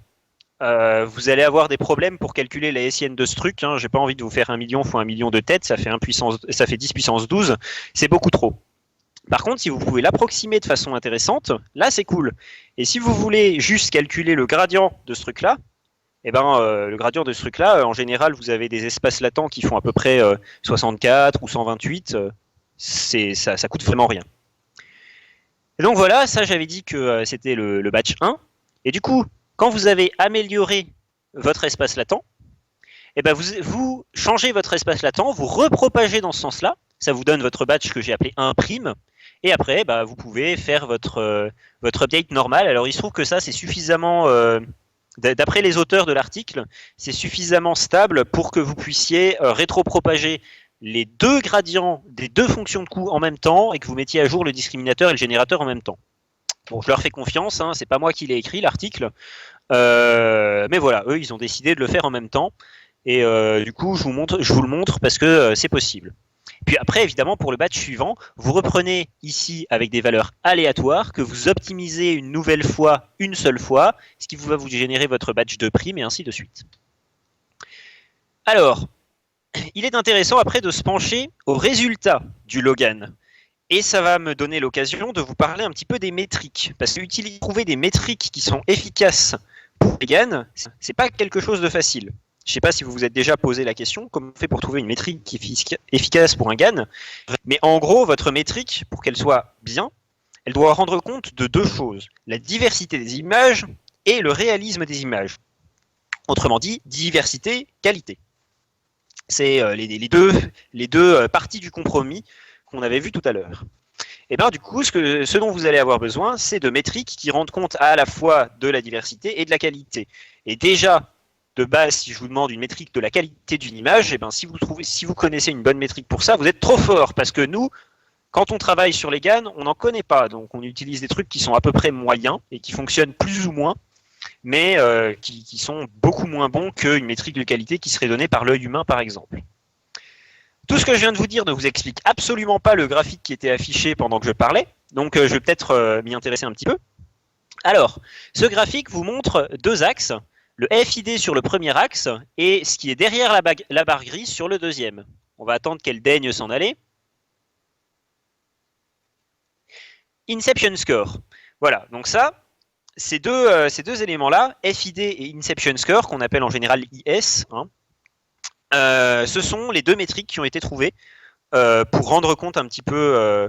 vous allez avoir des problèmes pour calculer la SIN de ce truc. J'ai pas envie de vous faire 1 million fois 1 million de têtes, ça fait 10 puissance 12, c'est beaucoup trop. Par contre, si vous pouvez l'approximer de façon intéressante, là c'est cool. Et si vous voulez juste calculer le gradient de ce truc-là, le gradient de ce truc-là, en général, vous avez des espaces latents qui font à peu près 64 ou 128. Ça coûte vraiment rien. Et donc voilà, ça j'avais dit que c'était le batch 1. Et du coup, quand vous avez amélioré votre espace latent, et ben vous changez votre espace latent, vous repropagez dans ce sens-là, ça vous donne votre batch que j'ai appelé 1', et après vous pouvez faire votre update normal. Alors il se trouve que ça c'est suffisamment, d'après les auteurs de l'article, c'est suffisamment stable pour que vous puissiez rétropropager les deux gradients des deux fonctions de coût en même temps et que vous mettiez à jour le discriminateur et le générateur en même temps. Bon, je leur fais confiance, hein, c'est pas moi qui l'ai écrit l'article, mais voilà, eux ils ont décidé de le faire en même temps. Et du coup, je vous le montre parce que c'est possible. Puis après, évidemment, pour le batch suivant, vous reprenez ici avec des valeurs aléatoires que vous optimisez une nouvelle fois, une seule fois, ce qui va vous générer votre batch de prime et ainsi de suite. Alors, il est intéressant après de se pencher au résultat du Logan. Et ça va me donner l'occasion de vous parler un petit peu des métriques. Parce que trouver des métriques qui sont efficaces pour Logan, c'est pas quelque chose de facile. Je ne sais pas si vous vous êtes déjà posé la question, comment on fait pour trouver une métrique qui est efficace pour un GAN. Mais en gros, votre métrique, pour qu'elle soit bien, elle doit rendre compte de deux choses. La diversité des images et le réalisme des images. Autrement dit, diversité, qualité. C'est les deux parties du compromis qu'on avait vu tout à l'heure. Et bien du coup, ce dont vous allez avoir besoin, c'est de métriques qui rendent compte à la fois de la diversité et de la qualité. Et déjà, de base, si je vous demande une métrique de la qualité d'une image, et ben si vous connaissez une bonne métrique pour ça, vous êtes trop fort, parce que nous, quand on travaille sur les GAN, on n'en connaît pas, donc on utilise des trucs qui sont à peu près moyens et qui fonctionnent plus ou moins, mais qui sont beaucoup moins bons qu'une métrique de qualité qui serait donnée par l'œil humain, par exemple. Tout ce que je viens de vous dire ne vous explique absolument pas le graphique qui était affiché pendant que je parlais, donc je vais peut-être m'y intéresser un petit peu. Alors, ce graphique vous montre deux axes, le FID sur le premier axe et ce qui est derrière la barre grise sur le deuxième. On va attendre qu'elle daigne s'en aller. Inception Score. Voilà, donc ça, ces deux éléments-là, FID et Inception Score, qu'on appelle en général IS, hein, ce sont les deux métriques qui ont été trouvées pour rendre compte un petit peu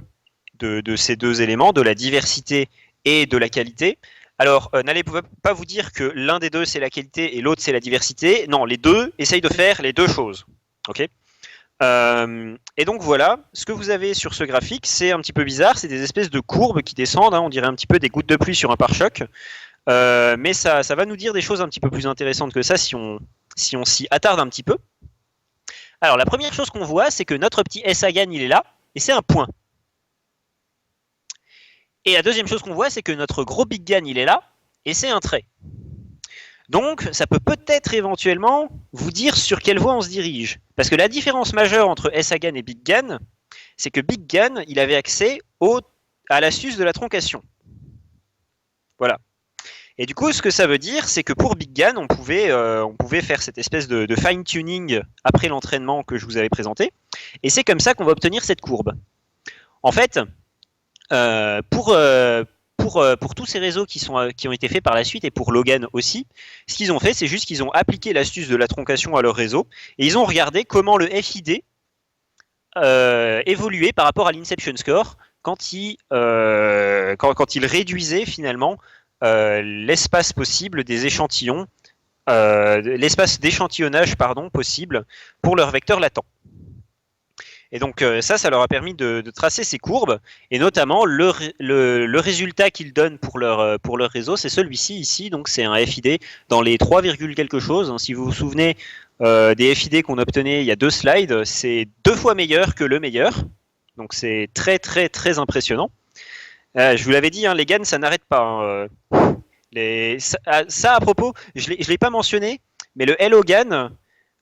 de ces deux éléments, de la diversité et de la qualité. Alors, n'allez pas vous dire que l'un des deux c'est la qualité et l'autre c'est la diversité. Non, les deux essayent de faire les deux choses. Okay, et donc voilà, ce que vous avez sur ce graphique, c'est un petit peu bizarre, c'est des espèces de courbes qui descendent, hein, on dirait un petit peu des gouttes de pluie sur un pare-choc. Mais ça va nous dire des choses un petit peu plus intéressantes que ça si on s'y attarde un petit peu. Alors, la première chose qu'on voit, c'est que notre petit SA-GAN, il est là, et c'est un point. Et la deuxième chose qu'on voit, c'est que notre gros Big GAN, il est là, et c'est un trait. Donc, ça peut peut-être éventuellement vous dire sur quelle voie on se dirige. Parce que la différence majeure entre SA-GAN et Big GAN, c'est que Big GAN, il avait accès à l'astuce de la troncation. Voilà. Et du coup, ce que ça veut dire, c'est que pour Big GAN, on pouvait faire cette espèce de fine-tuning après l'entraînement que je vous avais présenté. Et c'est comme ça qu'on va obtenir cette courbe. En fait, pour tous ces réseaux qui ont été faits par la suite, et pour Logan aussi, ce qu'ils ont fait, c'est juste qu'ils ont appliqué l'astuce de la troncation à leur réseau, et ils ont regardé comment le FID évoluait par rapport à l'Inception Score quand il réduisait finalement l'espace possible des échantillons, l'espace d'échantillonnage possible pour leur vecteur latent. Et donc ça leur a permis de tracer ces courbes, et notamment le résultat qu'ils donnent pour leur réseau, c'est celui-ci ici, donc c'est un FID dans les 3, quelque chose. Si vous vous souvenez des FID qu'on obtenait il y a 2 slides, c'est 2 fois meilleur que le meilleur, donc c'est très très très impressionnant. Je vous l'avais dit, hein, les GAN ça n'arrête pas. Ça à propos, je l'ai pas mentionné, mais le Hello GAN,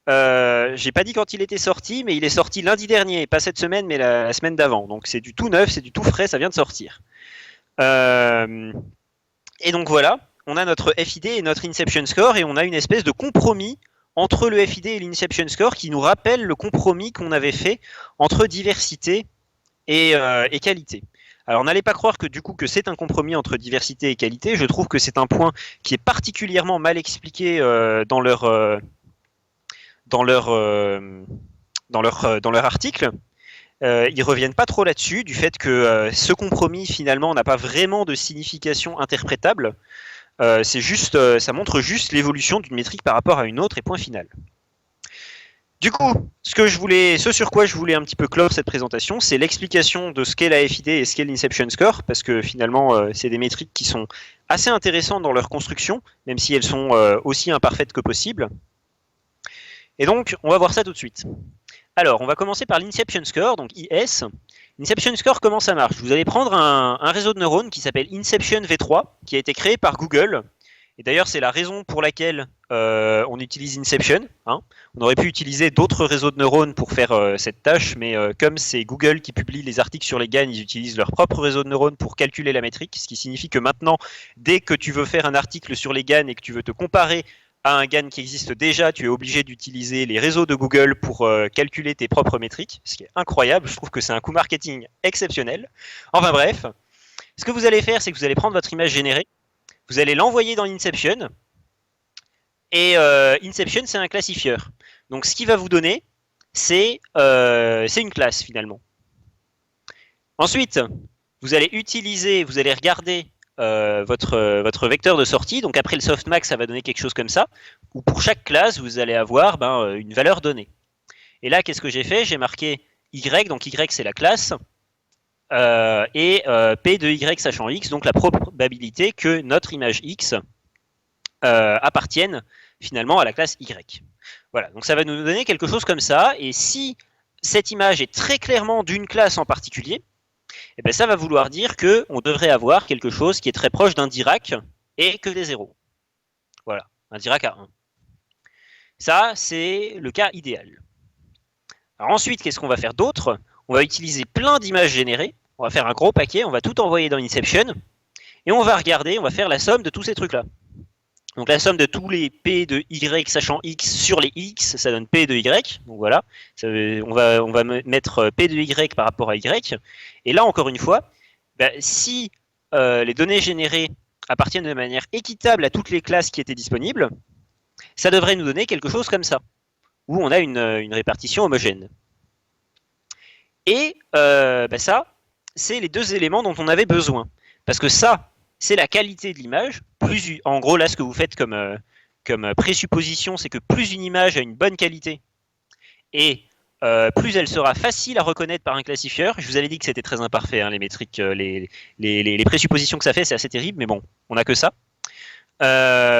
j'ai pas dit quand il était sorti, mais il est sorti lundi dernier, pas cette semaine, mais la semaine d'avant. Donc c'est du tout neuf, c'est du tout frais, ça vient de sortir. Et donc voilà, on a notre FID et notre Inception Score, et on a une espèce de compromis entre le FID et l'Inception Score qui nous rappelle le compromis qu'on avait fait entre diversité et qualité. Alors n'allez pas croire que du coup que c'est un compromis entre diversité et qualité, je trouve que c'est un point qui est particulièrement mal expliqué dans leur article. Ils reviennent pas trop là-dessus, du fait que ce compromis finalement n'a pas vraiment de signification interprétable. C'est juste, ça montre juste l'évolution d'une métrique par rapport à une autre et point final. Du coup, ce sur quoi je voulais un petit peu clore cette présentation, c'est l'explication de ce qu'est la FID et ce qu'est l'Inception Score, parce que finalement, c'est des métriques qui sont assez intéressantes dans leur construction, même si elles sont aussi imparfaites que possible. Et donc, on va voir ça tout de suite. Alors, on va commencer par l'Inception Score, donc IS. Inception Score, comment ça marche? Vous allez prendre un réseau de neurones qui s'appelle Inception V3, qui a été créé par Google. Et d'ailleurs, c'est la raison pour laquelle on utilise Inception. Hein. On aurait pu utiliser d'autres réseaux de neurones pour faire cette tâche, mais comme c'est Google qui publie les articles sur les GAN, ils utilisent leur propre réseau de neurones pour calculer la métrique, ce qui signifie que maintenant, dès que tu veux faire un article sur les GAN et que tu veux te comparer à un GAN qui existe déjà, tu es obligé d'utiliser les réseaux de Google pour calculer tes propres métriques, ce qui est incroyable. Je trouve que c'est un coup marketing exceptionnel. Enfin bref, ce que vous allez faire, c'est que vous allez prendre votre image générée, vous allez l'envoyer dans Inception, et Inception, c'est un classifieur. Donc ce qu'il va vous donner, c'est une classe finalement. Ensuite, vous allez regarder votre vecteur de sortie. Donc après le softmax, ça va donner quelque chose comme ça, où pour chaque classe, vous allez avoir une valeur donnée. Et là, qu'est-ce que j'ai fait? J'ai marqué Y, donc Y c'est la classe, et P de Y sachant X, donc la probabilité que notre image X appartienne finalement à la classe Y. Voilà, donc ça va nous donner quelque chose comme ça, et si cette image est très clairement d'une classe en particulier, eh bien, ça va vouloir dire qu'on devrait avoir quelque chose qui est très proche d'un Dirac et que des zéros. Voilà, un Dirac à 1. Ça, c'est le cas idéal. Alors ensuite, qu'est-ce qu'on va faire d'autre? On va utiliser plein d'images générées, on va faire un gros paquet, on va tout envoyer dans Inception, et on va regarder, on va faire la somme de tous ces trucs-là. Donc la somme de tous les P de Y sachant X sur les X, ça donne P de Y. Donc voilà, on va mettre P de Y par rapport à Y. Et là, encore une fois, si les données générées appartiennent de manière équitable à toutes les classes qui étaient disponibles, ça devrait nous donner quelque chose comme ça, où on a une répartition homogène. Et ça, c'est les deux éléments dont on avait besoin. Parce que ça, c'est la qualité de l'image. En gros, là, ce que vous faites comme présupposition, c'est que plus une image a une bonne qualité, et plus elle sera facile à reconnaître par un classifieur. Je vous avais dit que c'était très imparfait, hein, les métriques, les présuppositions que ça fait, c'est assez terrible, mais bon, on n'a que ça.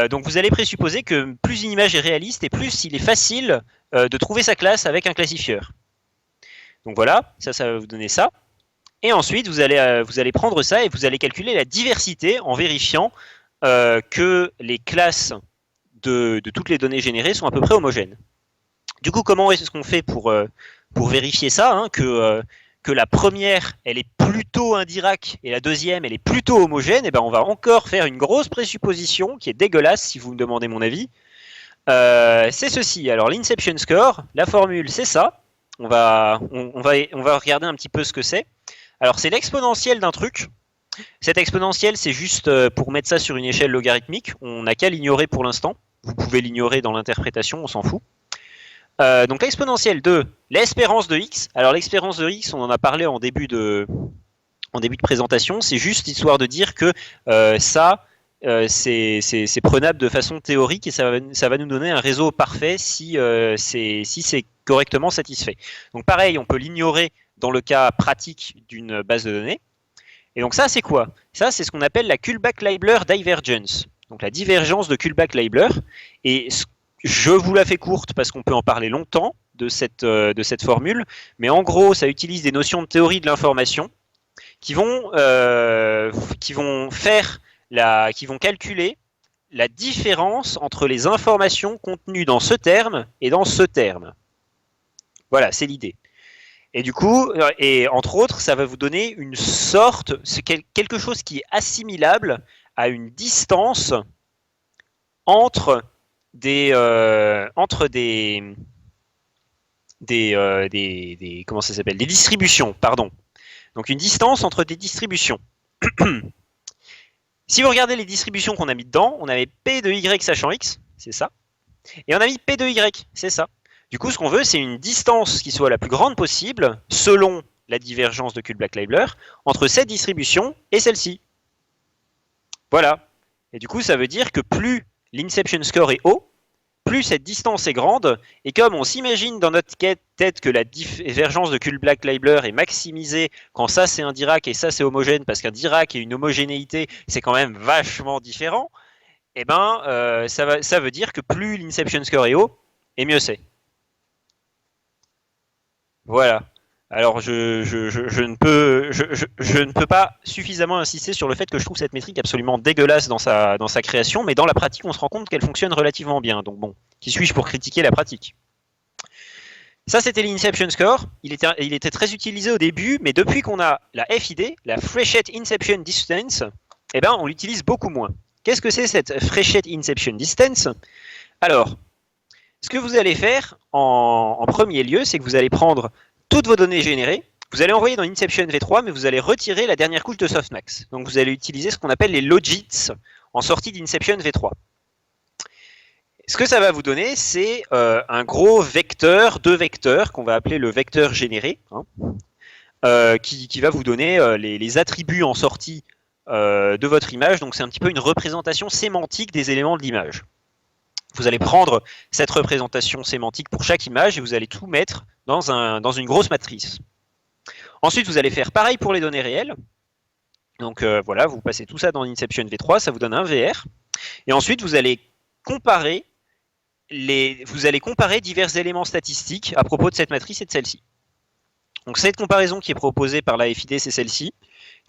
Donc vous allez présupposer que plus une image est réaliste, et plus il est facile de trouver sa classe avec un classifieur. Donc voilà, ça va vous donner ça. Et ensuite, vous allez prendre ça et vous allez calculer la diversité en vérifiant que les classes de toutes les données générées sont à peu près homogènes. Du coup, comment est-ce qu'on fait pour vérifier ça, hein, que la première, elle est plutôt un Dirac et la deuxième, elle est plutôt homogène? Et ben, on va encore faire une grosse présupposition qui est dégueulasse, si vous me demandez mon avis. C'est ceci. Alors, l'Inception Score, la formule, c'est ça. On va regarder un petit peu ce que c'est. Alors, c'est l'exponentielle d'un truc. Cette exponentielle, c'est juste pour mettre ça sur une échelle logarithmique. On n'a qu'à l'ignorer pour l'instant. Vous pouvez l'ignorer dans l'interprétation, on s'en fout. Donc l'exponentielle de l'espérance de x. Alors l'espérance de x, on en a parlé en début de présentation. C'est juste histoire de dire que c'est prenable de façon théorique et ça va nous donner un réseau parfait si c'est correctement satisfait. Donc pareil, on peut l'ignorer dans le cas pratique d'une base de données. Et donc ça, c'est quoi? Ça, c'est ce qu'on appelle la Kullback-Leibler divergence. Donc la divergence de Kullback-Leibler. Et je vous la fais courte parce qu'on peut en parler longtemps de cette formule. Mais en gros, ça utilise des notions de théorie de l'information qui vont calculer la différence entre les informations contenues dans ce terme et dans ce terme. Voilà, c'est l'idée. Et du coup, et entre autres, ça va vous donner une sorte, c'est quelque chose qui est assimilable à une distance entre des comment ça s'appelle, des distributions, pardon. Donc une distance entre des distributions. Si vous regardez les distributions qu'on a mis dedans, on avait P de Y sachant X, c'est ça, et on a mis P de Y, c'est ça. Du coup, ce qu'on veut, c'est une distance qui soit la plus grande possible, selon la divergence de Kullback-Leibler, entre cette distribution et celle-ci. Voilà. Et du coup, ça veut dire que plus l'Inception Score est haut, plus cette distance est grande, et comme on s'imagine dans notre tête que la divergence de Kullback-Leibler est maximisée quand ça c'est un Dirac et ça c'est homogène, parce qu'un Dirac et une homogénéité c'est quand même vachement différent, et ben ça veut dire que plus l'inception score est haut, et mieux c'est. Voilà. Alors je ne peux pas suffisamment insister sur le fait que je trouve cette métrique absolument dégueulasse dans sa création, mais dans la pratique on se rend compte qu'elle fonctionne relativement bien. Donc bon, qui suis-je pour critiquer la pratique? Ça c'était l'Inception Score, il était très utilisé au début, mais depuis qu'on a la FID, la Fréchette Inception Distance, eh ben, on l'utilise beaucoup moins. Qu'est-ce que c'est cette Fréchette Inception Distance? Alors, ce que vous allez faire en premier lieu, c'est que vous allez prendre toutes vos données générées, vous allez envoyer dans Inception V3, mais vous allez retirer la dernière couche de softmax. Donc vous allez utiliser ce qu'on appelle les logits en sortie d'Inception V3. Ce que ça va vous donner, c'est un gros vecteur, deux vecteurs, qu'on va appeler le vecteur généré, qui va vous donner les attributs en sortie de votre image. Donc c'est un petit peu une représentation sémantique des éléments de l'image. Vous allez prendre cette représentation sémantique pour chaque image et vous allez tout mettre dans une grosse matrice. Ensuite, vous allez faire pareil pour les données réelles. Donc voilà, vous passez tout ça dans Inception V3, ça vous donne un VR. Et ensuite, vous allez comparer divers éléments statistiques à propos de cette matrice et de celle-ci. Donc cette comparaison qui est proposée par la FID, c'est celle-ci,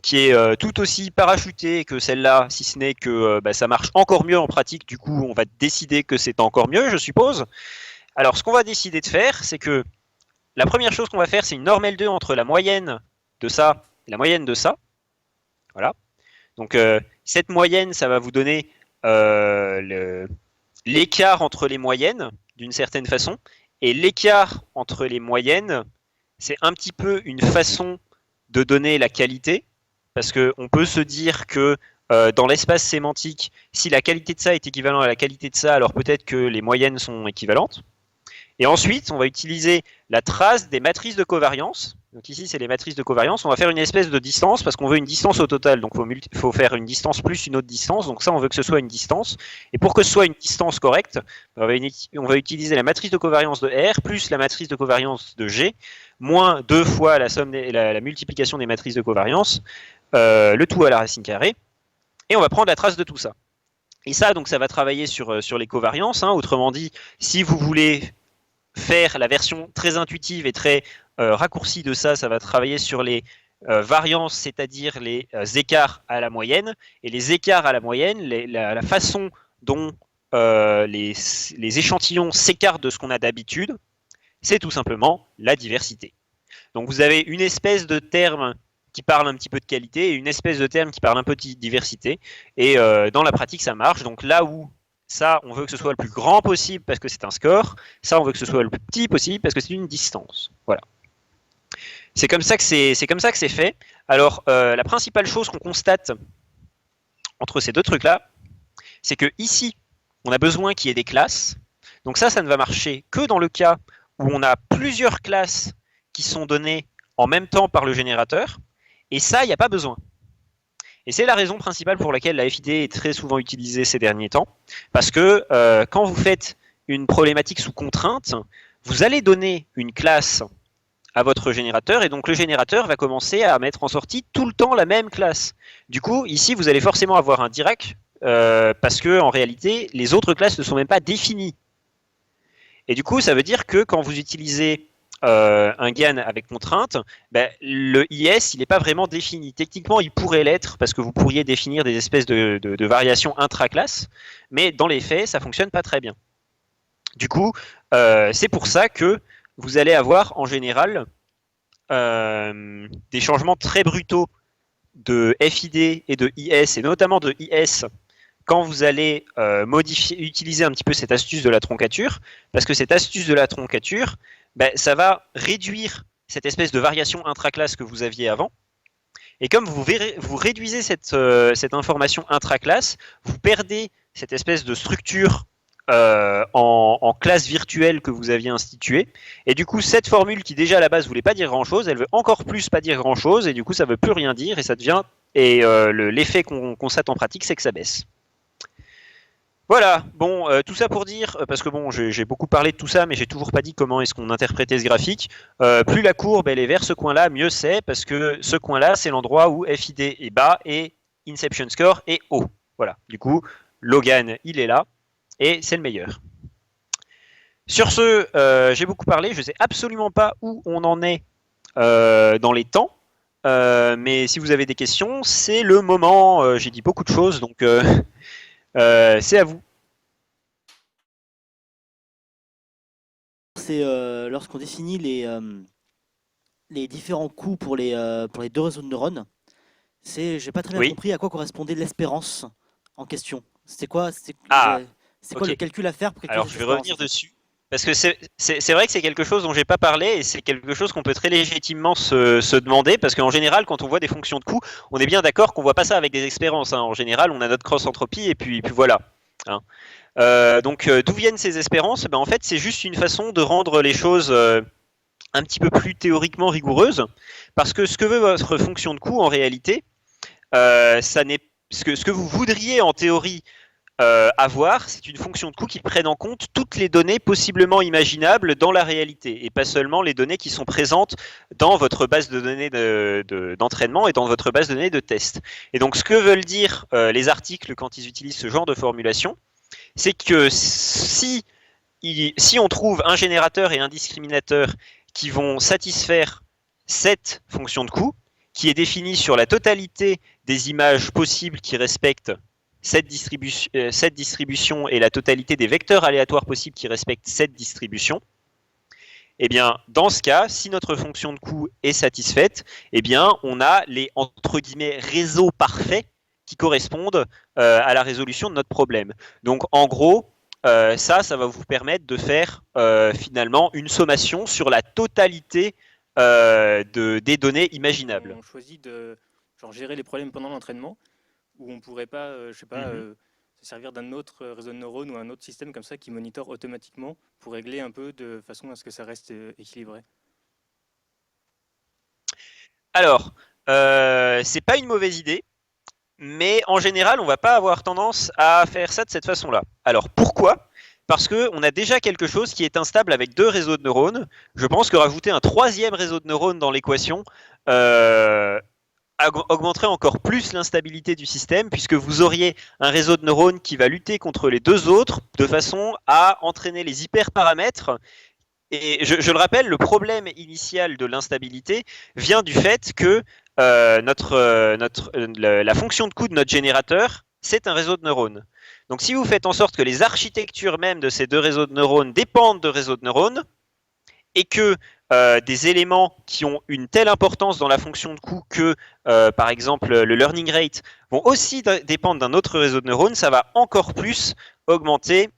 qui est tout aussi parachutée que celle-là, si ce n'est que ça marche encore mieux en pratique. Du coup, on va décider que c'est encore mieux, je suppose. Alors, ce qu'on va décider de faire, c'est que la première chose qu'on va faire, c'est une norme L2 entre la moyenne de ça et la moyenne de ça. Voilà. Donc, cette moyenne, ça va vous donner l'écart entre les moyennes, d'une certaine façon. Et l'écart entre les moyennes, c'est un petit peu une façon de donner la qualité. Parce qu'on peut se dire que dans l'espace sémantique, si la qualité de ça est équivalente à la qualité de ça, alors peut-être que les moyennes sont équivalentes. Et ensuite, on va utiliser la trace des matrices de covariance. Donc ici, c'est les matrices de covariance. On va faire une espèce de distance parce qu'on veut une distance au total. Donc il faut faire une distance plus une autre distance. Donc ça, on veut que ce soit une distance. Et pour que ce soit une distance correcte, on va utiliser la matrice de covariance de R plus la matrice de covariance de G, moins 2 fois la multiplication des matrices de covariance, le tout à la racine carrée. Et on va prendre la trace de tout ça. Et ça, donc, ça va travailler sur les covariances. Autrement dit, si vous voulez faire la version très intuitive et très raccourcie de ça, ça va travailler sur les variances, c'est-à-dire les écarts à la moyenne. Et les écarts à la moyenne, la façon dont les échantillons s'écartent de ce qu'on a d'habitude, c'est tout simplement la diversité. Donc vous avez une espèce de terme qui parle un petit peu de qualité et une espèce de terme qui parle un peu de diversité. Et dans la pratique, ça marche. Donc là où ça, on veut que ce soit le plus grand possible parce que c'est un score. Ça, on veut que ce soit le plus petit possible parce que c'est une distance. Voilà. C'est comme ça que c'est fait. Alors, la principale chose qu'on constate entre ces deux trucs-là, c'est que ici, on a besoin qu'il y ait des classes. Donc ça ne va marcher que dans le cas où on a plusieurs classes qui sont données en même temps par le générateur. Et ça, il n'y a pas besoin. Et c'est la raison principale pour laquelle la FID est très souvent utilisée ces derniers temps. Parce que quand vous faites une problématique sous contrainte, vous allez donner une classe à votre générateur, et donc le générateur va commencer à mettre en sortie tout le temps la même classe. Du coup, ici, vous allez forcément avoir un Dirac, parce que en réalité, les autres classes ne sont même pas définies. Et du coup, ça veut dire que quand vous utilisez un GAN avec contrainte, le IS, il n'est pas vraiment défini. Techniquement, il pourrait l'être, parce que vous pourriez définir des espèces de variations intra-classes, mais dans les faits, ça ne fonctionne pas très bien. Du coup, c'est pour ça que vous allez avoir en général des changements très brutaux de FID et de IS, et notamment de IS, quand vous allez utiliser un petit peu cette astuce de la troncature, parce que cette astuce de la troncature, ça va réduire cette espèce de variation intraclasse que vous aviez avant. Et comme vous réduisez cette information intraclasse, vous perdez cette espèce de structure en classe virtuelle que vous aviez instituée. Et du coup, cette formule qui déjà à la base ne voulait pas dire grand-chose, elle veut encore plus pas dire grand-chose, et du coup, ça ne veut plus rien dire, et ça devient... Et l'effet qu'on constate en pratique, c'est que ça baisse. Voilà, bon, tout ça pour dire, parce que bon, j'ai beaucoup parlé de tout ça, mais j'ai toujours pas dit comment est-ce qu'on interprétait ce graphique. Plus la courbe elle est vers ce coin-là, mieux c'est, parce que ce coin-là, c'est l'endroit où FID est bas et Inception Score est haut. Voilà, du coup, Logan, il est là, et c'est le meilleur. Sur ce, j'ai beaucoup parlé, je sais absolument pas où on en est dans les temps, mais si vous avez des questions, c'est le moment. J'ai dit beaucoup de choses, donc c'est à vous. C'est lorsqu'on définit les différents coûts pour les deux réseaux de neurones. J'ai pas très bien Oui. compris à quoi correspondait l'espérance en question. Ah, C'est quoi ok. le calcul à faire pour calculer Alors, cette je vais espérance en revenir fait? dessus. Parce que c'est vrai que c'est quelque chose dont j'ai pas parlé et c'est quelque chose qu'on peut très légitimement se demander parce qu'en général, quand on voit des fonctions de coût, on est bien d'accord qu'on voit pas ça avec des espérances, hein. En général, on a notre cross-entropie et puis voilà, hein. Donc, d'où viennent ces espérances? Ben, en fait, c'est juste une façon de rendre les choses un petit peu plus théoriquement rigoureuses parce que ce que veut votre fonction de coût en réalité, ça n'est ce que vous voudriez en théorie avoir, c'est une fonction de coût qui prenne en compte toutes les données possiblement imaginables dans la réalité, et pas seulement les données qui sont présentes dans votre base de données d'entraînement et dans votre base de données de test. Et donc ce que veulent dire les articles quand ils utilisent ce genre de formulation, c'est que si on trouve un générateur et un discriminateur qui vont satisfaire cette fonction de coût, qui est définie sur la totalité des images possibles qui respectent cette distribution et la totalité des vecteurs aléatoires possibles qui respectent cette distribution, eh bien, dans ce cas, si notre fonction de coût est satisfaite, eh bien, on a les entre guillemets réseaux parfaits qui correspondent à la résolution de notre problème. Donc, en gros, ça va vous permettre de faire finalement une sommation sur la totalité des données imaginables. On choisit de genre, gérer les problèmes pendant l'entraînement, où on pourrait pas, je sais pas, Mhm. se servir d'un autre réseau de neurones ou un autre système comme ça qui monitore automatiquement pour régler un peu de façon à ce que ça reste équilibré. Alors, c'est pas une mauvaise idée, mais en général, on va pas avoir tendance à faire ça de cette façon-là. Alors pourquoi? Parce qu'on a déjà quelque chose qui est instable avec deux réseaux de neurones. Je pense que rajouter un troisième réseau de neurones dans l'équation euh, augmenterait encore plus l'instabilité du système, puisque vous auriez un réseau de neurones qui va lutter contre les deux autres de façon à entraîner les hyperparamètres. Et je le rappelle, le problème initial de l'instabilité vient du fait que la fonction de coût de notre générateur, c'est un réseau de neurones. Donc si vous faites en sorte que les architectures même de ces deux réseaux de neurones dépendent de réseaux de neurones, et que des éléments qui ont une telle importance dans la fonction de coût que, par exemple, le learning rate, vont aussi dépendre d'un autre réseau de neurones, ça va encore plus augmenter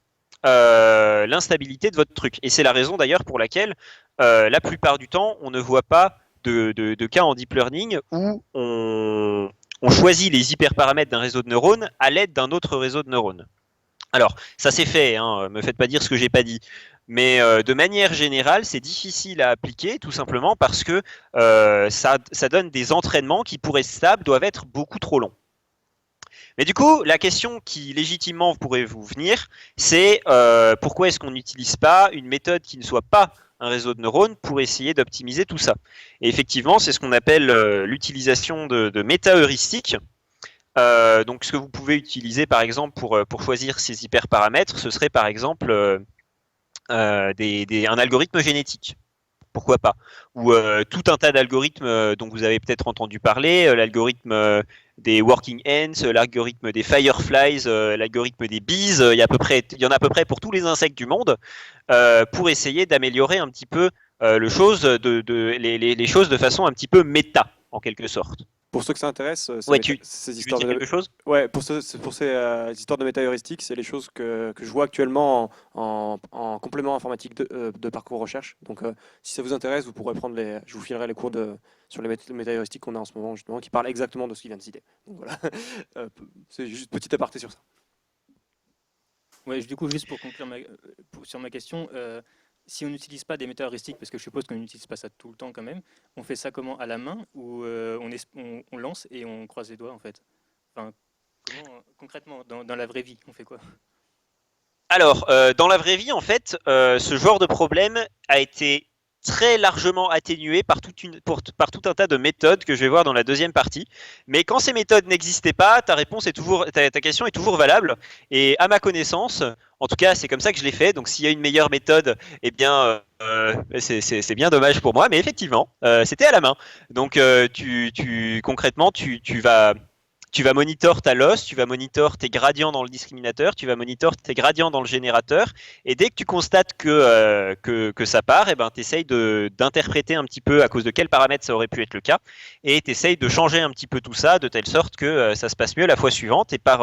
l'instabilité de votre truc. Et c'est la raison d'ailleurs pour laquelle, la plupart du temps, on ne voit pas de cas en deep learning où on choisit les hyperparamètres d'un réseau de neurones à l'aide d'un autre réseau de neurones. Alors, ça c'est fait, hein, me faites pas dire ce que j'ai pas dit. Mais de manière générale, c'est difficile à appliquer, tout simplement parce que ça donne des entraînements qui, pour être stables, doivent être beaucoup trop longs. Mais du coup, la question qui légitimement pourrait vous venir, c'est pourquoi est-ce qu'on n'utilise pas une méthode qui ne soit pas un réseau de neurones pour essayer d'optimiser tout ça? Et effectivement, c'est ce qu'on appelle l'utilisation de méta-heuristiques. Donc, ce que vous pouvez utiliser, par exemple, pour choisir ces hyperparamètres, ce serait par exemple un algorithme génétique. Pourquoi pas? Ou tout un tas d'algorithmes dont vous avez peut-être entendu parler, l'algorithme des working ants, l'algorithme des fireflies, l'algorithme des bees, il y en a à peu près pour tous les insectes du monde, pour essayer d'améliorer un petit peu les choses de façon un petit peu méta, en quelque sorte. Pour ceux que ça intéresse, Ouais, ces tu veux histoires dire quelque chose? ouais, pour ces histoires de méta-heuristiques, c'est les choses que je vois actuellement en complément informatique de parcours recherche. Donc, si ça vous intéresse, vous pourrez prendre je vous filerai les cours sur les méta-heuristiques qu'on a en ce moment, justement, qui parlent exactement de ce qu'il vient de citer. Donc voilà, c'est juste petit aparté sur ça. Ouais, du coup, juste pour conclure sur ma question, si on n'utilise pas des méta-heuristiques, parce que je suppose qu'on n'utilise pas ça tout le temps quand même, on fait ça comment? À la main ou on lance et on croise les doigts en fait? Enfin, comment concrètement, dans la vraie vie, on fait quoi? Alors, dans la vraie vie, en fait, ce genre de problème a été très largement atténué par par tout un tas de méthodes que je vais voir dans la deuxième partie. Mais quand ces méthodes n'existaient pas, ta question est toujours valable. Et à ma connaissance, en tout cas, c'est comme ça que je l'ai fait. Donc, s'il y a une meilleure méthode, eh bien, c'est bien dommage pour moi. Mais effectivement, c'était à la main. Donc, concrètement, tu vas monitor ta loss, tu vas monitor tes gradients dans le discriminateur, tu vas monitor tes gradients dans le générateur, et dès que tu constates que ça part, eh ben, tu essayes d'interpréter un petit peu à cause de quel paramètre ça aurait pu être le cas, et tu essayes de changer un petit peu tout ça de telle sorte que ça se passe mieux la fois suivante, et par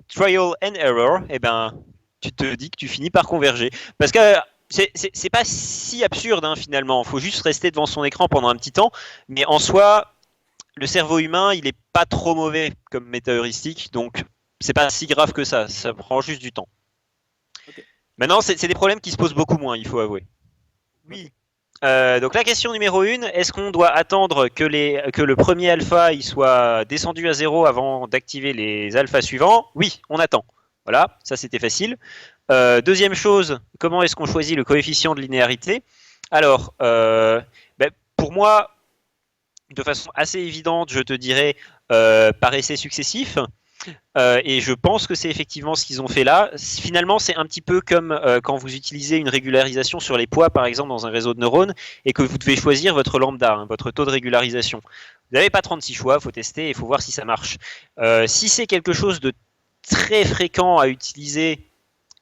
trial and error, eh ben, tu te dis que tu finis par converger. Parce que c'est pas si absurde hein, finalement, il faut juste rester devant son écran pendant un petit temps, mais en soi, le cerveau humain, il est pas trop mauvais comme méta-heuristique, donc c'est pas si grave que ça prend juste du temps. Ok. Maintenant, c'est des problèmes qui se posent beaucoup moins, il faut avouer. Oui. Donc la question numéro 1, est-ce qu'on doit attendre que le premier alpha il soit descendu à 0 avant d'activer les alphas suivants? Oui, on attend. Voilà, ça c'était facile. Deuxième chose, comment est-ce qu'on choisit le coefficient de linéarité? Alors, pour moi, de façon assez évidente, je te dirais par essai successif. Et je pense que c'est effectivement ce qu'ils ont fait là. Finalement, c'est un petit peu comme quand vous utilisez une régularisation sur les poids, par exemple, dans un réseau de neurones, et que vous devez choisir votre lambda, hein, votre taux de régularisation. Vous n'avez pas 36 choix, il faut tester et il faut voir si ça marche. Si c'est quelque chose de très fréquent à utiliser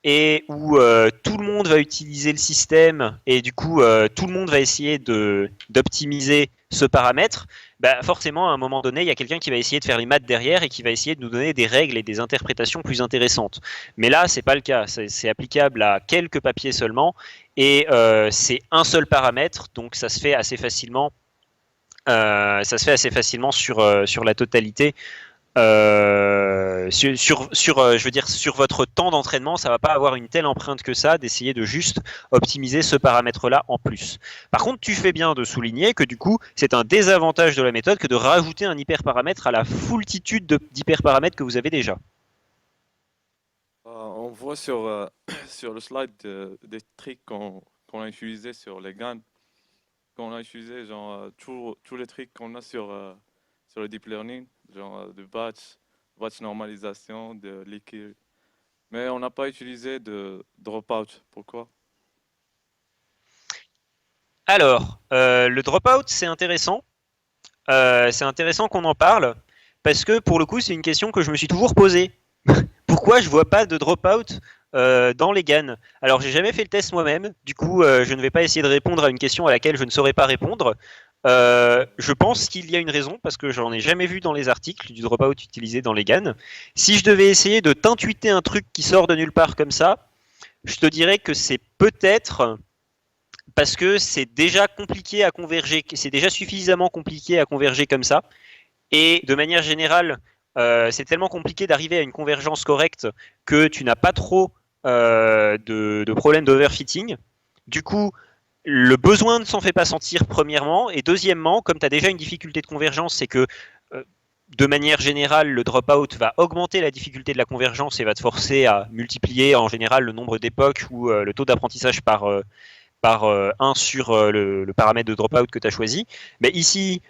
et où tout le monde va utiliser le système et du coup tout le monde va essayer d'optimiser ce paramètre, bah forcément à un moment donné il y a quelqu'un qui va essayer de faire les maths derrière et qui va essayer de nous donner des règles et des interprétations plus intéressantes. Mais là c'est pas le cas, c'est applicable à quelques papiers seulement et c'est un seul paramètre, donc ça se fait assez facilement. Sur la totalité. Je veux dire, sur votre temps d'entraînement, ça va pas avoir une telle empreinte que ça d'essayer de juste optimiser ce paramètre-là en plus. Par contre, tu fais bien de souligner que du coup, c'est un désavantage de la méthode que de rajouter un hyperparamètre à la foultitude d'hyperparamètres que vous avez déjà. On voit sur le slide des tricks qu'on a utilisés sur les GAN, qu'on a utilisé genre tous les tricks qu'on a sur le deep learning, genre de batch normalisation, de liquid. Mais on n'a pas utilisé de dropout. Pourquoi? Alors, le dropout, c'est intéressant. C'est intéressant qu'on en parle parce que pour le coup, c'est une question que je me suis toujours posée. Pourquoi je vois pas de dropout dans les GAN? Alors, j'ai jamais fait le test moi-même. Du coup, je ne vais pas essayer de répondre à une question à laquelle je ne saurais pas répondre. Je pense qu'il y a une raison parce que j'en ai jamais vu dans les articles du dropout utilisé dans les GAN. Si je devais essayer de t'intuiter un truc qui sort de nulle part comme ça, je te dirais que c'est peut-être parce que c'est déjà compliqué à converger, c'est déjà suffisamment compliqué à converger comme ça. Et de manière générale, c'est tellement compliqué d'arriver à une convergence correcte que tu n'as pas trop de problèmes d'overfitting. Du coup, le besoin ne s'en fait pas sentir premièrement, et deuxièmement, comme tu as déjà une difficulté de convergence, c'est que de manière générale, le dropout va augmenter la difficulté de la convergence et va te forcer à multiplier en général le nombre d'époques ou le taux d'apprentissage par 1 sur le paramètre de dropout que tu as choisi. Mais ici,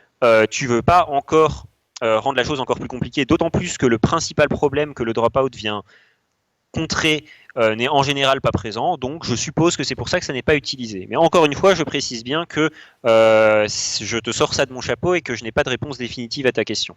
tu ne veux pas encore rendre la chose encore plus compliquée, d'autant plus que le principal problème que le dropout vient contrer n'est en général pas présent, donc je suppose que c'est pour ça que ça n'est pas utilisé. Mais encore une fois, je précise bien que je te sors ça de mon chapeau et que je n'ai pas de réponse définitive à ta question.